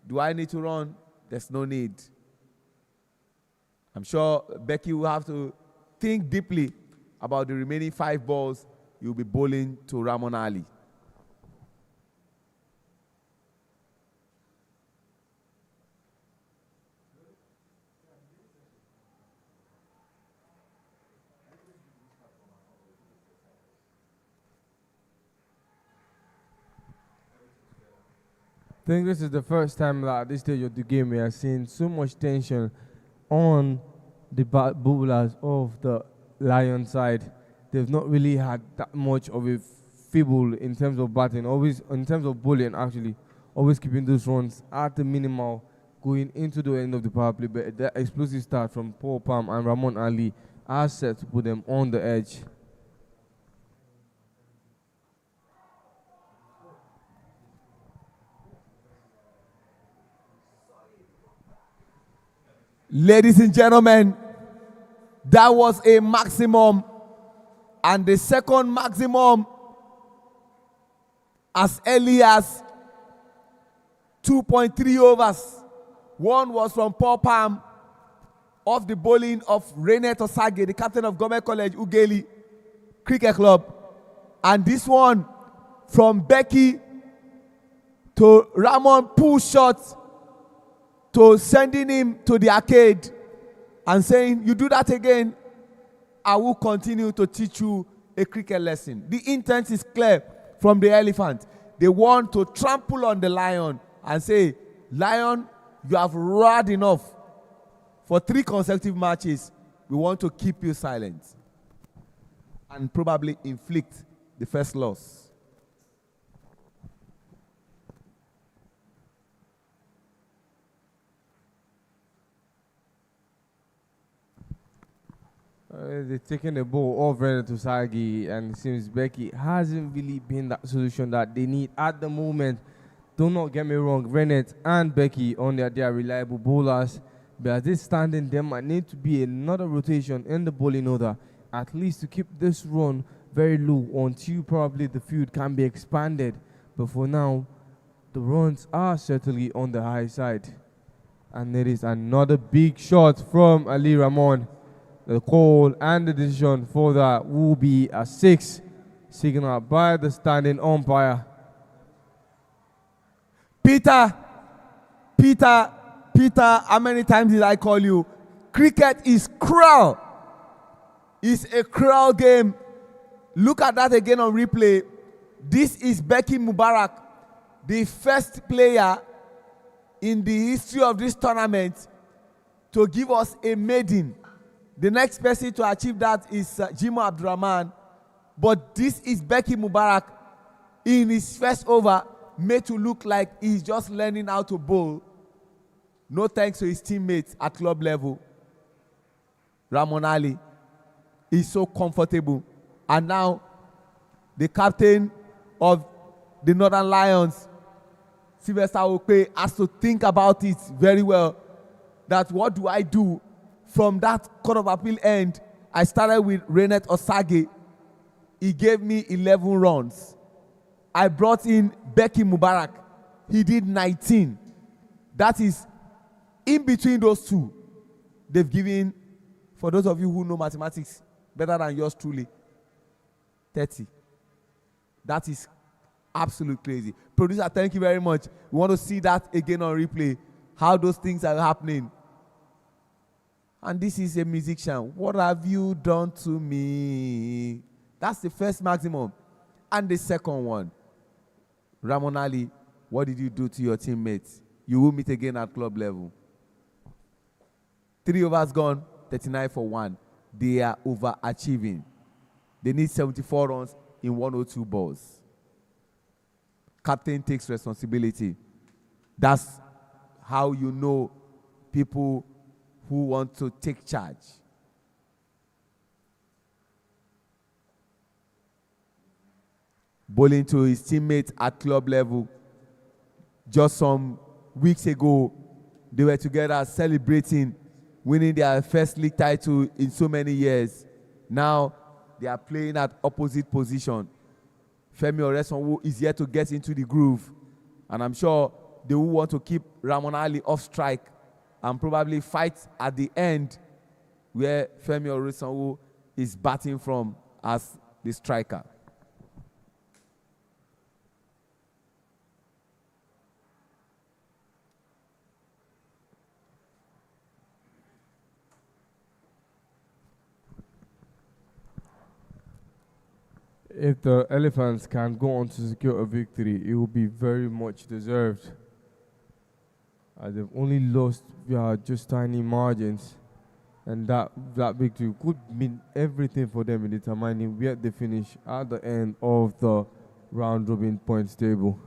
do I need to run? There's no need. I'm sure Becky will have to think deeply about the remaining 5 balls you'll be bowling to Ramon Ali. I think this is the first time that at this stage of the game we are seeing so much tension on the bowlers of the Lion side. They've not really had that much of a fibble in terms of batting, always in terms of bowling actually, always keeping those runs at the minimal going into the end of the power play. But the explosive start from Paul Palm and Ramon Ali are set to put them on the edge. Ladies and gentlemen, that was a maximum, and the second maximum as early as 2.3 overs. One was from Paul Palm off the bowling of Rene Tosage, the captain of Government College Ugeli Cricket Club, and this one from Becky to Ramon pull shot to sending him to the arcade and saying, you do that again, I will continue to teach you a cricket lesson. The intent is clear from the elephant. They want to trample on the lion and say, lion, you have roared enough. For 3 consecutive matches, we want to keep you silent and probably inflict the first loss. They're taking the ball off Rene Tosage, and it seems Becky hasn't really been that solution that they need at the moment. Do not get me wrong, Rennet and Becky on they are reliable bowlers, but as they standing, there might need to be another rotation in the bowling order, at least to keep this run very low until probably the field can be expanded. But for now, the runs are certainly on the high side. And there is another big shot from Ali Ramon. The call and the decision for that will be a 6, signaled by the standing umpire. Peter, how many times did I call you? Cricket is cruel. It's a cruel game. Look at that again on replay. This is Becky Mubarak, the first player in the history of this tournament to give us a maiden. The next person to achieve that is Jimo Abdurrahman. But this is Becky Mubarak in his first over, made to look like he's just learning how to bowl. No thanks to his teammates at club level. Ramon Ali is so comfortable. And now the captain of the Northern Lions, Sylvester Okpe, has to think about it very well. That what do I do? From that court of appeal end, I started with Renette Osage. He gave me 11 runs. I brought in Becky Mubarak. He did 19. That is in between those two. They've given, for those of you who know mathematics better than yours truly, 30. That is absolute crazy. Producer, thank you very much. We want to see that again on replay, how those things are happening. And this is a musician. What have you done to me? That's the first maximum. And the second one, Ramon Ali, what did you do to your teammates? You will meet again at club level. 3 overs gone, 39 for 1. They are overachieving. They need 74 runs in 102 balls. Captain takes responsibility. That's how you know people who want to take charge. Bowling to his teammates at club level. Just some weeks ago, they were together celebrating winning their first league title in so many years. Now, they are playing at opposite position. Femi Oresonwo is yet to get into the groove. And I'm sure they will want to keep Ramon Ali off strike and probably fight at the end where Femi Oresonwo is batting from as the striker. If the Elephants can go on to secure a victory, it will be very much deserved. They've only lost via just tiny margins, and that victory could mean everything for them in determining where they finish at the end of the round-robin points table.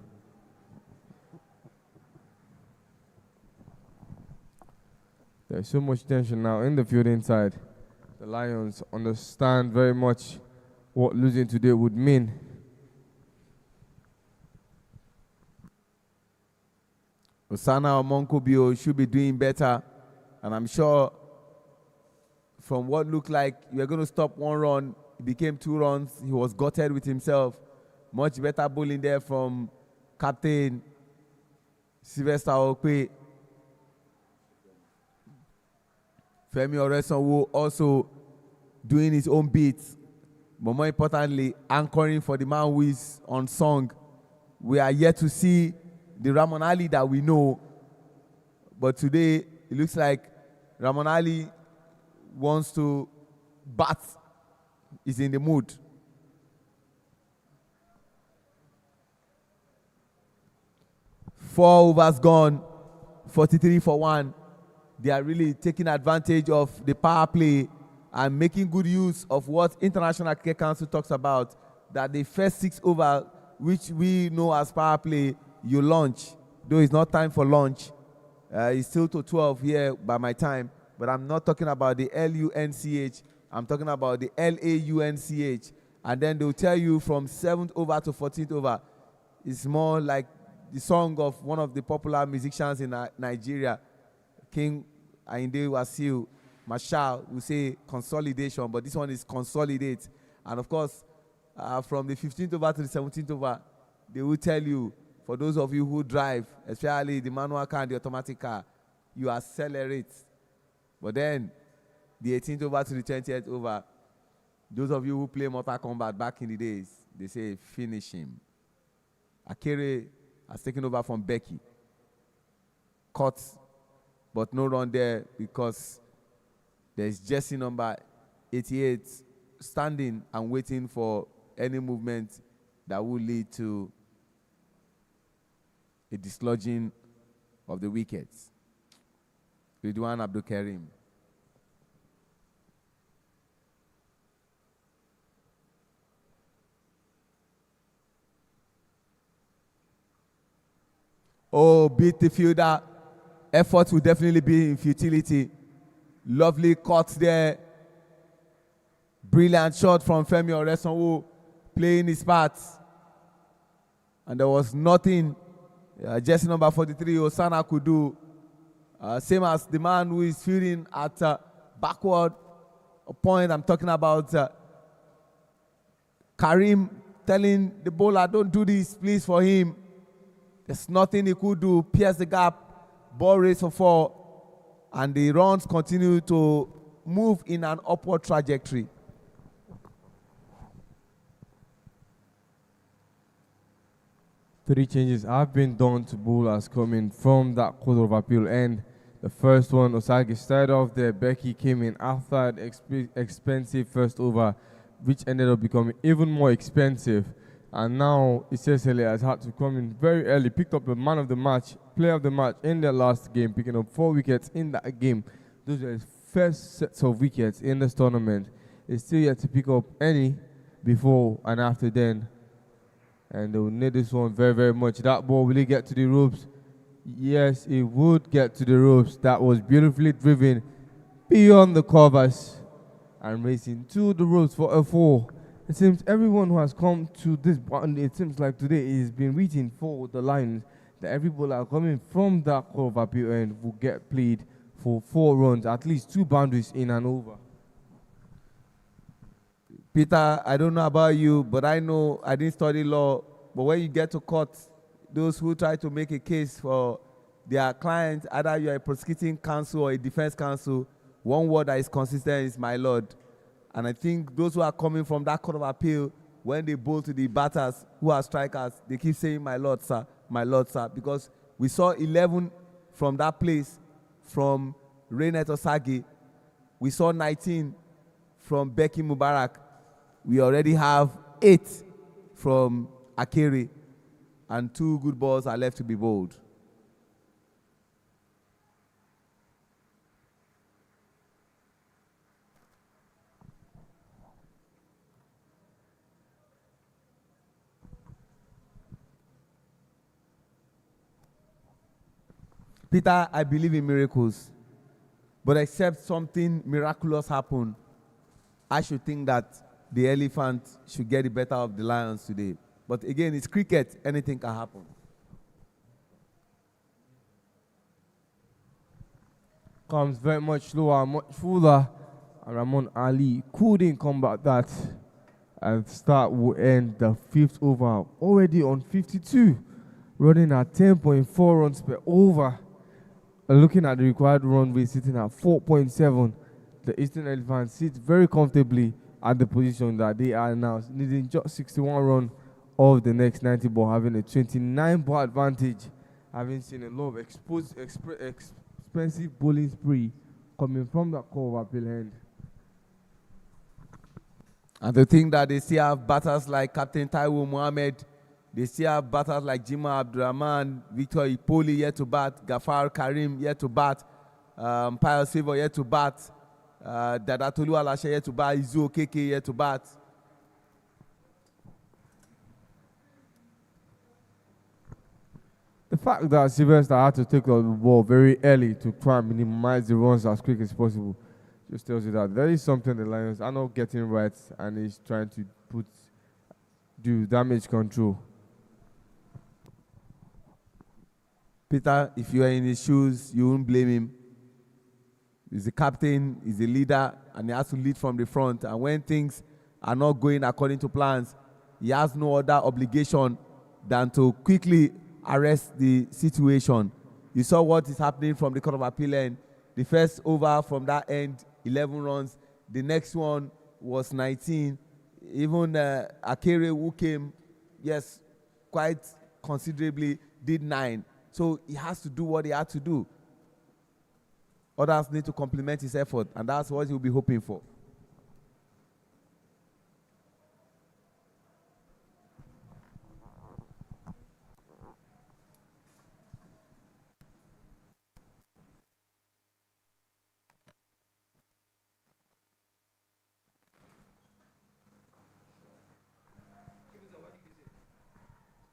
There's so much tension now in the field inside. The Lions understand very much what losing today would mean. Osana Omonkobio should be doing better, and I'm sure from what looked like you were going to stop 1 run, it became 2 runs. He was gutted with himself. Much better bowling there from Captain Sylvester Okwe. Femi Oresonwo also doing his own beats, but more importantly, anchoring for the man who is on song. We are yet to see the Ramon Ali that we know, but today it looks like Ramon Ali wants to bat, is in the mood. Four overs gone, 43 for 1. They are really taking advantage of the power play and making good use of what International Cricket Council talks about, that the first 6 overs, which we know as power play, you launch. Though it's not time for launch. It's still to 12 here by my time, but I'm not talking about the LUNCH. I'm talking about the LAUNCH. And then they'll tell you from 7th over to 14th over. It's more like the song of one of the popular musicians in Nigeria, King Ayinde Wasiu Marshall, will say consolidation, but this one is consolidate. And of course, from the 15th over to the 17th over, they will tell you, for those of you who drive, especially the manual car and the automatic car, you accelerate. But then, the 18th over to the 20th over, those of you who play Mortal Kombat back in the days, they say finish him. Akere has taken over from Becky. Caught, but no run there because there's jersey number 88 standing and waiting for any movement that will lead to a dislodging of the wickets. Ridwan Abdul Karim. Oh, beat the fielder. Effort will definitely be in futility. Lovely cut there. Brilliant shot from Femi Oresonwo, playing his part. And there was nothing jersey number 43, Osana, could do. Same as the man who is fielding at backward point. I'm talking about Karim telling the bowler, don't do this, please, for him. There's nothing he could do. Pierce the gap, ball race for 4, and the runs continue to move in an upward trajectory. Three changes have been done to bowlers coming from that Court of Appeal end. The first one, Osagi started off there. Becky came in after an expensive first over, which ended up becoming even more expensive. And now Isesele has had to come in very early, picked up the man of the match, player of the match in their last game, picking up 4 wickets in that game. Those are his first sets of wickets in this tournament. He's still yet to pick up any before and after then. And they will need this one very, very much. That ball, will it get to the ropes? Yes, it would get to the ropes. That was beautifully driven beyond the covers and racing to the ropes for a 4. It seems everyone who has come to this boundary, it seems like today, has been waiting for the Lions that every bowler coming from that Court of Appeal end will get played for 4 runs, at least 2 boundaries in and over. Peter, I don't know about you, but I know I didn't study law. But when you get to court, those who try to make a case for their client, either you are a prosecuting counsel or a defense counsel, one word that is consistent is my lord. And I think those who are coming from that Court of Appeal, when they bowl to the batters who are strikers, they keep saying my lord, sir, because we saw 11 from that place from Rainet Osagi. We saw 19 from Becky Mubarak. We already have 8 from Akere, and 2 good balls are left to be bowled. Peter, I believe in miracles, but except something miraculous happen, I should think that the elephant should get the better of the lions today. But again, it's cricket, anything can happen. Comes very much slower, much fuller, and Ramon Ali couldn't combat that. And start will end the 5th over, already on 52, running at 10.4 runs per over. Looking at the required run rate sitting at 4.7, the Eastern Elephants sit very comfortably at the position that they are now, needing just 61 runs of the next 90 ball, having a 29 ball advantage, having seen a lot of expensive bowling spree coming from that Court of Appeal end. And the thing that they still have batters like Captain Taiwo Mohammed, they still have batters like Jima Abdurrahman, Victor Ipoli yet to bat, Gafar Karim yet to bat, Pius Favor yet to bat, Dadatolu Alashe yet to bat, Izu Okeke yet to bat. The fact that Sylvester had to take the ball very early to try and minimize the runs as quick as possible just tells you that there is something the Lions are not getting right, and he's trying to do damage control. Peter, if you are in his shoes, you won't blame him. He's the captain, he's the leader, and he has to lead from the front. And when things are not going according to plans, he has no other obligation than to quickly arrest the situation. You saw what is happening from the Court of Appeal end. The first over from that end, 11 runs. The next one was 19. Even Akere, who came, yes, quite considerably, did 9. So he has to do what he had to do. Others need to complement his effort, and that's what he'll be hoping for.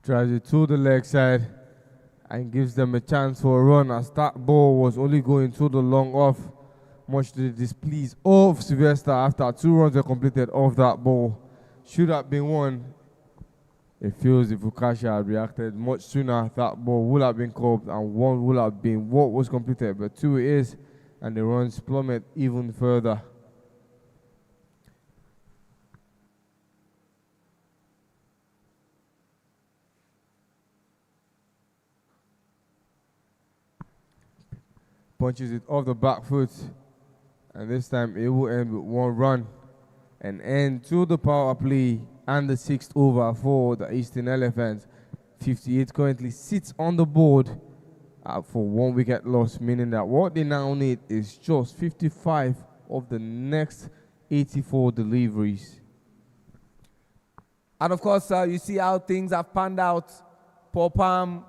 Drives it to the leg side and gives them a chance for a run, as that ball was only going to the long off, much to the displease of Sylvester after 2 runs were completed off that ball. Should have been 1. It feels if Ukasha had reacted much sooner, that ball would have been called and 1 would have been what was completed, but 2 it is, and the runs plummet even further. punches it off the back foot, and this time it will end with 1 run and end to the power play and the 6th over for the Eastern Elephants. 58 currently sits on the board for 1 wicket loss, meaning that what they now need is just 55 of the next 84 deliveries. And of course, you see how things have panned out. Paul Palm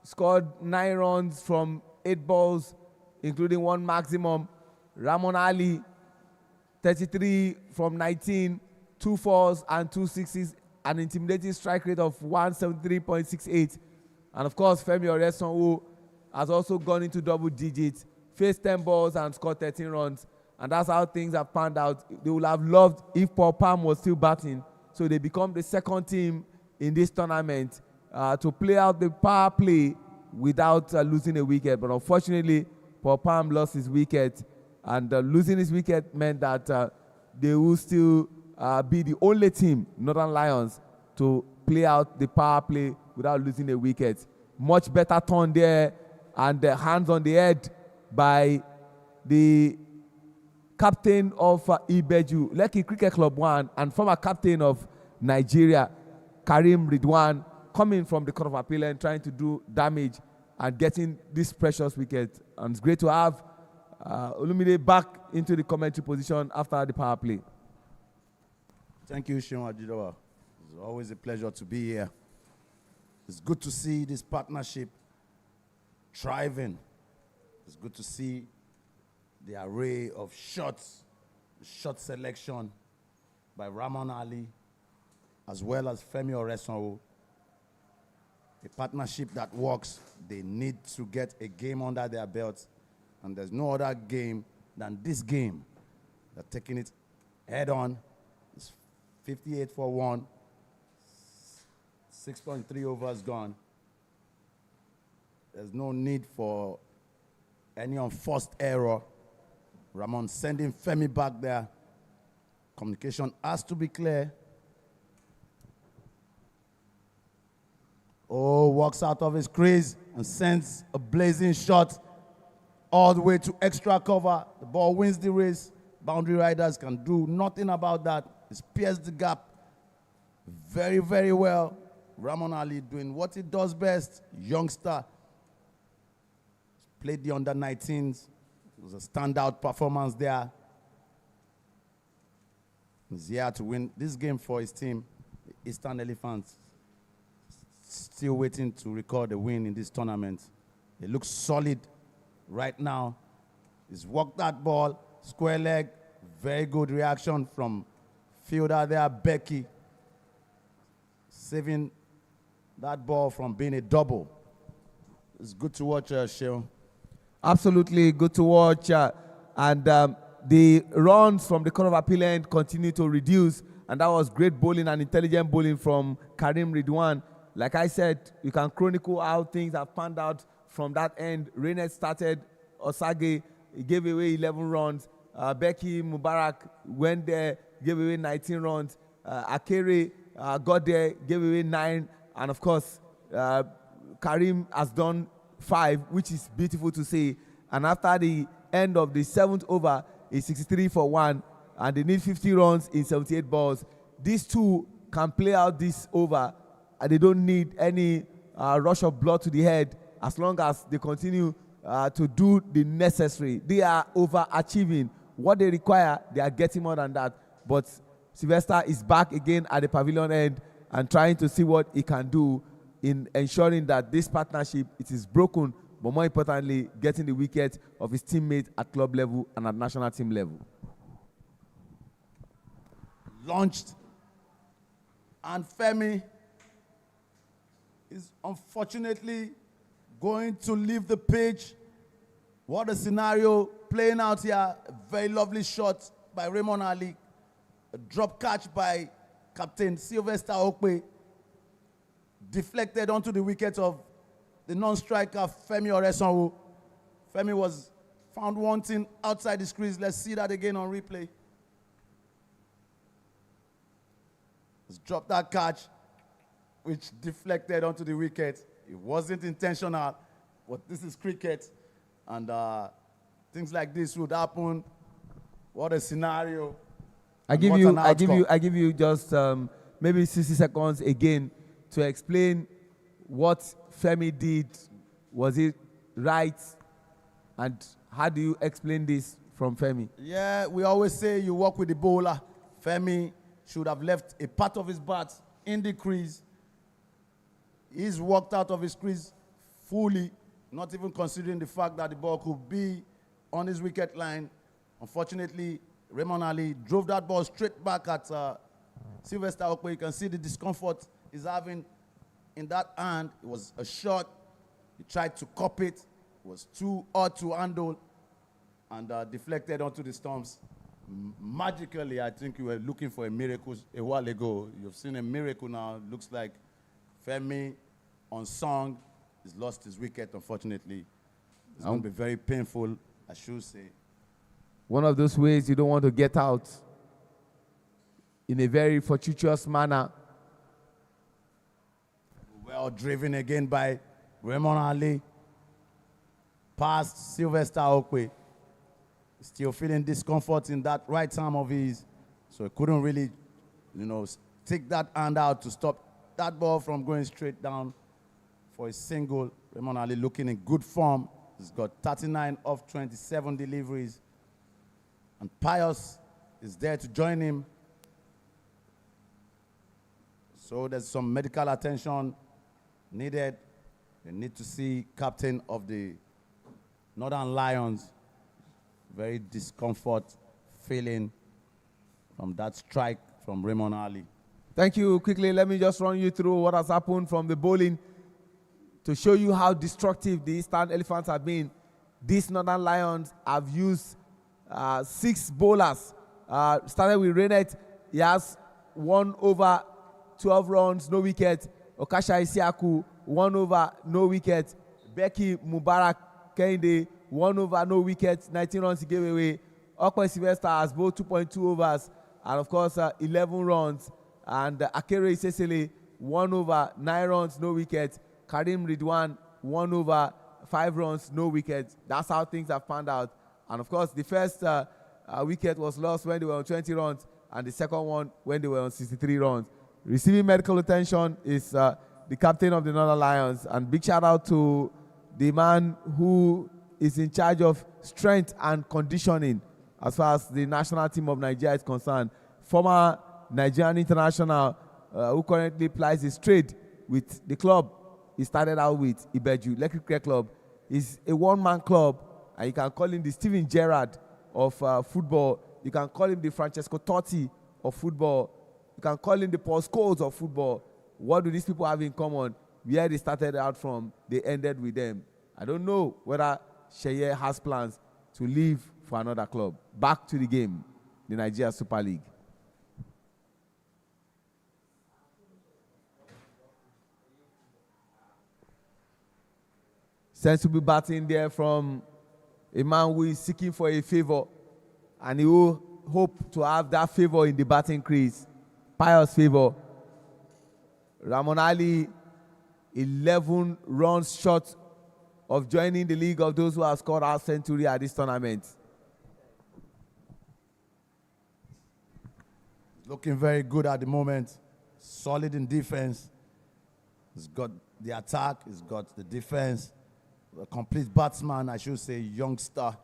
scored 9 runs from 8 balls, including 1 maximum. Ramon Ali, 33 from 19, 2 fours and 2 sixes, an intimidating strike rate of 173.68. And of course, Femi Oreson, who has also gone into double digits, faced 10 balls and scored 13 runs. And that's how things have panned out. They would have loved if Paul Palm was still batting. So they become the second team in this tournament to play out the power play without losing a wicket. But unfortunately, Paul Palm lost his wicket. And losing his wicket meant that they will still be the only team, Northern Lions, to play out the power play without losing a wicket. Much better turn there, and hands on the head by the captain of Ibeju, Lekki Cricket Club 1, and former captain of Nigeria, Karim Ridwan, coming from the Court of Appeal and trying to do damage and getting this precious wicket. And it's great to have Olumide back into the commentary position after the power play. Thank you, Seun Ajidawa. It's always a pleasure to be here. It's good to see this partnership thriving. It's good to see the array of shots, the shot selection by Ramon Ali, as well as Femi Oreson. A partnership that works. They need to get a game under their belts, and there's no other game than this game. They're taking it head on. It's 58 for 1, 6.3 overs gone. There's no need for any unforced error. Ramon sending Femi back there. Communication has to be clear. Oh, walks out of his crease and sends a blazing shot all the way to extra cover. The ball wins the race. Boundary riders can do nothing about that. It's pierced the gap very, very well. Ramon Ali doing what he does best. Youngster. Played the under-19s. It was a standout performance there. He's here to win this game for his team, the Eastern Elephants. Still waiting to record a win in this tournament. It looks solid right now. He's walked that ball, square leg. Very good reaction from fielder there, Becky. Saving that ball from being a double. It's good to watch, Seun. Absolutely good to watch. And the runs from the Court of Appeal end continue to reduce. And that was great bowling and intelligent bowling from Karim Ridwan. Like I said, you can chronicle how things have panned out from that end. Reynes started, Osage gave away 11 runs. Becky Mubarak went there, gave away 19 runs. Akere got there, gave away 9. And of course, Karim has done 5, which is beautiful to see. And after the end of the 7th over, it's 63 for 1. And they need 50 runs in 78 balls. These two can play out this over. And they don't need any rush of blood to the head as long as they continue to do the necessary. They are overachieving. What they require, they are getting more than that. But Sylvester is back again at the pavilion end and trying to see what he can do in ensuring that this partnership, it is broken, but more importantly, getting the wicket of his teammates at club level and at national team level. Launched. And Femi is unfortunately going to leave the pitch. What a scenario playing out here. A very lovely shot by Raymond Ali. A drop catch by Captain Sylvester Okpe. Deflected onto the wicket of the non-striker Femi Oreson. Femi was found wanting outside the crease. Let's see that again on replay. Let's drop that catch, which deflected onto the wicket. It wasn't intentional, but this is cricket. And things like this would happen. What a scenario. I and give what you, an I give you, outcome. I give you just maybe 60 seconds again to explain what Femi did. Was it right? And how do you explain this from Femi? Yeah, we always say you work with the bowler. Femi should have left a part of his bat in the crease. He's walked out of his crease fully, not even considering the fact that the ball could be on his wicket line. Unfortunately, Raymond Ali drove that ball straight back at Sylvester Okwe. You can see the discomfort he's having in that hand. It was a shot. He tried to cop it. It was too odd to handle and deflected onto the stumps. Magically, I think you were looking for a miracle a while ago. You've seen a miracle now. Looks like Femi, unsung, has lost his wicket, unfortunately. It's going to be very painful, I should say. One of those ways you don't want to get out in a very fortuitous manner. Well driven again by Raymond Ali. Past Sylvester Okwe. Still feeling discomfort in that right arm of his. So he couldn't really, take that hand out to stop that ball from going straight down for a single. Raymond Ali looking in good form. He's got 39 of 27 deliveries. And Pius is there to join him. So there's some medical attention needed. They need to see captain of the Northern Lions. Very discomfort feeling from that strike from Raymond Ali. Thank you. Quickly, let me just run you through what has happened from the bowling to show you how destructive the Eastern Elephants have been. These Northern Lions have used 6 bowlers. Started with Renet. He has 1 over 12 runs, no wicket. Okasha Isiaku, 1 over, no wicket. Becky Mubarak Kende, 1 over, no wicket. 19 runs he gave away. Okwe Sylvester has both 2.2 overs. And of course, 11 runs. And Akere Isesele, 1 over, 9 runs, no wicket. Karim Ridwan, 1 over, 5 runs, no wicket. That's how things have panned out. And of course, the first wicket was lost when they were on 20 runs, and the second one when they were on 63 runs. Receiving medical attention is the captain of the Northern Lions. And big shout out to the man who is in charge of strength and conditioning as far as the national team of Nigeria is concerned. Former Nigerian international who currently plies his trade with the club. He started out with Ibeju Lekki Cricket Club. It's a one-man club, and you can call him the Steven Gerrard of football. You can call him the Francesco Totti of football. You can call him the Paul Scholes of football. What do these people have in common? Where they started out from, they ended with them. I don't know whether Sheye has plans to leave for another club. Back to the game, the Nigeria Super League. Sensible batting there from a man who is seeking for a favor, and he will hope to have that favor in the batting crease. Pious favor. Ramon Ali, 11 runs short of joining the league of those who have scored our century at this tournament. Looking very good at the moment. Solid in defense. He's got the attack. He's got the defense. A complete batsman, I should say, youngster.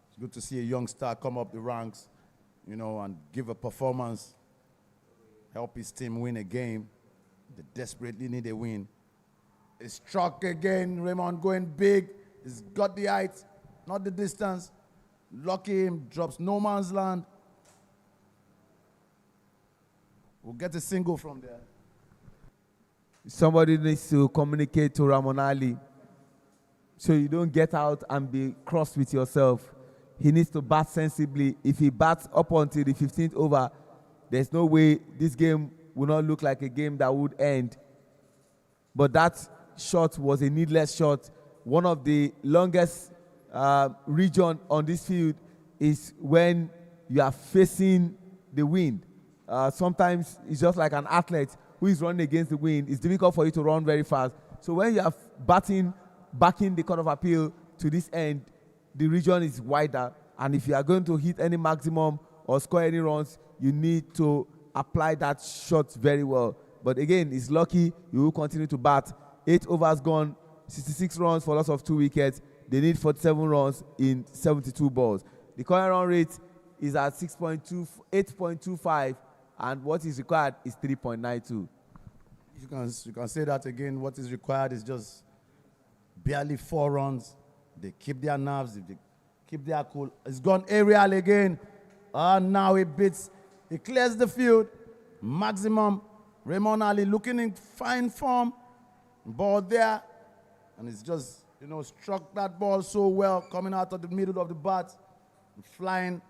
It's good to see a youngster come up the ranks, and give a performance. Help his team win a game. They desperately need a win. He struck again. Raymond going big. He's got the height, not the distance. Lucky him, drops no man's land. We'll get a single from there. Somebody needs to communicate to Ramon Ali so you don't get out and be cross with yourself. He needs to bat sensibly. If he bats up until the 15th over, there's no way this game will not look like a game that would end. But that shot was a needless shot. One of the longest region on this field is when you are facing the wind. Sometimes it's just like an athlete who is running against the wind. It's difficult for you to run very fast. So when you are batting, backing the Court of Appeal to this end, the region is wider, and if you are going to hit any maximum or score any runs, you need to apply that shot very well. But again, it's lucky you will continue to bat. 8 overs gone, 66 runs for loss of 2 wickets. They need 47 runs in 72 balls. The current run rate is at 8.25, and what is required is 3.92. You can say that again. What is required is just barely 4 runs. They keep their nerves, if they keep their cool. It's gone aerial again. Now he clears the field. Maximum. Raymond Ali looking in fine form. Ball there. And it's just, struck that ball so well, coming out of the middle of the bat, flying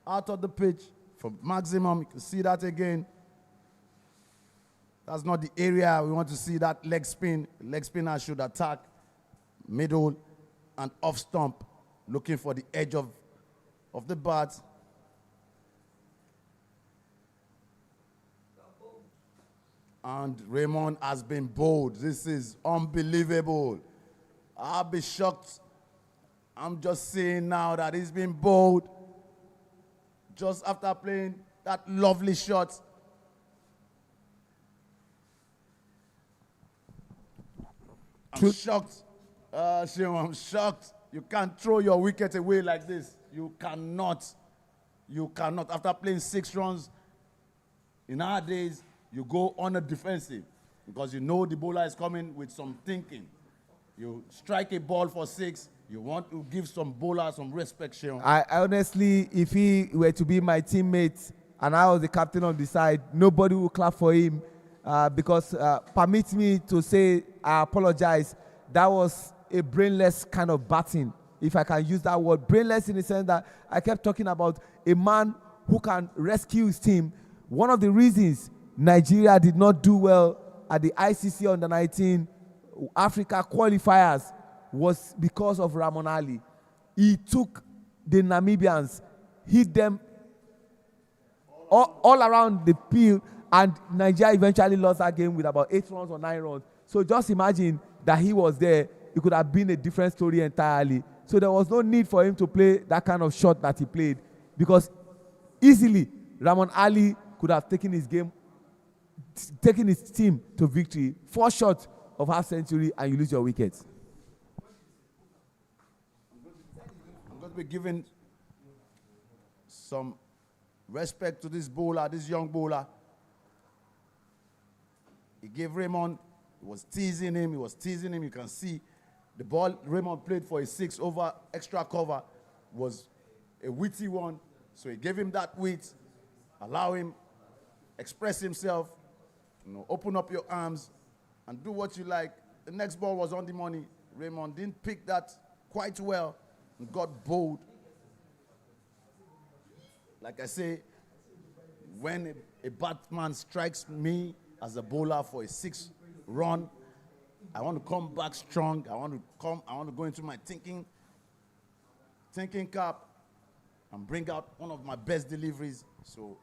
out of the pitch for Maximum. You can see that again. That's not the area we want to see that leg spin. Leg spinner should attack middle and off stump, looking for the edge of the bat. And Raymond has been bold. This is unbelievable. I'll be shocked. I'm just saying now that he's been bold. Just after playing that lovely shot. I'm shocked. Sheon, I'm shocked. You can't throw your wicket away like this. You cannot. You cannot. After playing 6 runs, in our days, you go on a defensive because you know the bowler is coming with some thinking. You strike a ball for 6. You want to give some bowler some respect, Sheon. I honestly, if he were to be my teammate and I was the captain of the side, nobody would clap for him because, permit me to say, I apologize. That was a brainless kind of batting, if I can use that word. Brainless in the sense that I kept talking about a man who can rescue his team. One of the reasons Nigeria did not do well at the ICC Under-19 Africa qualifiers was because of Ramon Ali. He took the Namibians, hit them all around the field, and Nigeria eventually lost that game with about 8 runs or 9 runs. So just imagine that he was there. It could have been a different story entirely. So there was no need for him to play that kind of shot that he played, because easily Ramon Ali could have taken his team to victory. 4 shots of half century and you lose your wickets. I'm going to be giving some respect to this bowler, this young bowler. He gave Raymond, he was teasing him. You can see the ball Raymond played for a 6 over extra cover was a witty one. So he gave him that wit, allow him express himself, open up your arms and do what you like. The next ball was on the money. Raymond didn't pick that quite well and got bold. Like I say, when a batsman strikes me as a bowler for a 6 run, I want to come back strong. I want to go into my thinking cap and bring out one of my best deliveries. So,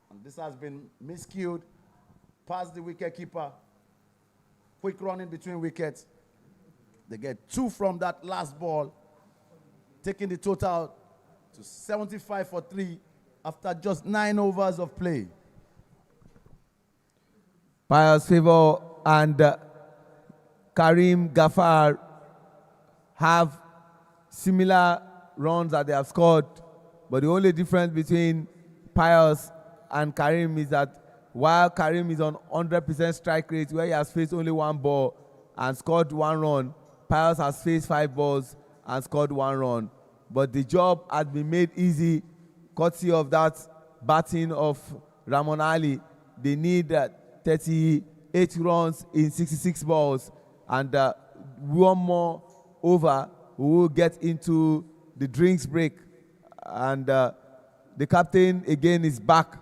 and this has been miscued, past the wicket keeper, quick running between wickets. They get 2 from that last ball, taking the total to 75 for 3 after just 9 overs of play. Pius Favor and Karim Ghaffar have similar runs that they have scored, but the only difference between Pius and Karim is that while Karim is on 100% strike rate, where he has faced only 1 ball and scored 1 run, Pius has faced 5 balls and scored 1 run. But the job has been made easy courtesy of that batting of Ramon Ali. They need 38 runs in 66 balls, and 1 more over, we will get into the drinks break. And the captain again is back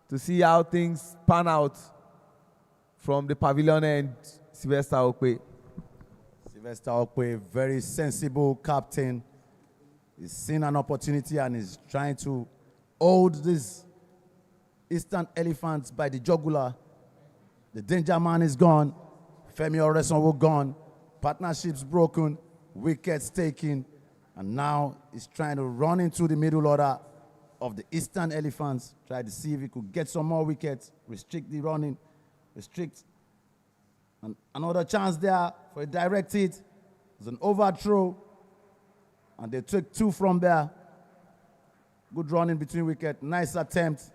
to see how things pan out from the pavilion end. Sylvester Okwe. Sylvester Okwe, very sensible captain. He's seen an opportunity and is trying to hold these Eastern Elephants by the jugular. The danger man is gone. Femi Oreson gone. Partnerships broken. Wickets taken. And now he's trying to run into the middle order of the Eastern Elephants, try to see if he could get some more wickets, restrict the running, restrict. And another chance there for a direct hit. It was an overthrow, and they took 2 from there. Good running between wicket, nice attempt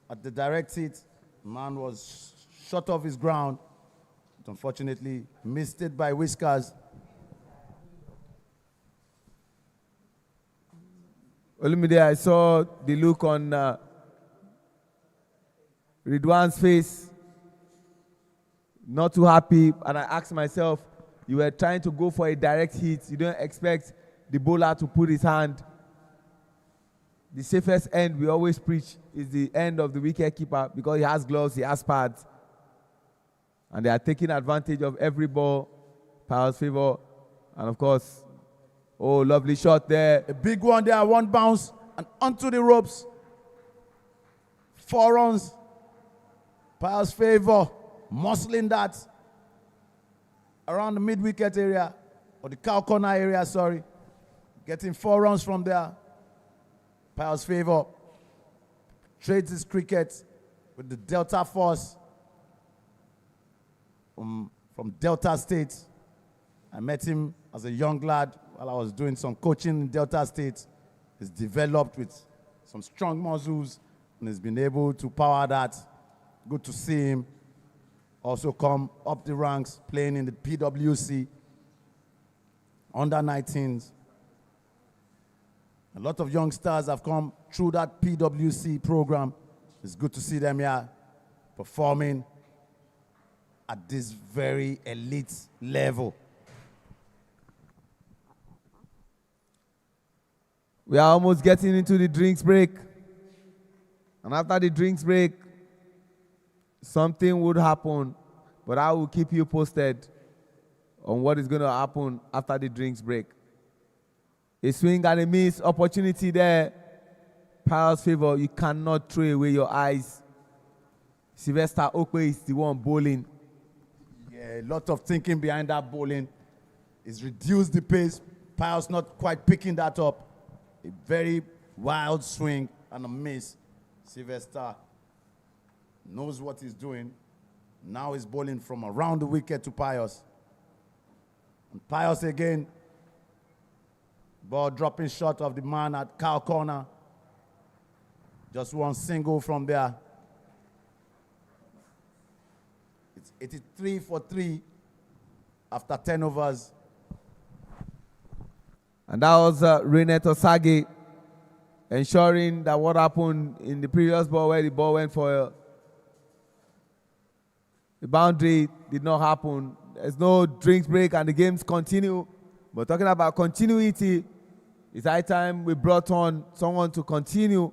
at the direct hit. Man was shot off his ground, but unfortunately missed it by whiskers. Olumide, I saw the look on Ridwan's face, not too happy, and I asked myself, you were trying to go for a direct hit. You don't expect the bowler to put his hand. The safest end we always preach is the end of the wicket keeper because he has gloves, he has pads. And they are taking advantage of every ball, Piles' favor, and of course, oh, lovely shot there. A big one there, 1 bounce, and onto the ropes. 4 runs. Piles' favor, muscling that around the mid-wicket area, or the cow corner area, sorry. Getting 4 runs from there. Piles' favor trades his cricket with the Delta Force from Delta State. I met him as a young lad while I was doing some coaching in Delta State. He's developed with some strong muscles and has been able to power that. Good to see him also come up the ranks, playing in the PWC, under 19s. A lot of young stars have come through that PWC program. It's good to see them here performing at this very elite level. We are almost getting into the drinks break. And after the drinks break, something would happen, but I will keep you posted on what is going to happen after the drinks break. A swing and a miss opportunity there. Piles' favor, you cannot throw away your eyes. Sylvester Okwe is the one bowling. Yeah, a lot of thinking behind that bowling. It's reduced the pace. Piles not quite picking that up. A very wild swing and a miss. Sylvester knows what he's doing. Now he's bowling from around the wicket to Piles. And Piles again. Ball dropping short of the man at cow corner. Just 1 single from there. It's 83 for 3 after 10 overs. And that was Renet Osage ensuring that what happened in the previous ball where the ball went for the boundary did not happen. There's no drinks break and the games continue. But talking about continuity, it's high time we brought on someone to continue.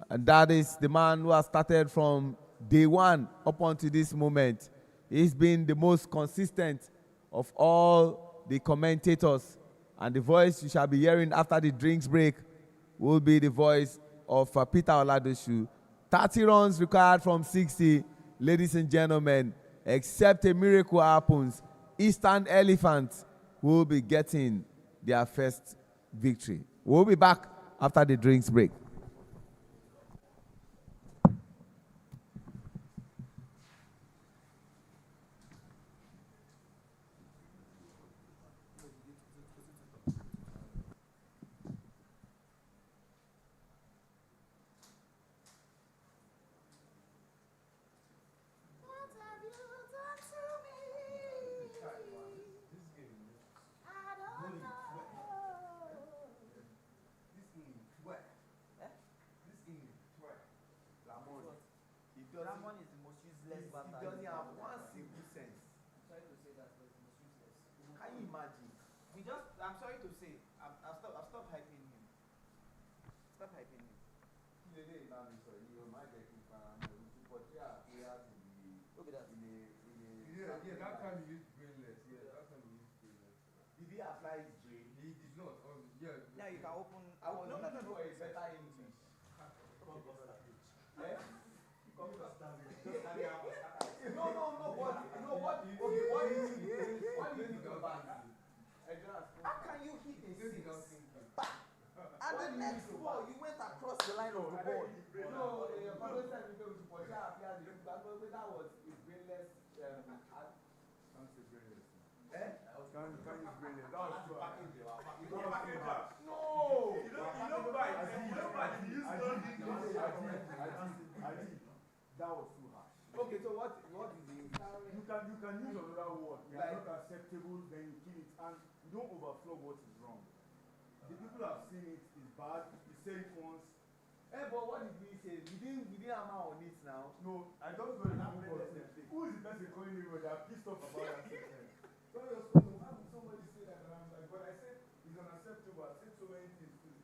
And that is the man who has started from day 1 up until this moment. He's been the most consistent of all the commentators. And the voice you shall be hearing after the drinks break will be the voice of Peter Oladoshu. 30 runs required from 60. Ladies and gentlemen, except a miracle happens, Eastern Elephants will be getting their first victory. We'll be back after the drinks break. Ramon is the most useless batter. He doesn't have one simple sense. I'm sorry to say that, but it's the most useless. Can you imagine? I'm sorry to say, I'll stop hyping him. Stop hyping him. Who be that? Yeah, that time he used brainless. Yeah, that time he used brainless. Did he apply his brain? He did not. Yeah. Now you can open. No, it's better English. What do you think about it? How can you hit And the next ball, you went across the line of the ball. No, your comment time you go to Portia appear the that was a brainless Can you bring it? That was too hard. No! That was too hard. Okay, so what is the You can use another word. Like- Not acceptable, then you kill it, and you don't overflow what is wrong. The people have seen it is bad. You say it once. Hey, but what did we say? We didn't hammer on it now. No, I don't know who is the person calling me when they are pissed off about that sentence. So you're supposed to have somebody say that, and I'm like, but I said it's unacceptable. I said so many things too.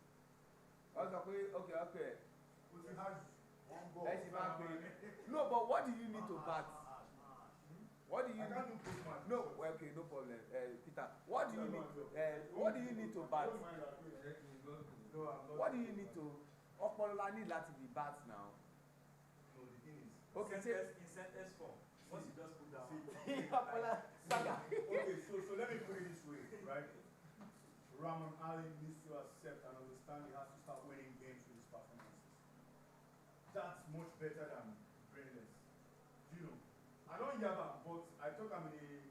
Okay. But you had one ball. Let's back No, but what do you need to bat? What do you I need? can't do post match. No, okay, no problem. Peter, what do you need? What do you need to bat? No, I'm not. What do you need to? Opolola need láti be bat now. No, the thing is. Okay, say. In sentence form, once you just put down. Opolola saga. Okay, so let me put it this way, right? Ramon Ali needs to accept and understand he has to start winning games with his performances. That's much better than brainless. You know, I don't hear that, but I talk I'm in a.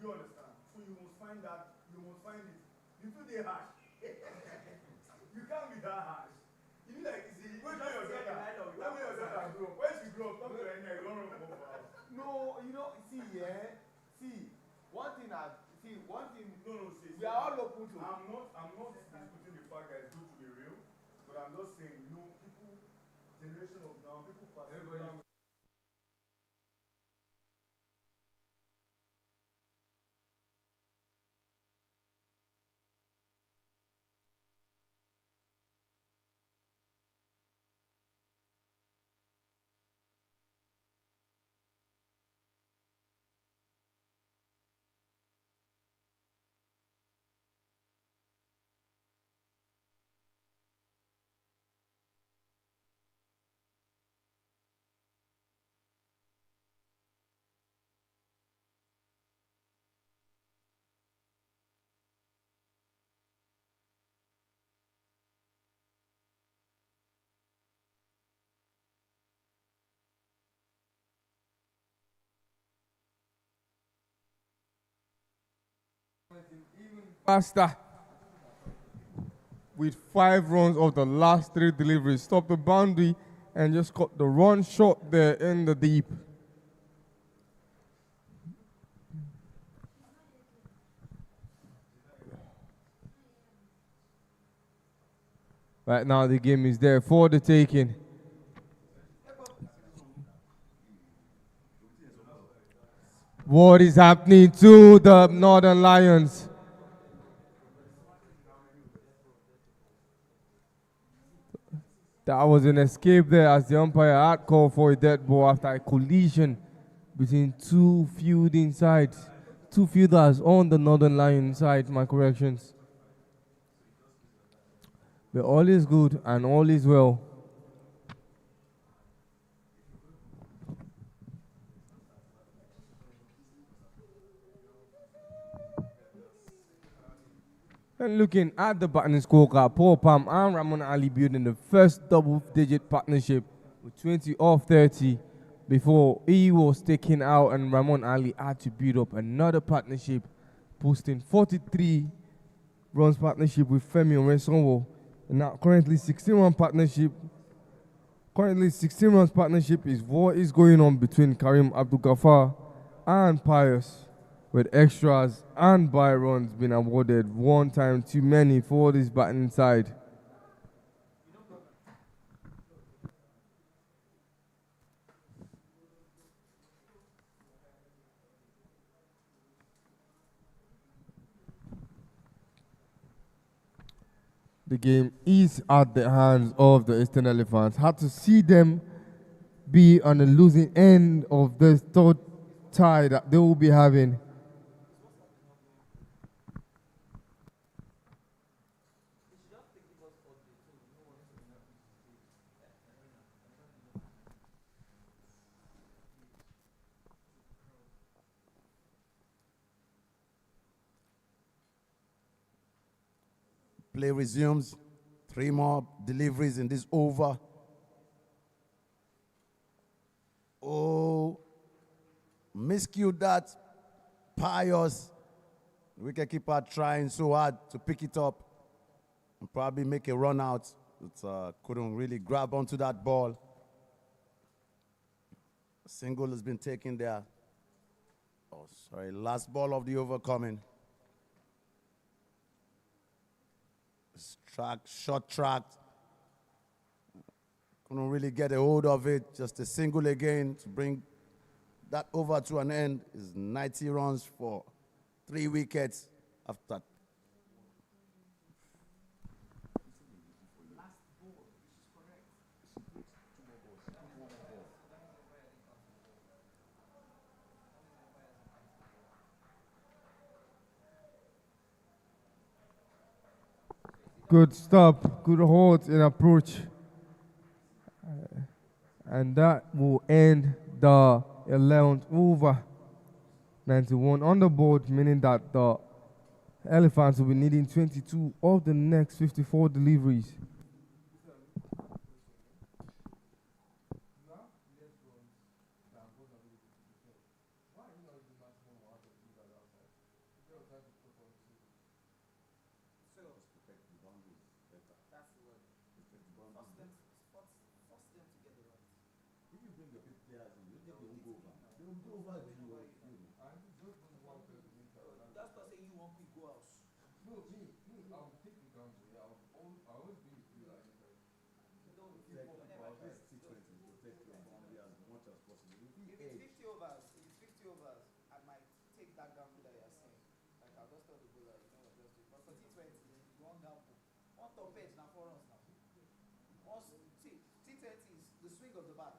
You understand? So you must find it. You feel the harsh. You can't be that harsh. You be like, see, when your daughter grow up, when she grow up, talk to her neck, don't run for house. No, one thing. No, see. We are all open to. I'm not disputing the fact that it's good to be real, but I'm just saying, people, generation of now, people pass. faster with 5 runs of the last 3 deliveries. Stop the boundary and just got the run shot there in the deep. Right now the game is there for the taking. What is happening to the Northern Lions? That was an escape there as the umpire had called for a dead ball after a collision between 2 fielding sides. 2 fielders on the Northern Lions side, my corrections. But all is good and all is well. And looking at the batting scorecard, Paul Palm and Ramon Ali building the first double-digit partnership with 20 off 30 before he was taken out and Ramon Ali had to build up another partnership, posting 43 runs partnership with Femi Oresonwo. And now currently 16-run partnership. Currently 16 runs partnership is what is going on between Karim Abdul-Ghaffar and Pius, with extras and by runs being awarded 1 time too many for this batting side. The game is at the hands of the Eastern Elephants. Had to see them be on the losing end of the third tie that they will be having. Play resumes. 3 more deliveries in this over. Oh, miscued that. Pious. Wicketkeeper trying so hard to pick it up and probably make a run out. But couldn't really grab onto that ball. A single has been taken there. Oh, sorry. Last ball of the over coming. Short tracked. Couldn't really get a hold of it. Just a single again to bring that over to an end. Is 90 runs for 3 wickets after. Good stop, good hold and approach. And that will end the 11th over. 91 on the board, meaning that the Elephants will be needing 22 of the next 54 deliveries. The swing of the bat.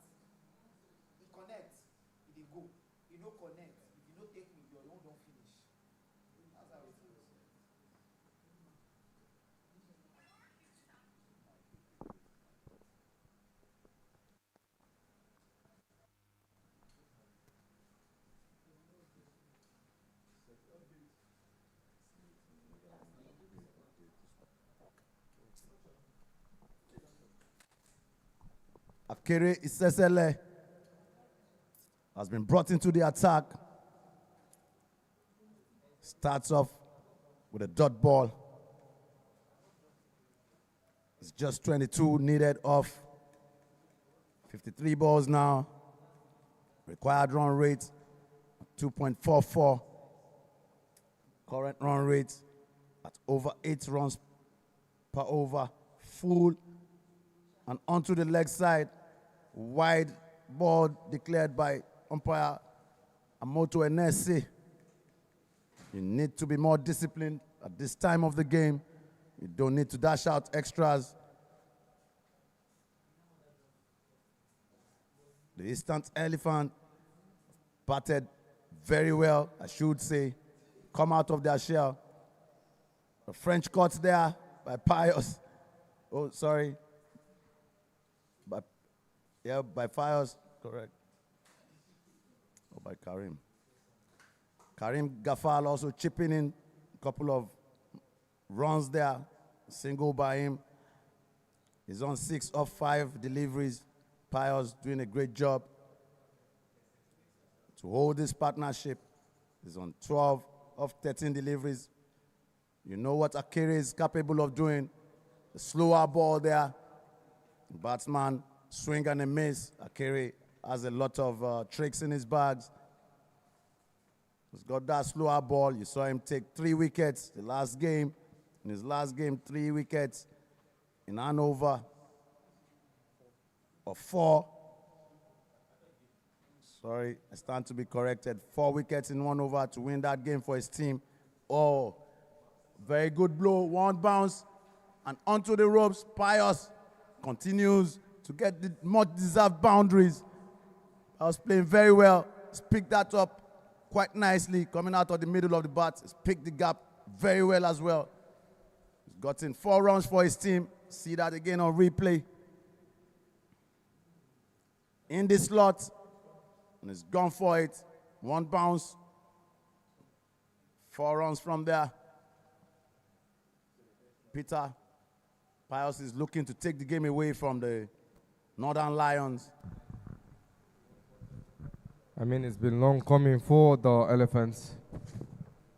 It connects, it go. You no connect. If you no take me, your own don't finish. That's how it is. Akere Isesele has been brought into the attack. Starts off with a dot ball. It's just 22 needed off. 53 balls now. Required run rate 2.44. Current run rate at over 8 runs per over. Full and onto the leg side. Wide ball declared by umpire Amoto Enesi. You need to be more disciplined at this time of the game. You don't need to dash out extras. The instant elephant batted very well, I should say. Come out of their shell. The French cuts there by Pius. Oh, sorry. By Pius, correct. Or by Karim. Karim Gafal also chipping in a couple of runs there. Single by him. He's on 6 of 5 deliveries. Pius doing a great job to hold this partnership. He's on 12 of 13 deliveries. You know what Akere is capable of doing. The slower ball there. The batsman swing and a miss. Akere has a lot of tricks in his bags. He's got that slower ball. You saw him take 3 wickets the last game. In his last game, 3 wickets in an over of 4. Sorry, I stand to be corrected. 4 wickets in 1 over to win that game for his team. Oh, very good blow. 1 bounce and onto the ropes. Pius continues to get the much-deserved boundaries. I was playing very well. He's picked that up quite nicely, coming out of the middle of the bat. He's picked the gap very well as well. He's gotten 4 runs for his team. See that again on replay. In the slot, and he's gone for it. 1 bounce. 4 runs from there. Peter, Pius is looking to take the game away from the Northern Lions. I mean, it's been long coming for the Elephants.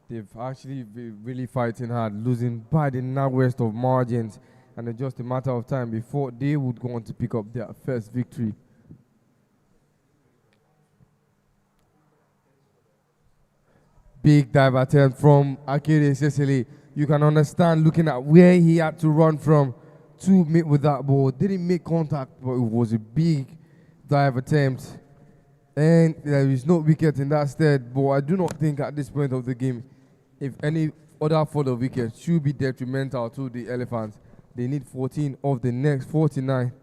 They've actually been really fighting hard, losing by the narrowest of margins, and it's just a matter of time before they would go on to pick up their first victory. Big dive attempt from Akere Cecily. You can understand looking at where he had to run from to meet with that ball. Didn't make contact, but it was a big dive attempt. And there is no wicket in that stead, but I do not think at this point of the game, if any other further wicket should be detrimental to the Elephants. They need 14 of the next 49.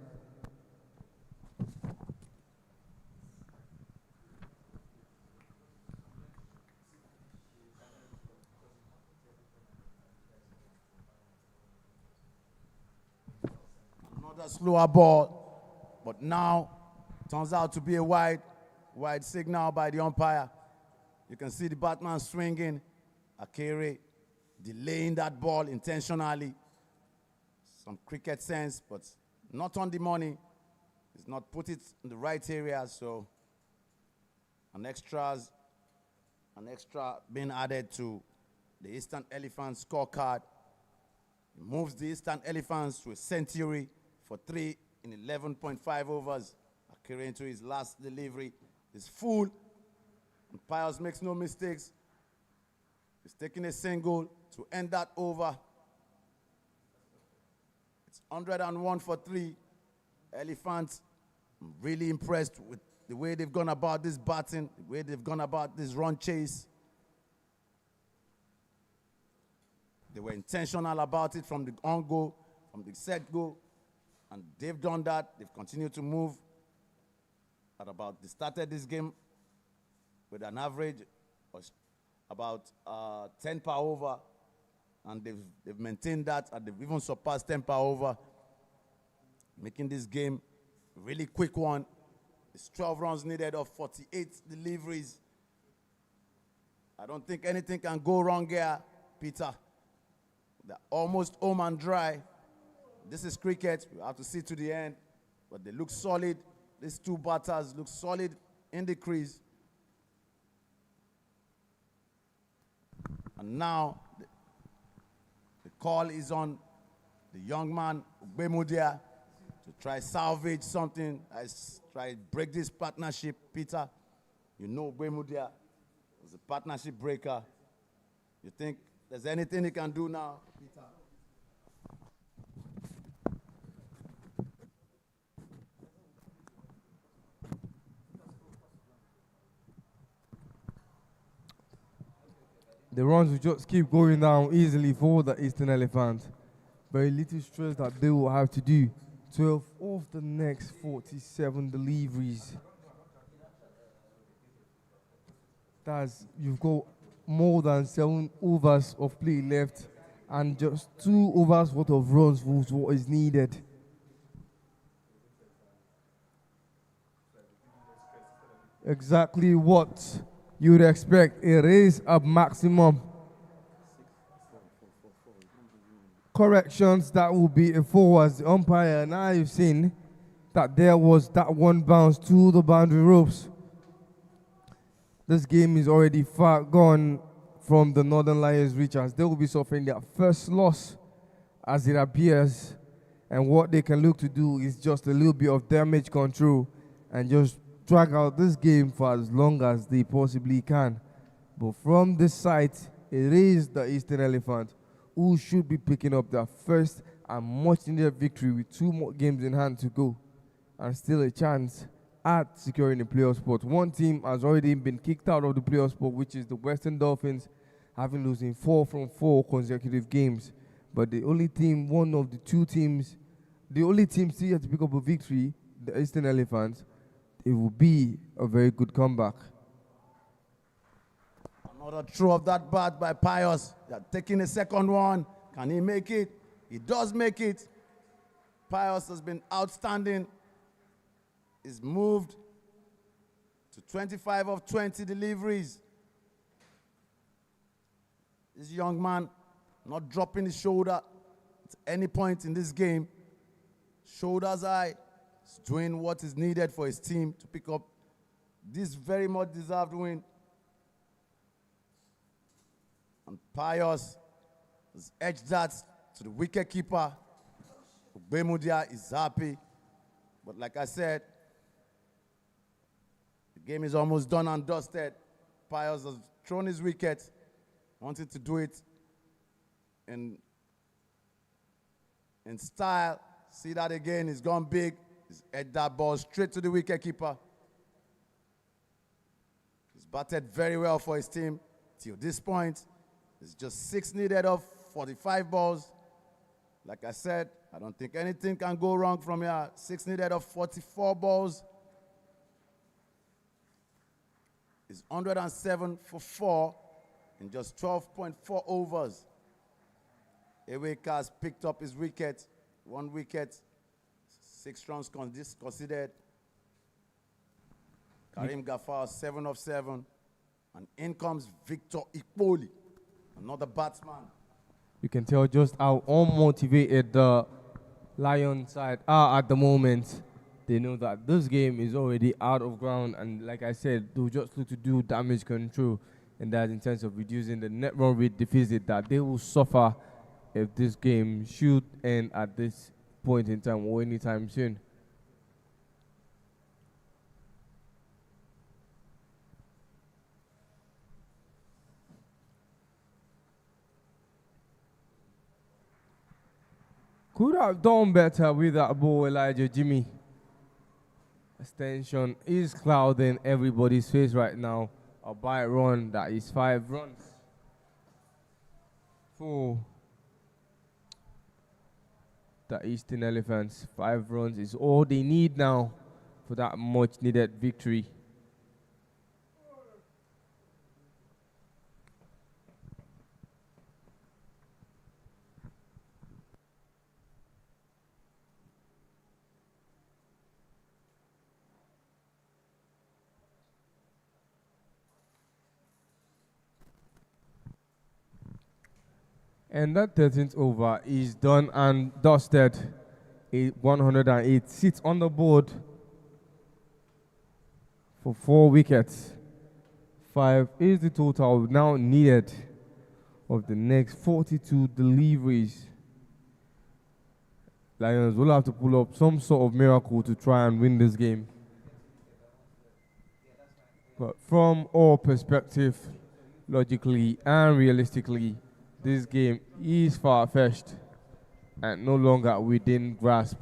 Another slower ball, but now turns out to be a wide signal by the umpire. You can see the batsman swinging. Akere delaying that ball intentionally. Some cricket sense, but not on the money. He's not put it in the right area, so an extra being added to the Eastern Elephants scorecard. He moves the Eastern Elephants to a century for 3 in 11.5 overs. Akere into his last delivery is full, and Pius makes no mistakes. He's taking a single to end that over. It's 101 for 3. Elephants, I'm really impressed with the way they've gone about this batting, the way they've gone about this run chase. They were intentional about it from the on-go, from the set-go, and they've done that. They've continued to move. At about, they started this game with an average of about 10 per over, and they've maintained that, and they've even surpassed 10 per over, making this game a really quick one. It's 12 runs needed of 48 deliveries. I don't think anything can go wrong here, Peter. They're almost home and dry. This is cricket. We have to see to the end, but they look solid. These two batters look solid in the crease. And now the call is on the young man, Ogbemudia, to try salvage something, try break this partnership. Peter, you know Ogbemudia is a partnership breaker. You think there's anything he can do now, Peter? The runs will just keep going down easily for the Eastern Elephants. Very little stress that they will have to do. 12 of the next 47 deliveries. You've got more than 7 overs of play left, and just 2 overs worth of runs was what is needed. Exactly what you would expect. It is a maximum. Corrections, that will be a 4 as the umpire. Now you've seen that there was that one bounce to the boundary ropes. This game is already far gone from the Northern Lions reach, as they will be suffering their first loss as it appears. And what they can look to do is just a little bit of damage control and just drag out this game for as long as they possibly can. But from this side, it is the Eastern Elephant who should be picking up their first and much needed victory with 2 more games in hand to go, and still a chance at securing the playoff spot. One team has already been kicked out of the playoff spot, which is the Western Dolphins, having losing 4 from 4 consecutive games. But the only team, the only team still yet to pick up a victory, the Eastern Elephants, it will be a very good comeback. Another throw of that bat by Pius. They're taking a second one. Can he make it? He does make it. Pius has been outstanding. He's moved to 25 of 20 deliveries. This young man not dropping his shoulder. At any point in this game, shoulders high, is doing what is needed for his team to pick up this very much deserved win. And Pius has edged that to the wicket keeper. Bemudia is happy. But like I said, the game is almost done and dusted. Pius has thrown his wicket, wanted to do it in style. See that again, he's gone big. He's edged that ball straight to the wicket keeper. He's batted very well for his team till this point. It's just 6 needed of 45 balls. Like I said, I don't think anything can go wrong from here. 6 needed of 44 balls. It's 107 for 4 in just 12.4 overs. Eweka has picked up his wicket. 1 wicket, 6 runs considered. Karim Gafar, 7 of 7. And in comes Victor Ikpoli, another batsman. You can tell just how unmotivated the Lion side are at the moment. They know that this game is already out of ground, and like I said, they'll just look to do damage control, and that in terms of reducing the net run rate deficit that they will suffer if this game should end at this point in time or anytime soon. Could have done better with that ball, Elijah Jimmy. Extension is clouding everybody's face right now. A bite run that is 5 runs. 4. The Eastern Elephants. 5 runs is all they need now for that much needed victory. And that 13th over is done and dusted. 108 sits on the board for 4 wickets. 5 is the total now needed of the next 42 deliveries. Lions will have to pull up some sort of miracle to try and win this game. But from our perspective, logically and realistically, this game is far-fetched and no longer within grasp.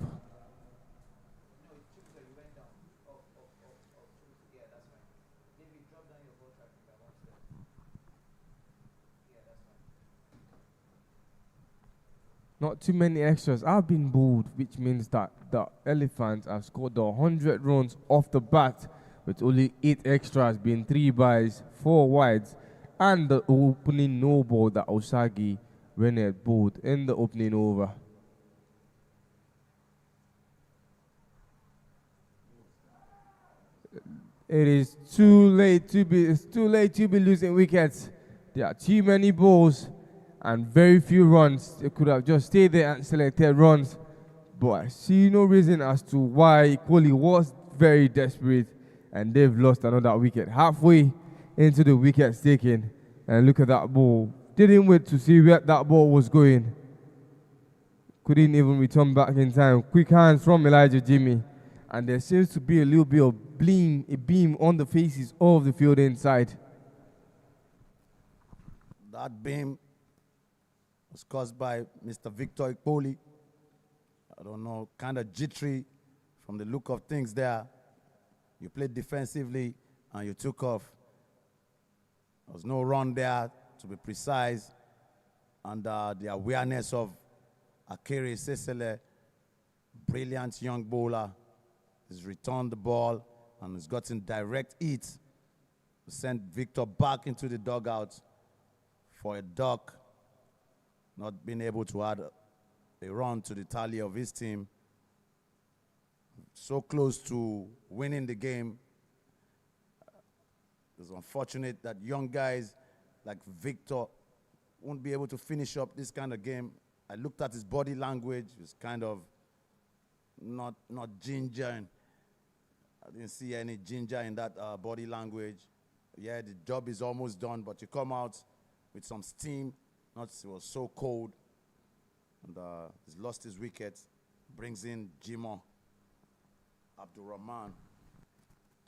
Not too many extras have been bowled, which means that the Elephants have scored the 100 runs off the bat, with only 8 extras being 3 byes, 4 wides, and the opening no ball that Osagi Rennet bowled in the opening over. It is too late to be losing wickets. There are too many balls and very few runs. They could have just stayed there and selected runs, but I see no reason as to why Equally was very desperate, and they've lost another wicket halfway into the wicket taking. And look at that ball. Didn't wait to see where that ball was going. Couldn't even return back in time. Quick hands from Elijah Jimmy. And there seems to be a little bit of a beam on the faces of the field inside. That beam was caused by Mr. Victor Ikpoli. I don't know, kind of jittery from the look of things there. You played defensively and you took off. There was no run there, to be precise. And the awareness of Akere Sesele, brilliant young bowler, has returned the ball and has gotten direct hit. Sent Victor back into the dugout for a duck, not being able to add a run to the tally of his team. So close to winning the game. It's unfortunate that young guys like Victor won't be able to finish up this kind of game I looked at his body language. It was kind of not ginger. And I didn't see any ginger in that body language. Yeah, the job is almost done, but you come out with some steam. It was so cold. And he's lost his wicket. Brings in Jimo Abdurrahman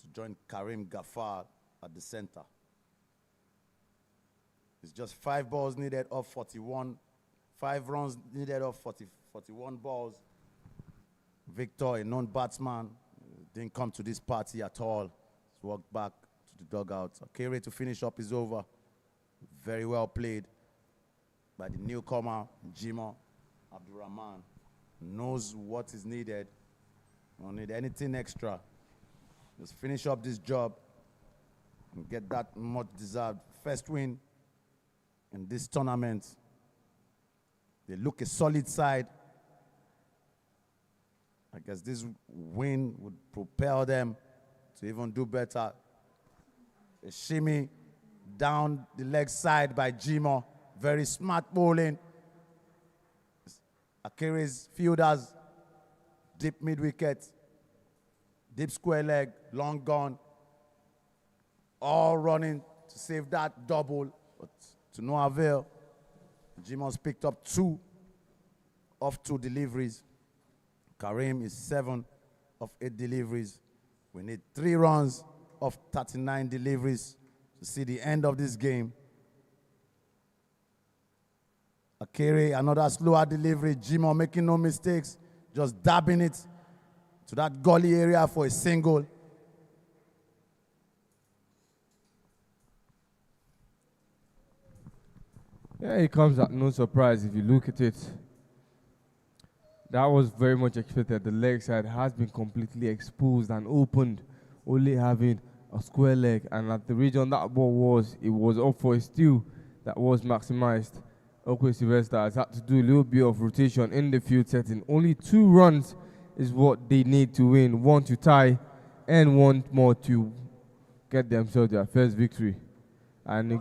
to join Karim Ghaffar at the center. It's just 5 balls needed off 41. 5 runs needed off 41 balls. Victor, a non-batsman, didn't come to this party at all. He's walked back to the dugout. Akere to finish up is over. Very well played by the newcomer, Jimo Abdurrahman. Knows what is needed. Don't need anything extra. Just finish up this job and get that much deserved first win in this tournament. They look a solid side. I guess this win would propel them to even do better. A shimmy down the leg side by Jimo. Very smart bowling. Akere's fielders, deep mid-wicket, deep square leg, long gone. All running to save that double, but to no avail. Jimo's picked up 2 of 2 deliveries. Karim is 7 of 8 deliveries. We need 3 runs of 39 deliveries to see the end of this game. Akere, another slower delivery. Jimo making no mistakes, just dabbing it to that gully area for a single. Yeah, it comes at no surprise if you look at it. That was very much expected. The leg side has been completely exposed and opened, only having a square leg. And at the region that ball was, it was up for a steal that was maximized. Okwe Sylvester has had to do a little bit of rotation in the field setting. Only 2 runs is what they need to win. 1 to tie and 1 more to get themselves their first victory. And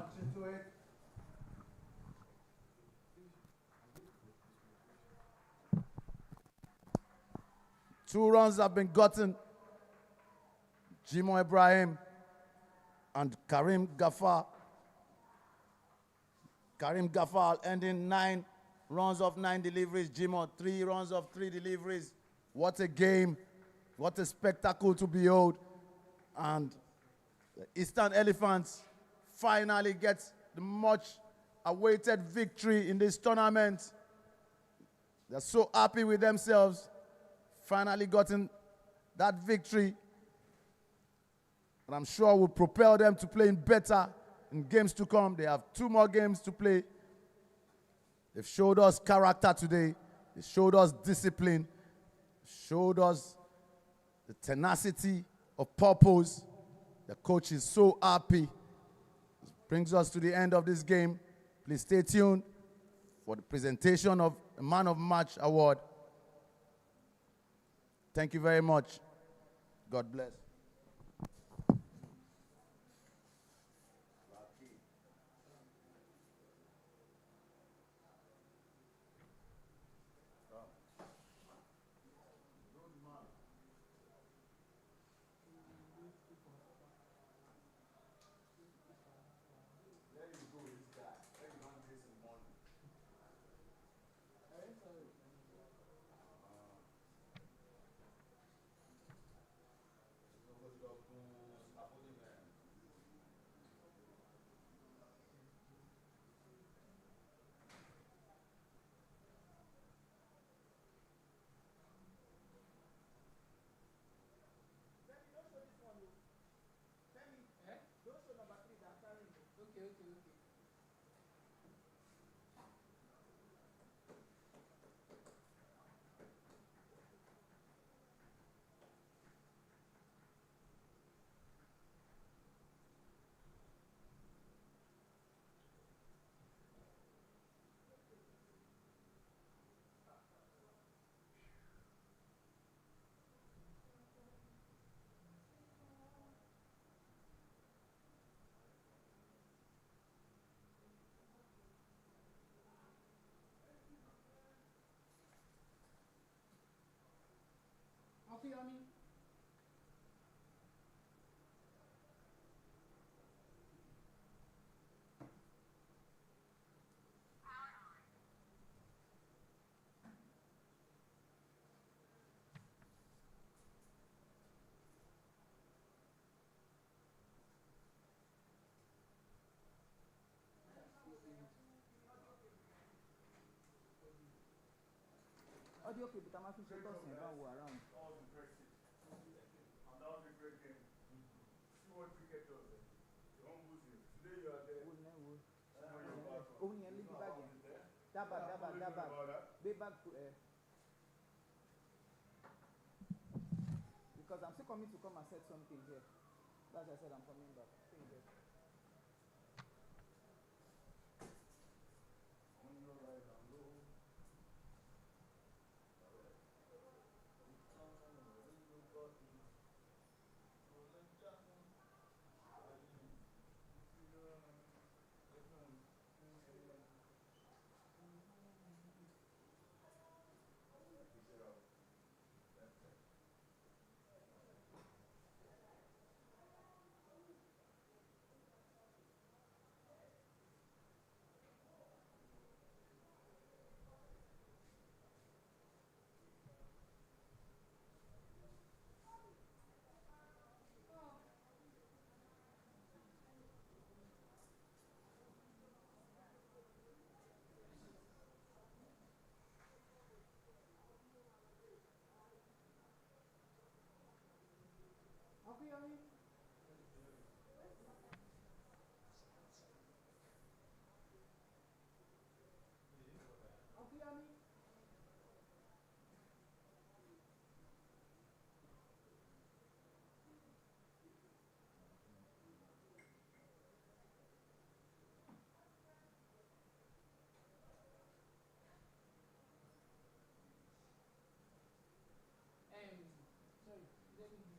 Two runs have been gotten. Jimo Ibrahim and Karim Ghaffar. Karim Ghaffar ending 9 runs of 9 deliveries. Jimo 3 runs of 3 deliveries. What a game. What a spectacle to behold. And the Eastern Elephants finally get the much awaited victory in this tournament. They're so happy with themselves. Finally gotten that victory. And I'm sure will propel them to playing better in games to come. They have 2 more games to play. They've showed us character today. They showed us discipline. Showed us the tenacity of purpose. The coach is so happy. This brings us to the end of this game. Please stay tuned for the presentation of the Man of Match Award. Thank you very much. God bless. Okiyomi. Audio okay, but I'm actually talking about who around. That was impressive. And that was a great game. See what cricket does. They won't lose you. Today you are there. Oh, yeah, leave the bag. That bag. Big bag. Because I'm still coming to come and set something here. That's why I said I'm coming back. Stay there. Okiyomi. Okiyomi. Sorry, let me.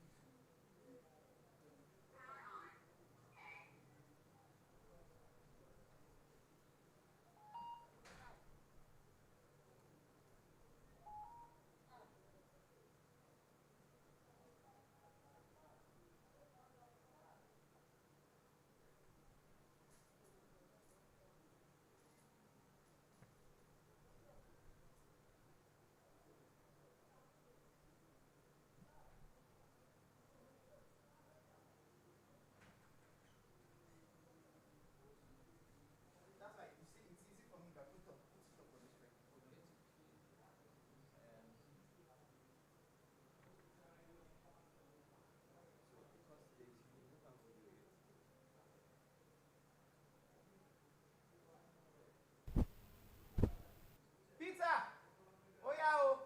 That's why you see, it's easy for me if I put it up on the screen. Pizza! Oh yeah, oh.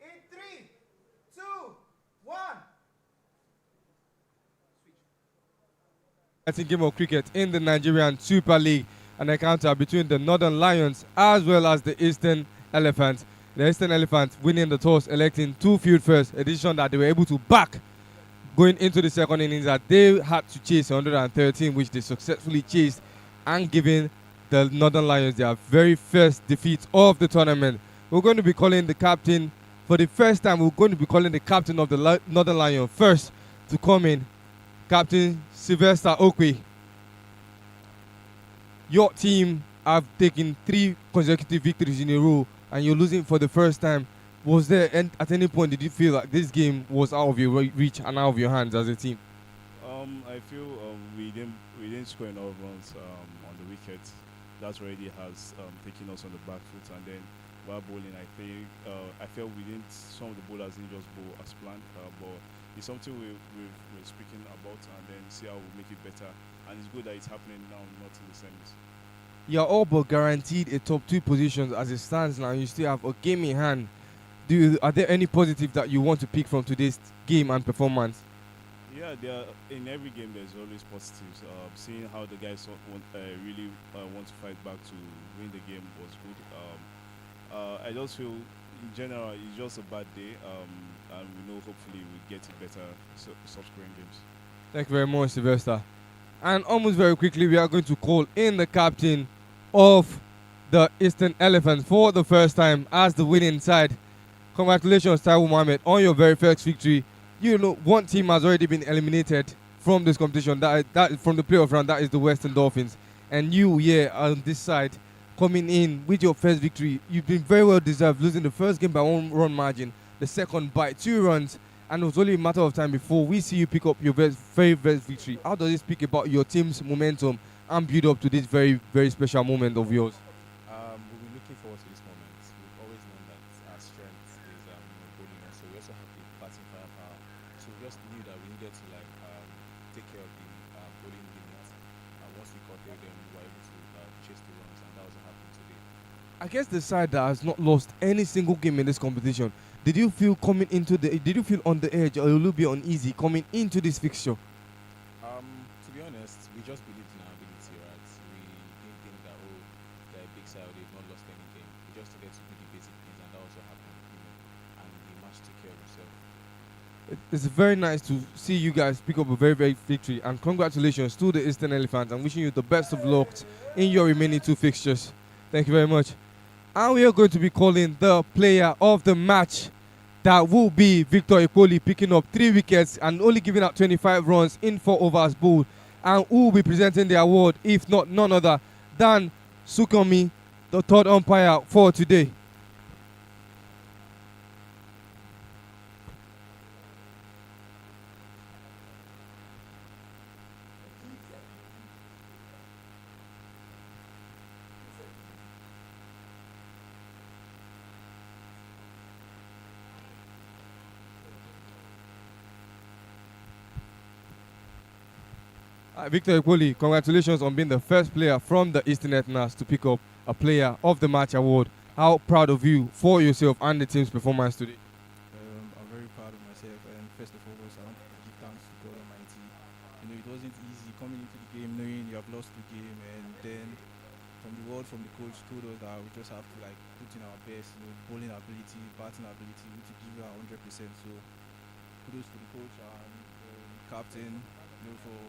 In 3, 2, 1. Exciting game of cricket in the Nigerian Super League, an encounter between the Northern Lions as well as the Eastern Elephants. The Eastern Elephants winning the toss, electing two field first, a decision that they were able to back going into the second innings, that they had to chase 113, which they successfully chased, and giving the Northern Lions their very first defeat of the tournament. We're going to be calling the captain for the first time. We're going to be calling the captain of the Northern Lions first to come in. Captain Sylvester Okwe, your team have taken 3 consecutive victories in a row and you're losing for the first time. Was there, at any point, did you feel like this game was out of your reach and out of your hands as a team? I feel we didn't score enough runs on the wicket. That already has taken us on the back foot. And then while bowling, I felt some of the bowlers didn't just bowl as planned. But it's something we're speaking about, and then see how we make it better. And it's good that it's happening now, not in the semis. You're all but guaranteed a top 2 positions as it stands now. You still have a game in hand. Are there any positive that you want to pick from today's game and performance? Yeah, in every game there's always positives. Seeing how the guys really want to fight back to win the game was good. I just feel, in general, it's just a bad day, and we know hopefully we get it better subsequent games. Thank you very much, Sylvester. And almost very quickly, we are going to call in the captain of the Eastern Elephants for the first time as the winning side. Congratulations, Taiwo Mohammed, on your very first victory. You know, one team has already been eliminated from this competition, that from the playoff round, that is the Western Dolphins. And you here on this side, coming in with your first victory, you've been very well deserved, losing the first game by 1 run margin, the second by 2 runs, and it was only a matter of time before we see you pick up your very first victory. How does it speak about your team's momentum and build up to this very, very special moment of yours? We've been looking forward to this moment. We've always known that our strength is bowling, and so we also have the batting firepower. So we just knew that we needed to take care of the bowling unit. And once we got there, then we were able to chase the runs, and that was what happened today. I guess the side that has not lost any single game in this competition, did you feel on the edge or a little bit uneasy coming into this fixture? To be honest, we just believed in our ability, right? We didn't think that, they're a big side, they've not lost any game. We just needed to do the basic things, and that also happened, and the match took care of itself. It's very nice to see you guys pick up a very, very victory, and congratulations to the Eastern Elephants. I'm wishing you the best of luck in your remaining 2 fixtures. Thank you very much. And we are going to be calling the player of the match. That will be Victor Ekpoli, picking up 3 wickets and only giving out 25 runs in 4 overs bowled. And who will be presenting the award, if not none other than Sukomi, the 3rd umpire for today. Victor Ekpoli, congratulations on being the first player from the Eastern Ethnas to pick up a Player of the Match award. How proud of you for yourself and the team's performance today? I'm very proud of myself, and first of all, I want to give thanks to God Almighty. It wasn't easy coming into the game knowing you have lost the game, and then from the word from the coach told us that we just have to put in our best, bowling ability, batting ability, to give our 100%. So kudos to the coach and captain, for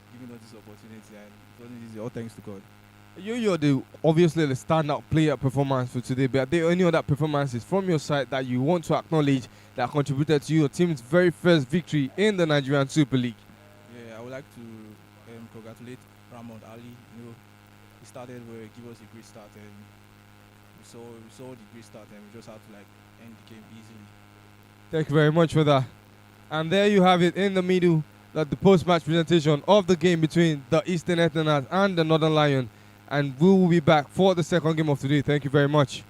giving us this opportunity, and it wasn't easy. All thanks to God. You're obviously the standout player performance for today, but are there any other performances from your side that you want to acknowledge that contributed to your team's very first victory in the Nigerian Super League? Yeah, I would like to congratulate Ramon Ali. He started where he gave us a great start, and we saw the great start, and we just had to end the game easily. Thank you very much for that. And there you have it in the middle, that the post-match presentation of the game between the Eastern Ethnas and the Northern Lion. And we will be back for the second game of today. Thank you very much.